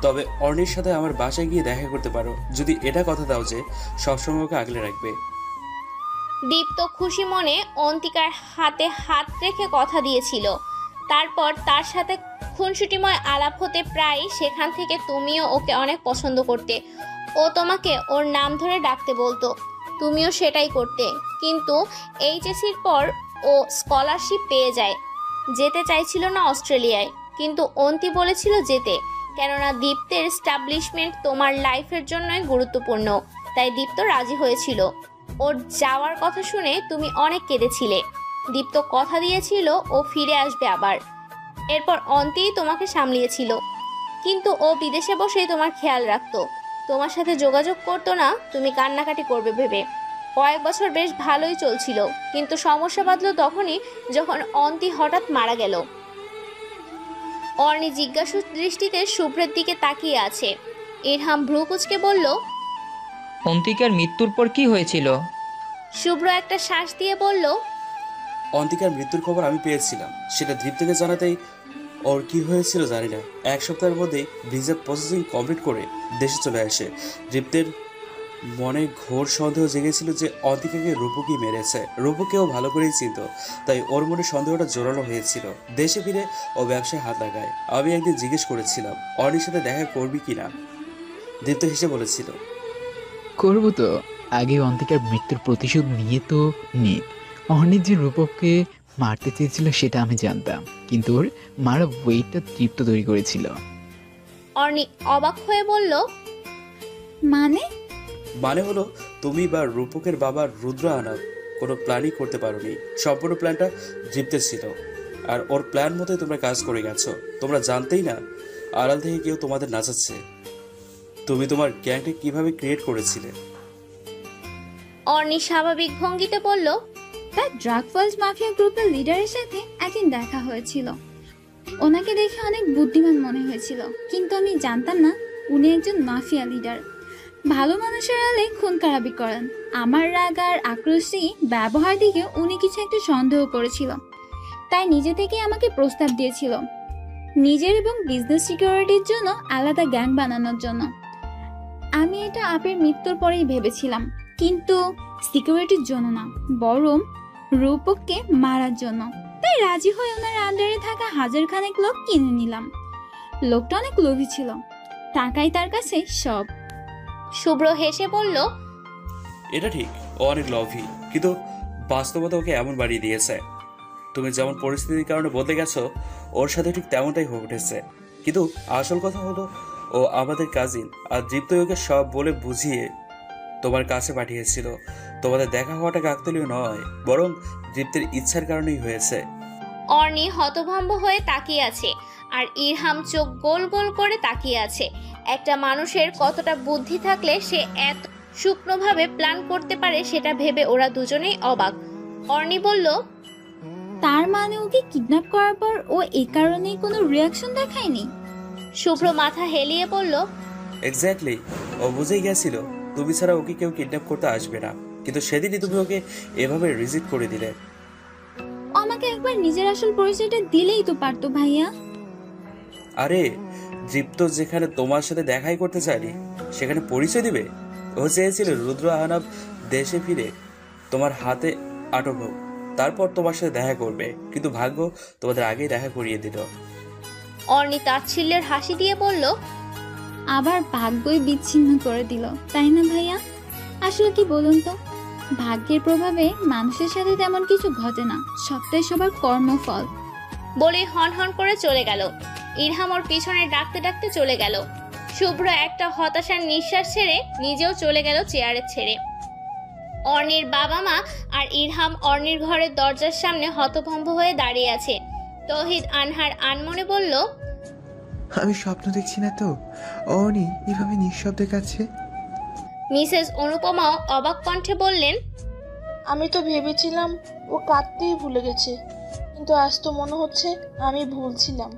তবে অর্নির সাথে আমার বাসায় গিয়ে দেখা করতে পারো, যদি এটা কথা দাও যে সবসময় ওকে আগলে রাখবে। দীপ্ত খুশি মনে অন্তিকার হাতে হাত রেখে কথা দিয়েছিল। তারপর তার সাথে খুনসুটিময় আলাপ হতে প্রায় সেখান থেকে তুমিও ওকে অনেক পছন্দ করতে। ও তোমাকে ওর নাম ধরে ডাকতে বলতো, তুমিও সেটাই করতে। কিন্তু এইচএসসির পর ও স্কলারশিপ পেয়ে যায়। যেতে চাইছিল না অস্ট্রেলিয়ায়, কিন্তু অন্তি বলেছিল যেতে, কেননা দীপ্তের এস্টাবলিশমেন্ট তোমার লাইফের জন্যই গুরুত্বপূর্ণ। তাই দীপ্ত রাজি হয়েছিল। ওর যাওয়ার কথা শুনে তুমি অনেক কেঁদেছিলে। দীপ্ত কথা দিয়েছিল ও ফিরে আসবে আবার। এরপর অন্তেই তোমাকে সামলিয়েছিল, কিন্তু ও বিদেশে বসেই তোমার খেয়াল রাখতো, তোমার সাথে যোগাযোগ করতো না তুমি কান্নাকাটি করবে ভেবে। কয়েক বছর বেশ ভালোই চলছিল, কিন্তু সমস্যা বাঁধলো তখনই যখন অন্তি হঠাৎ মারা গেল। অর্নি জিজ্ঞাসু দৃষ্টিতে শুভ্রের দিকে তাকিয়ে আছে। ইরহাম ভ্রু কুঁচকে বলল, অন্তিকার মৃত্যুর পর কি হয়েছিল? শুভ্র একটা শ্বাস দিয়ে বলল, অন্তিকার মৃত্যুর খবর আমি পেয়েছিলাম। সেটা দীপ্তকে জানাতেই ওর কি হয়েছিল জানি না, এক সপ্তাহের মধ্যেই ভিসা প্রসেসিং কমপ্লিট করে দেশে চলে আসে। দীপ্তের মনে ঘোর সন্দেহ জেগেছিল যে অন্তিকাকে রূপকই মেরেছে। রূপকেও ভালো করেই চিনত, তাই ওর মনে সন্দেহটা জোরালো হয়েছিল। দেশে ফিরে ও ব্যবসায় হাত লাগায়। আমি একদিন জিজ্ঞেস করেছিলাম অর্নির সাথে দেখা করবি কিনা। দীপ্ত হেসে বলেছিল, করবো তো, আগে অন্তিকার মৃত্যুর প্রতিশোধ নিয়ে তো নি। অর্ণির যে রূপককে মারতে চেয়েছিল সেটা আমি জানতাম, কিন্তু ওর মারা ওয়েটটা তৃপ্ত তৈরি করেছিল। অর্নি অবাক হয়ে বলল, মানে হলো তুমি বা রূপকের বাবা রুদ্র আনাব কোনো প্ল্যানই করতে পারোনি। সম্পূর্ণ প্ল্যানটা দীপ্তের ছিল, আর ওর প্ল্যান মতোই তোমরা কাজ করে গেছো। তোমরা জানতেই না আড়াল থেকে কেউ তোমাদের নাচাচ্ছে। তুমি তোমার গ্যাংটা কিভাবে ক্রিয়েট করেছিলে? অর্নি স্বাভাবিক ভঙ্গিতে বলল, তার ড্রাগ ফার্স্ট মাফিয়া গ্রুপের লিডারের সাথে একদিন দেখা হয়েছিল। ওনাকে দেখে অনেক বুদ্ধিমান মনে হয়েছিল, কিন্তু আমি জানতাম না উনি একজন মাফিয়া লিডার। ভালো মানুষের আলে খুন খারাপি করেন। আমার রাগ আর আক্রোশী ব্যবহার দিকে উনি কিছু একটা সন্দেহ করেছিল, তাই নিজে থেকে আমাকে প্রস্তাব দিয়েছিল নিজের এবং বিজনেস সিকিউরিটির জন্য আলাদা গ্যাং বানানোর জন্য। আমি এটা আপের মৃত্যুর পরেই ভেবেছিলাম, কিন্তু সিকিউরিটির জন্য না, বরং রূপককে মারার জন্য। তাই রাজি হয়ে ওনার আন্ডারে থাকা হাজারখানেক লোক কিনে নিলাম। লোকটা অনেক লোভী ছিল, টাকাই তার কাছে সব। শুভ্র হেসে বলল, এটা ঠিক, ও অনেক লোভী, কিন্তু বাস্তবতা ওকে এমন বাড়িয়ে দিয়েছে। তুমি যেমন পরিস্থিতির কারণে বদলে গেছো, ওর সাথে ঠিক তেমনটাই হয়ে উঠেছে। কিন্তু আসল কথা হলো ও আমাদের কাজিন, আর দীপ্ত ওকে সব বলে বুঝিয়ে তোমার কাছে পাঠিয়েছিল। তোমাদের দেখা হওয়াটা কাকতালীয় নয়, বরং দীপ্তের ইচ্ছার কারণেই হয়েছে। অর্নি হতভম্ব হয়ে তাকিয়ে আছে, আর ইরহাম চোখ গোল গোল করে তাকিয়ে আছে। একটা মানুষের কতটা বুদ্ধি থাকলে সে এত শুকনোভাবে প্ল্যান করতে পারে সেটা ভেবে ওরা দুজনেই অবাক। অর্নি বলল, তার মানে ওকে কিডন্যাপ করার পর ও এই কারণেই কোনো রিয়াকশন দেখায়নি? শুভ্র মাথা হেলিয়ে বলল, এক্স্যাক্টলি, ও বুঝেই গেছিল তুমি ছাড়া ওকে কেউ কিডন্যাপ করতে আসবে না, কিন্তু সেদিনই তুমি ওকে এভাবে রিজেক্ট করে দিলে। আমাকে একবার নিজের আসল পরিচয়টা দিলেই তো পারতো ভাইয়া। আরে দীপ্ত যেখানে তোমার সাথে দেখাই করতে চায়নি সেখানে পরিচয় দিবে? ও চেয়েছিল রুদ্র আহনাব দেশে ফিরে তোমার হাতে আটক হোক, তারপর তোমার সাথে দেখা করবে, কিন্তু ভাগ্য তোমাদের আগেই দেখা করিয়ে দিল। অর্নি তাচ্ছিল্যের হাসি দিয়ে বলল, আবার ভাগ্যই বিচ্ছিন্ন করে দিল, তাই না ভাইয়া? আসলে কি বলুন তো, ভাগ্যের প্রভাবে মানুষের সাথে তেমন কিছু ঘটে না, সবটাই সবার কর্মফল। বলে হন হন করে চলে গেল। ইরহাম ওর পিছনে ডাকতে ডাকতে চলে গেল। শুভ্র একটা হতাশার নিঃশ্বাস ছেড়ে নিজেও চলে গেল চেয়ারে ছেড়ে। অর্ণির বাবা মা আর ইরহাম অর্ণির ঘরের দরজার সামনে হতভম্ব হয়ে দাঁড়িয়ে আছে। তৌহিদ আনহার আনমনে বলল, আমি স্বপ্ন দেখছি না তো? অনি এভাবে নিঃশব্দে কাছে। মিসেস অনুপমাও অবাক কণ্ঠে বললেন, আমি তো ভেবেছিলাম ও কাঁদতেই ভুলে গেছে, কিন্তু আজ তো মনে হচ্ছে আমি ভুলছিলাম।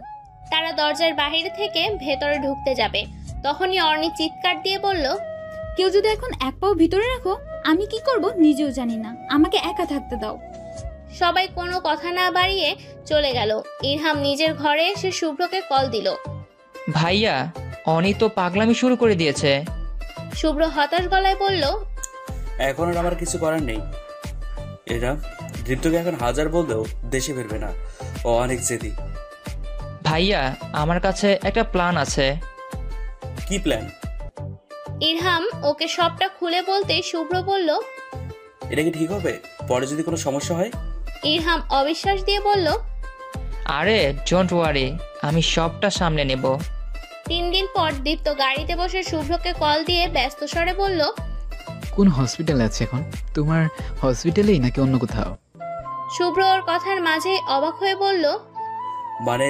তারা দরজার বাইরে থেকে ভেতরে ঢুকতে যাবে, তখনই অর্ণি চিৎকার দিয়ে বলল, কেউ যদি এখন এক পাও ভিতরে রাখো, আমি কি করব নিজেও জানি না, আমাকে একা থাকতে দাও। সবাই কোনো কথা না বাড়িয়ে চলে গেল। ইরহাম নিজের ঘরে এসে শুভ্রকে কল দিল। ভাইয়া, অনি তো পাগলামি শুরু করে দিয়েছে। শুভ্র হতাশ গলায় বলল, এখন আর আমার কিছু করার নেই। এরা দীপ্তকে এখন হাজার বললেও দেশে ফিরবে না, ও অনেক জেদি। ভাইয়া, আমার কাছে একটা প্ল্যান আছে। কি প্ল্যান? ইরহাম ওকে সবটা খুলে বলতেই শুভ্র বলল, এটা কি ঠিক হবে? পরে যদি কোনো সমস্যা হয়? ইরহাম অবিশ্বাস দিয়ে বলল, আরে ডোন্ট ওয়ারি, আমি সবটা সামলে নেব। 3 দিন পর দীপ্ত গাড়িতে বসে শুভ্রকে কল দিয়ে ব্যস্ত স্বরে বলল, কোন হসপিটালে আছে এখন? তোমার হসপিটালেই নাকি অন্য কোথাও? শুভ্র ওর কথার মাঝে অবাক হয়ে বলল, মানে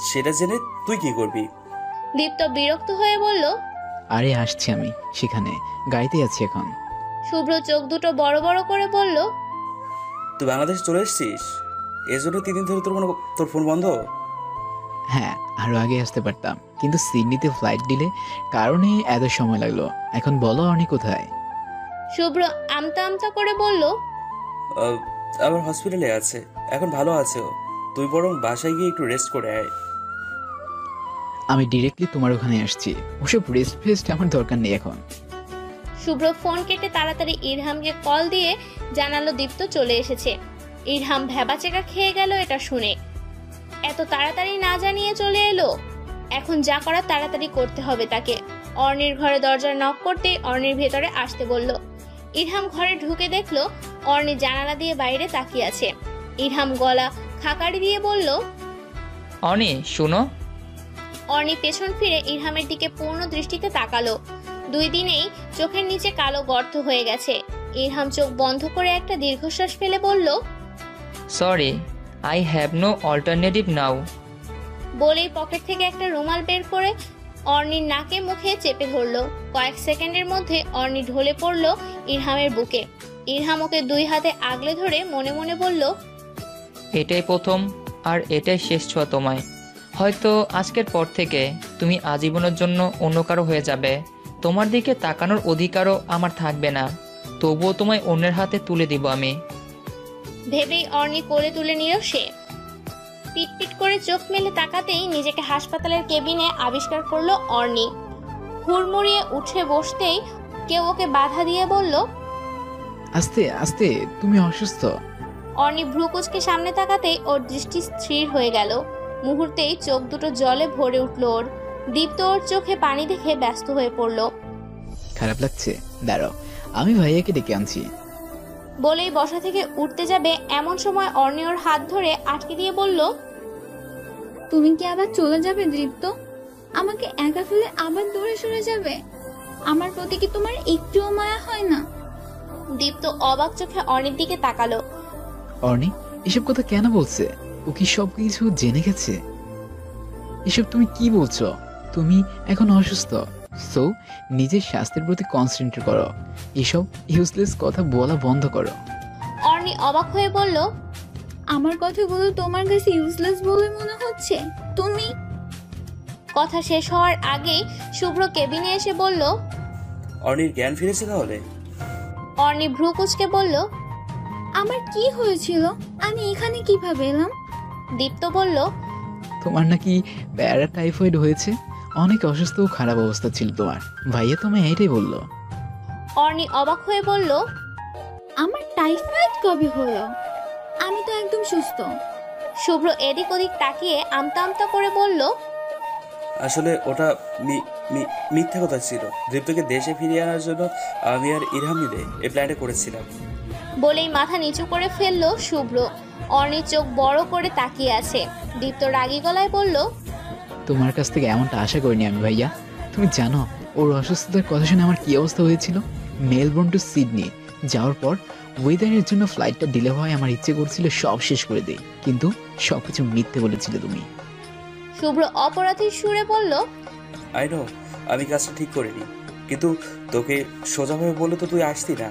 সেটা জেনে তুই কি করবি? দীপ্ত বিরক্ত হয়ে বলল, আরে আসছি আমি সেখানে, গাড়িতে আছি এখন। শুভ্র চোখ দুটো বড় বড় করে বলল, তুই বাংলাদেশ চলে এসেছিস? এজন্য 3 দিন ধরে তোর ফোন বন্ধ? হ্যাঁ, আরো আগে আসতে পারতাম, কিন্তু সিডনিতে ফ্লাইট ডিলে কারণে এত সময় লাগলো। এখন বলো অনি কোথায়? শুভ্র আমতা আমতা করে বলল, আবার হসপিটালে আছে, এখন ভালো আছে ও। তুই বরং বাসায় গিয়ে একটু রেস্ট করে আয়। আমি ডিরেক্টলি তোমার ওখানে আসছি, ওসব রেস্ট ফেস্ট আমার দরকার নেই এখন। শুভ্র ফোন কেটে তাড়াতাড়ি ইরহামকে কল দিয়ে জানালো দীপ্ত চলে এসেছে। ইরহাম ভ্যাবাচেকা খেয়ে গেল এটা শুনে। এত তাড়াতাড়ি না জানিয়ে চলে এলো, এখন যা করার তাড়াতাড়ি করতে হবে তাকে। অর্ণির ঘরে দরজার নক করতে অর্ণির ভেতরে আসতে বলল। ইরহাম ঘরে ঢুকে দেখলো অর্ণি জানালা দিয়ে বাইরে তাকিয়ে আছে। ইরহাম গলা খাকারি দিয়ে বলল, অনি শোনো। অর্ণি পেছন ফিরে ইরহামের দিকে পূর্ণ দৃষ্টিতে তাকালো। 2 দিনেই চোখের নিচে কালো গর্ত হয়ে গেছে। ইরহাম চোখ বন্ধ করে একটা দীর্ঘশ্বাস ফেলে বলল, sorry, I have no alternative now. বলেই পকেট থেকে একটা রুমাল বের করে অর্ণির নাকে মুখে চেপে ধরলো। কয়েক সেকেন্ডের মধ্যে অর্ণি ঢলে পড়লো ইরহামের বুকে। ইরহাম ওকে 2 হাতে আগলে ধরে মনে মনে বলল, এটাই প্রথম আর এটাই শেষ ছোঁয়া তোমায়। হয়তো আজকের পর থেকে তুমি আজীবনের জন্য অন্য কারো হয়ে যাবে। তোমার দিকে তাকানোর অধিকারও আমার থাকবে না, তবুও তোমায় অন্যের হাতে তুলে দিব আমি। ভেবেই অর্ণি কোলে তুলে নিল সে। পিটপিট করে চোখ মেলে তাকাতেই নিজেকে হাসপাতালের কেবিনে আবিষ্কার করলো অর্ণি। হুড়মুড়িয়ে উঠে বসতেই কেউ ওকে বাধা দিয়ে বলল, আস্তে আস্তে, তুমি অসুস্থ। অর্ণি ভ্রুকুচকে সামনে তাকাতেই ওর দৃষ্টি স্থির হয়ে গেল। মুহূর্তেই চোখ দুটো জলে ভরে উঠল ওর। দীপ্ত ওর চোখে পানি দেখে ব্যস্ত হয়ে পড়ল। খারাপ লাগছে? দাঁড়াও, আমি ভাইয়াকে ডেকে আনছি। বলেই বসা থেকে উঠতে যাবে এমন সময় অর্ণি ওর হাত ধরে আটকে দিয়ে বলল, তুমি কি আবার চলে যাবে দীপ্ত? আমাকে একা ফেলে আবার দূরে সরে যাবে? আমার প্রতি কি তোমার একটুও মায়া হয় না? দীপ্ত অবাক চোখে অর্ণির দিকে তাকালো। অর্ণি এসব কথা কেন বলছে? ও কি সবকিছু জেনে গেছে? এসব তুমি কি বলছো? তুমি এখন অসুস্থ, সো নিজের স্বাস্থ্যের প্রতি কনসেন্ট্রেট করো। এসব ইউজলেস কথা বলা বন্ধ করো। অর্ণি অবাক হয়ে বলল, আমার কথাগুলো তোমার কাছে ইউজলেস বলে মনে হচ্ছে? তুমি? কথা শেষ হওয়ার আগেই শুভ্র কেবিনে এসে বলল, অর্ণির জ্ঞান ফিরেছে তাহলে? অর্ণি ভ্রু কুঁচকে বলল, আমার কি হয়েছিল? আমি এখানে কিভাবে এলাম? দীপ্ত বলল, তোমার নাকি প্যারাটাইফয়েড হয়েছে, অনেক অসুস্থ ও খারাপ অবস্থা ছিল তোমার। ভাইয়া তোমায় এটাই বললো। অর্ণি অবাক হয়ে বলল, আমার টাইফয়েড কবে হলো? আমি তো একদম সুস্থ। শুভ্র এদিক ওদিক তাকিয়ে আমতা আমতা করে বলল, আসলে ওটা মিথ্যা কথা ছিল। দীপ্তকে দেশে ফিরিয়ে আনার জন্য আমি আর ইরহাম মিলে এই প্ল্যানটা করেছিলাম। বলেই মাথা নিচু করে ফেললো শুভ্র। অর্ণির চোখ বড় করে তাকিয়ে আছে। দীপ্ত রাগী গলায় বলল, তোমার কাছ থেকে এমনটা আশা করিনি আমি ভাইয়া। তুমি জানো ওর অসুস্থতার কথা শুনে আমার কি অবস্থা হয়েছিল? মেলবোর্ন টু সিডনি যাওয়ার পর ওয়েদারের জন্য ফ্লাইটটা ডিলে হওয়ায় আমার ইচ্ছে করছিল সব শেষ করে দেই, কিন্তু সবকিছু মিথ্যে বলেছিলে তুমি। শুভ্র অপরাধীর সুরে বলল, আই নো আমি কাজটা ঠিক করিনি, কিন্তু তোকে সোজাভাবে বললে তো তুই আসতি না।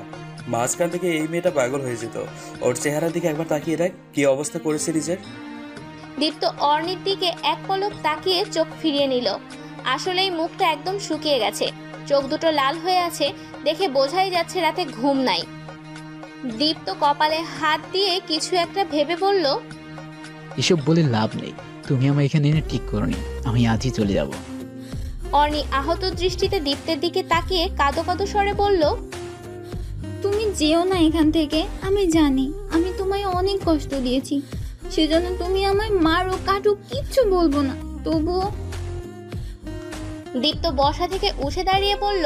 মাঝখান থেকে এই মেয়েটা পাগল হয়ে যেত। ওর চেহারার দিকে একবার তাকিয়ে দেখ, কি অবস্থা করেছে নিজের। দীপ্ত অর্ণির দিকে এক পলক তাকিয়ে চোখ ফিরিয়ে নিল। আসলেই মুখটা একদম শুকিয়ে গেছে, চোখ দুটো লাল হয়ে আছে, দেখে বোঝাই যাচ্ছে রাতে ঘুম নাই। দীপ্ত কপালে হাত দিয়ে কিছু একটা ভেবে বলল, এসব বলে লাভ নেই, তুমি আমার এখানে এনে ঠিক করনি, আমি আজই চলে যাব। অর্ণি আহত দৃষ্টিতে দীপ্তের দিকে তাকিয়ে কাঁদো কাঁদো স্বরে বলল, তুমি যেও না এখান থেকে। আমি জানি আমি তোমায় অনেক কষ্ট দিয়েছি, সেজন্য তুমি আমায় মারো কাটো কিচ্ছু বলবো না, তবুও। দীপ্ত বসা থেকে উঠে দাঁড়িয়ে বলল,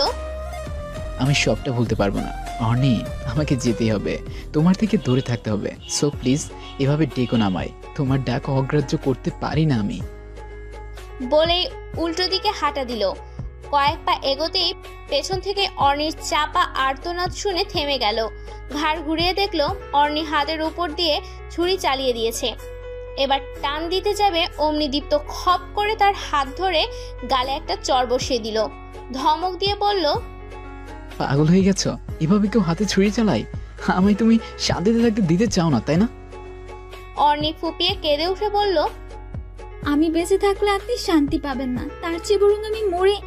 আমি সবটা ভুলতে পারবো না অর্ণি, আমাকে যেতেই হবে, তোমার থেকে দূরে থাকতে হবে। সো প্লিজ এভাবে ডেকো না আমায়, তোমার ডাক অগ্রাহ্য করতে পারি না আমি। বলেই উল্টো দিকে হাঁটা দিল। কয়েক পা এগোতেই পেছন থেকে অর্ণির চাপা আর্তনাদ শুনে থেমে গেল। ঘাড় ঘুরিয়ে দেখলো অর্ণি হাতের উপর দিয়ে ছুরি চালিয়ে দিয়েছে। এবার টান দিতে যাবে অমনি দীপ্ত খপ করে তার হাত ধরে গালে একটা চড় বসিয়ে দিল। ধমক দিয়ে বলল, পাগল হয়ে গেছো? এভাবে কেউ হাতে ছুরি চালাই? আমায় তুমি শান্তিতে থাকতে দিতে চাও না তাই না? অর্ণি ফুপিয়ে কেঁদে উঠে বলল, আমি বেঁচে থাকলে আপনি শান্তি পাবেন না, তার চেয়ে বরং আমি মরে।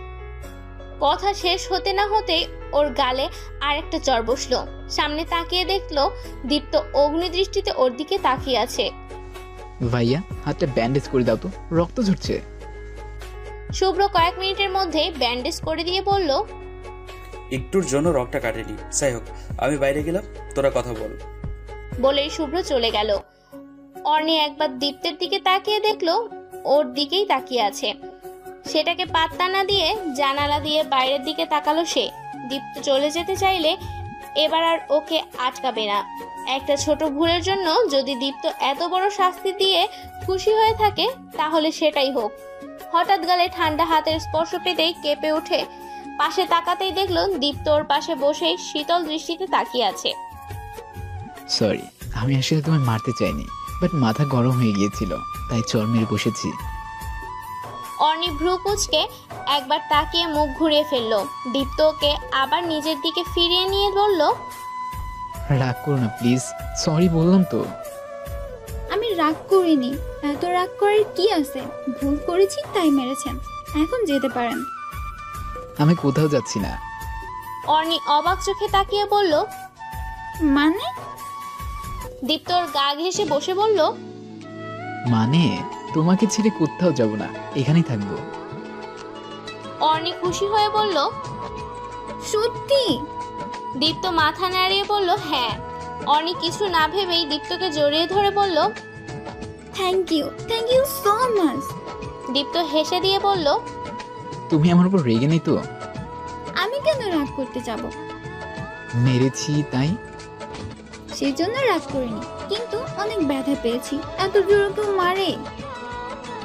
কথা শেষ হতে না হতেই ওর গালে আরেকটা চড় বসলো। সামনে তাকিয়ে দেখলো দীপ্ত অগ্নি দৃষ্টিতে ওর দিকে তাকিয়ে আছে। ভাইয়া হাতটা ব্যান্ডেজ করে দাও তো, রক্ত ঝরছে। শুভ্র কয়েক মিনিটের মধ্যে ব্যান্ডেজ করে দিয়ে বলল, একটুর জন্য রক্তটা কাটেনি। যাই হোক আমি বাইরে গেলাম, তোরা কথা বল। বলেই শুভ্র চলে গেল। অর্ণি একবার দীপ্তের দিকে তাকিয়ে দেখলো ওর দিকেই তাকিয়ে আছে। সেটাকে পাত্তা না দিয়ে জানালা দিয়ে বাইরের দিকে তাকালো সে। দীপ্ত চলে যেতে চাইলে এবার আর ওকে আটকাবে না। একটা ছোট ভুলের জন্য যদি দীপ্ত এত বড় শাস্তি দিয়ে খুশি হয়ে থাকে তাহলে সেটাই হোক। হঠাৎ গালে ঠান্ডা হাতের স্পর্শ পেতেই কেঁপে উঠে পাশে তাকাতেই দেখলো দীপ্ত ওর পাশে বসেই শীতল দৃষ্টিতে তাকিয়ে আছে। সরি, আমি আসলে তোমায় মারতে চাইনি, বাট মাথা গরম হয়ে গিয়েছিল তাই চড় মেরে বসেছি। অর্ণি ভ্রু কুঁচকে একবার তাকিয়ে মুখ ঘুরিয়ে ফেললো। দীপ্ত ওকে আবার নিজের দিকে ফিরিয়ে নিয়ে বলল, রাগ করো না প্লিজ, সরি বললাম তো। আমি রাগ করিনি, এত রাগ করার কি আছে? ভুল করেছি তাই মেরেছেন, এখন যেতে পারেন। আমি কোথাও যাচ্ছি না। অর্ণি অবাক চোখে তাকিয়ে বলল, মানে? দীপ্ত ওর গা ঘেঁষে বসে বলল, মানে তোমাকে ছেড়ে কোথাও যাব না, এখানেই থাকবো। অর্ণি খুশি হয়ে বলল, সত্যি? দীপ্ত মাথা নাড়িয়ে বলল, হ্যাঁ। অর্ণি কিছু না ভেবেই দীপ্তকে জড়িয়ে ধরে বলল, থ্যাংক ইউ সো মাচ। দীপ্ত হেসে দিয়ে বলল, তুমি আমার উপর রেগে নেই তো? আমি কেন রাগ করতে যাব? মেরেছি তাই? সেই জন্য রাগ করিনি, কিন্তু অনেক ব্যথা পেয়েছি। এত জোরে কেউ মারে?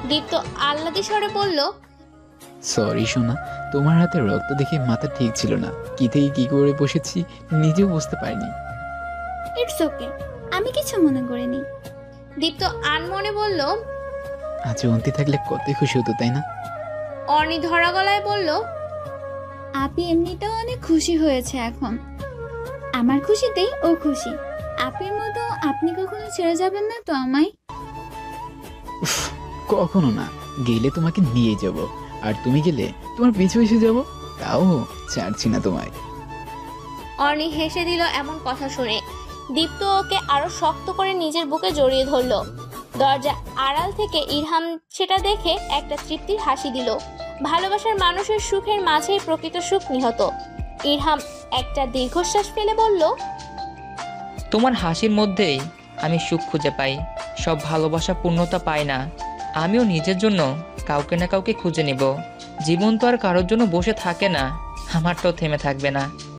দীপ্ত আহ্লাদে স্বরে বলল, সরি সোনা, তোমার হাতে রক্ত দেখে মাথা ঠিক ছিল না, কি থেকে কি করে বসেছি নিজেও বুঝতে পারিনি। ইটস ওকে, আমি কিছু মনে করিনি। দীপ্ত আনমনে বলল, আজ অন্তি থাকলে কতই খুশি হতো তাই না? অর্ণি ধরা গলায় বলল, আপনি এমনিতেও অনেক খুশি হয়েছে এখন। আমার খুশিতেই ও খুশি। আপনার মতো আপনি কখনো ছেড়ে যাবেন না তো আমায়? কখনো না, গেলে তোমাকে নিয়ে যাব, আর তুমি গেলে তোমার পিছু এসে যাব, তাও ছাড়ছি না তোমায়। অর্ণি হেসে দিল এমন কথা শুনে। দীপ্ত ওকে আরো শক্ত করে নিজের বুকে জড়িয়ে ধরল। দরজা আড়াল থেকে ইরহাম সেটা দেখে একটা তৃপ্তির হাসি দিল। ভালোবাসার মানুষের সুখের মাঝেই প্রকৃত সুখ নিহত। ইরহাম একটা দীর্ঘশ্বাস ফেলে বলল, তোমার হাসির মধ্যেই আমি সুখ খুঁজে পাই। সব ভালোবাসা পূর্ণতা পায় না, আমিও নিজের জন্য কাউকে না কাউকে খুঁজে নিব। জীবন তো আর কারোর জন্য বসে থাকে না, আমারটাও থেমে থাকবে না।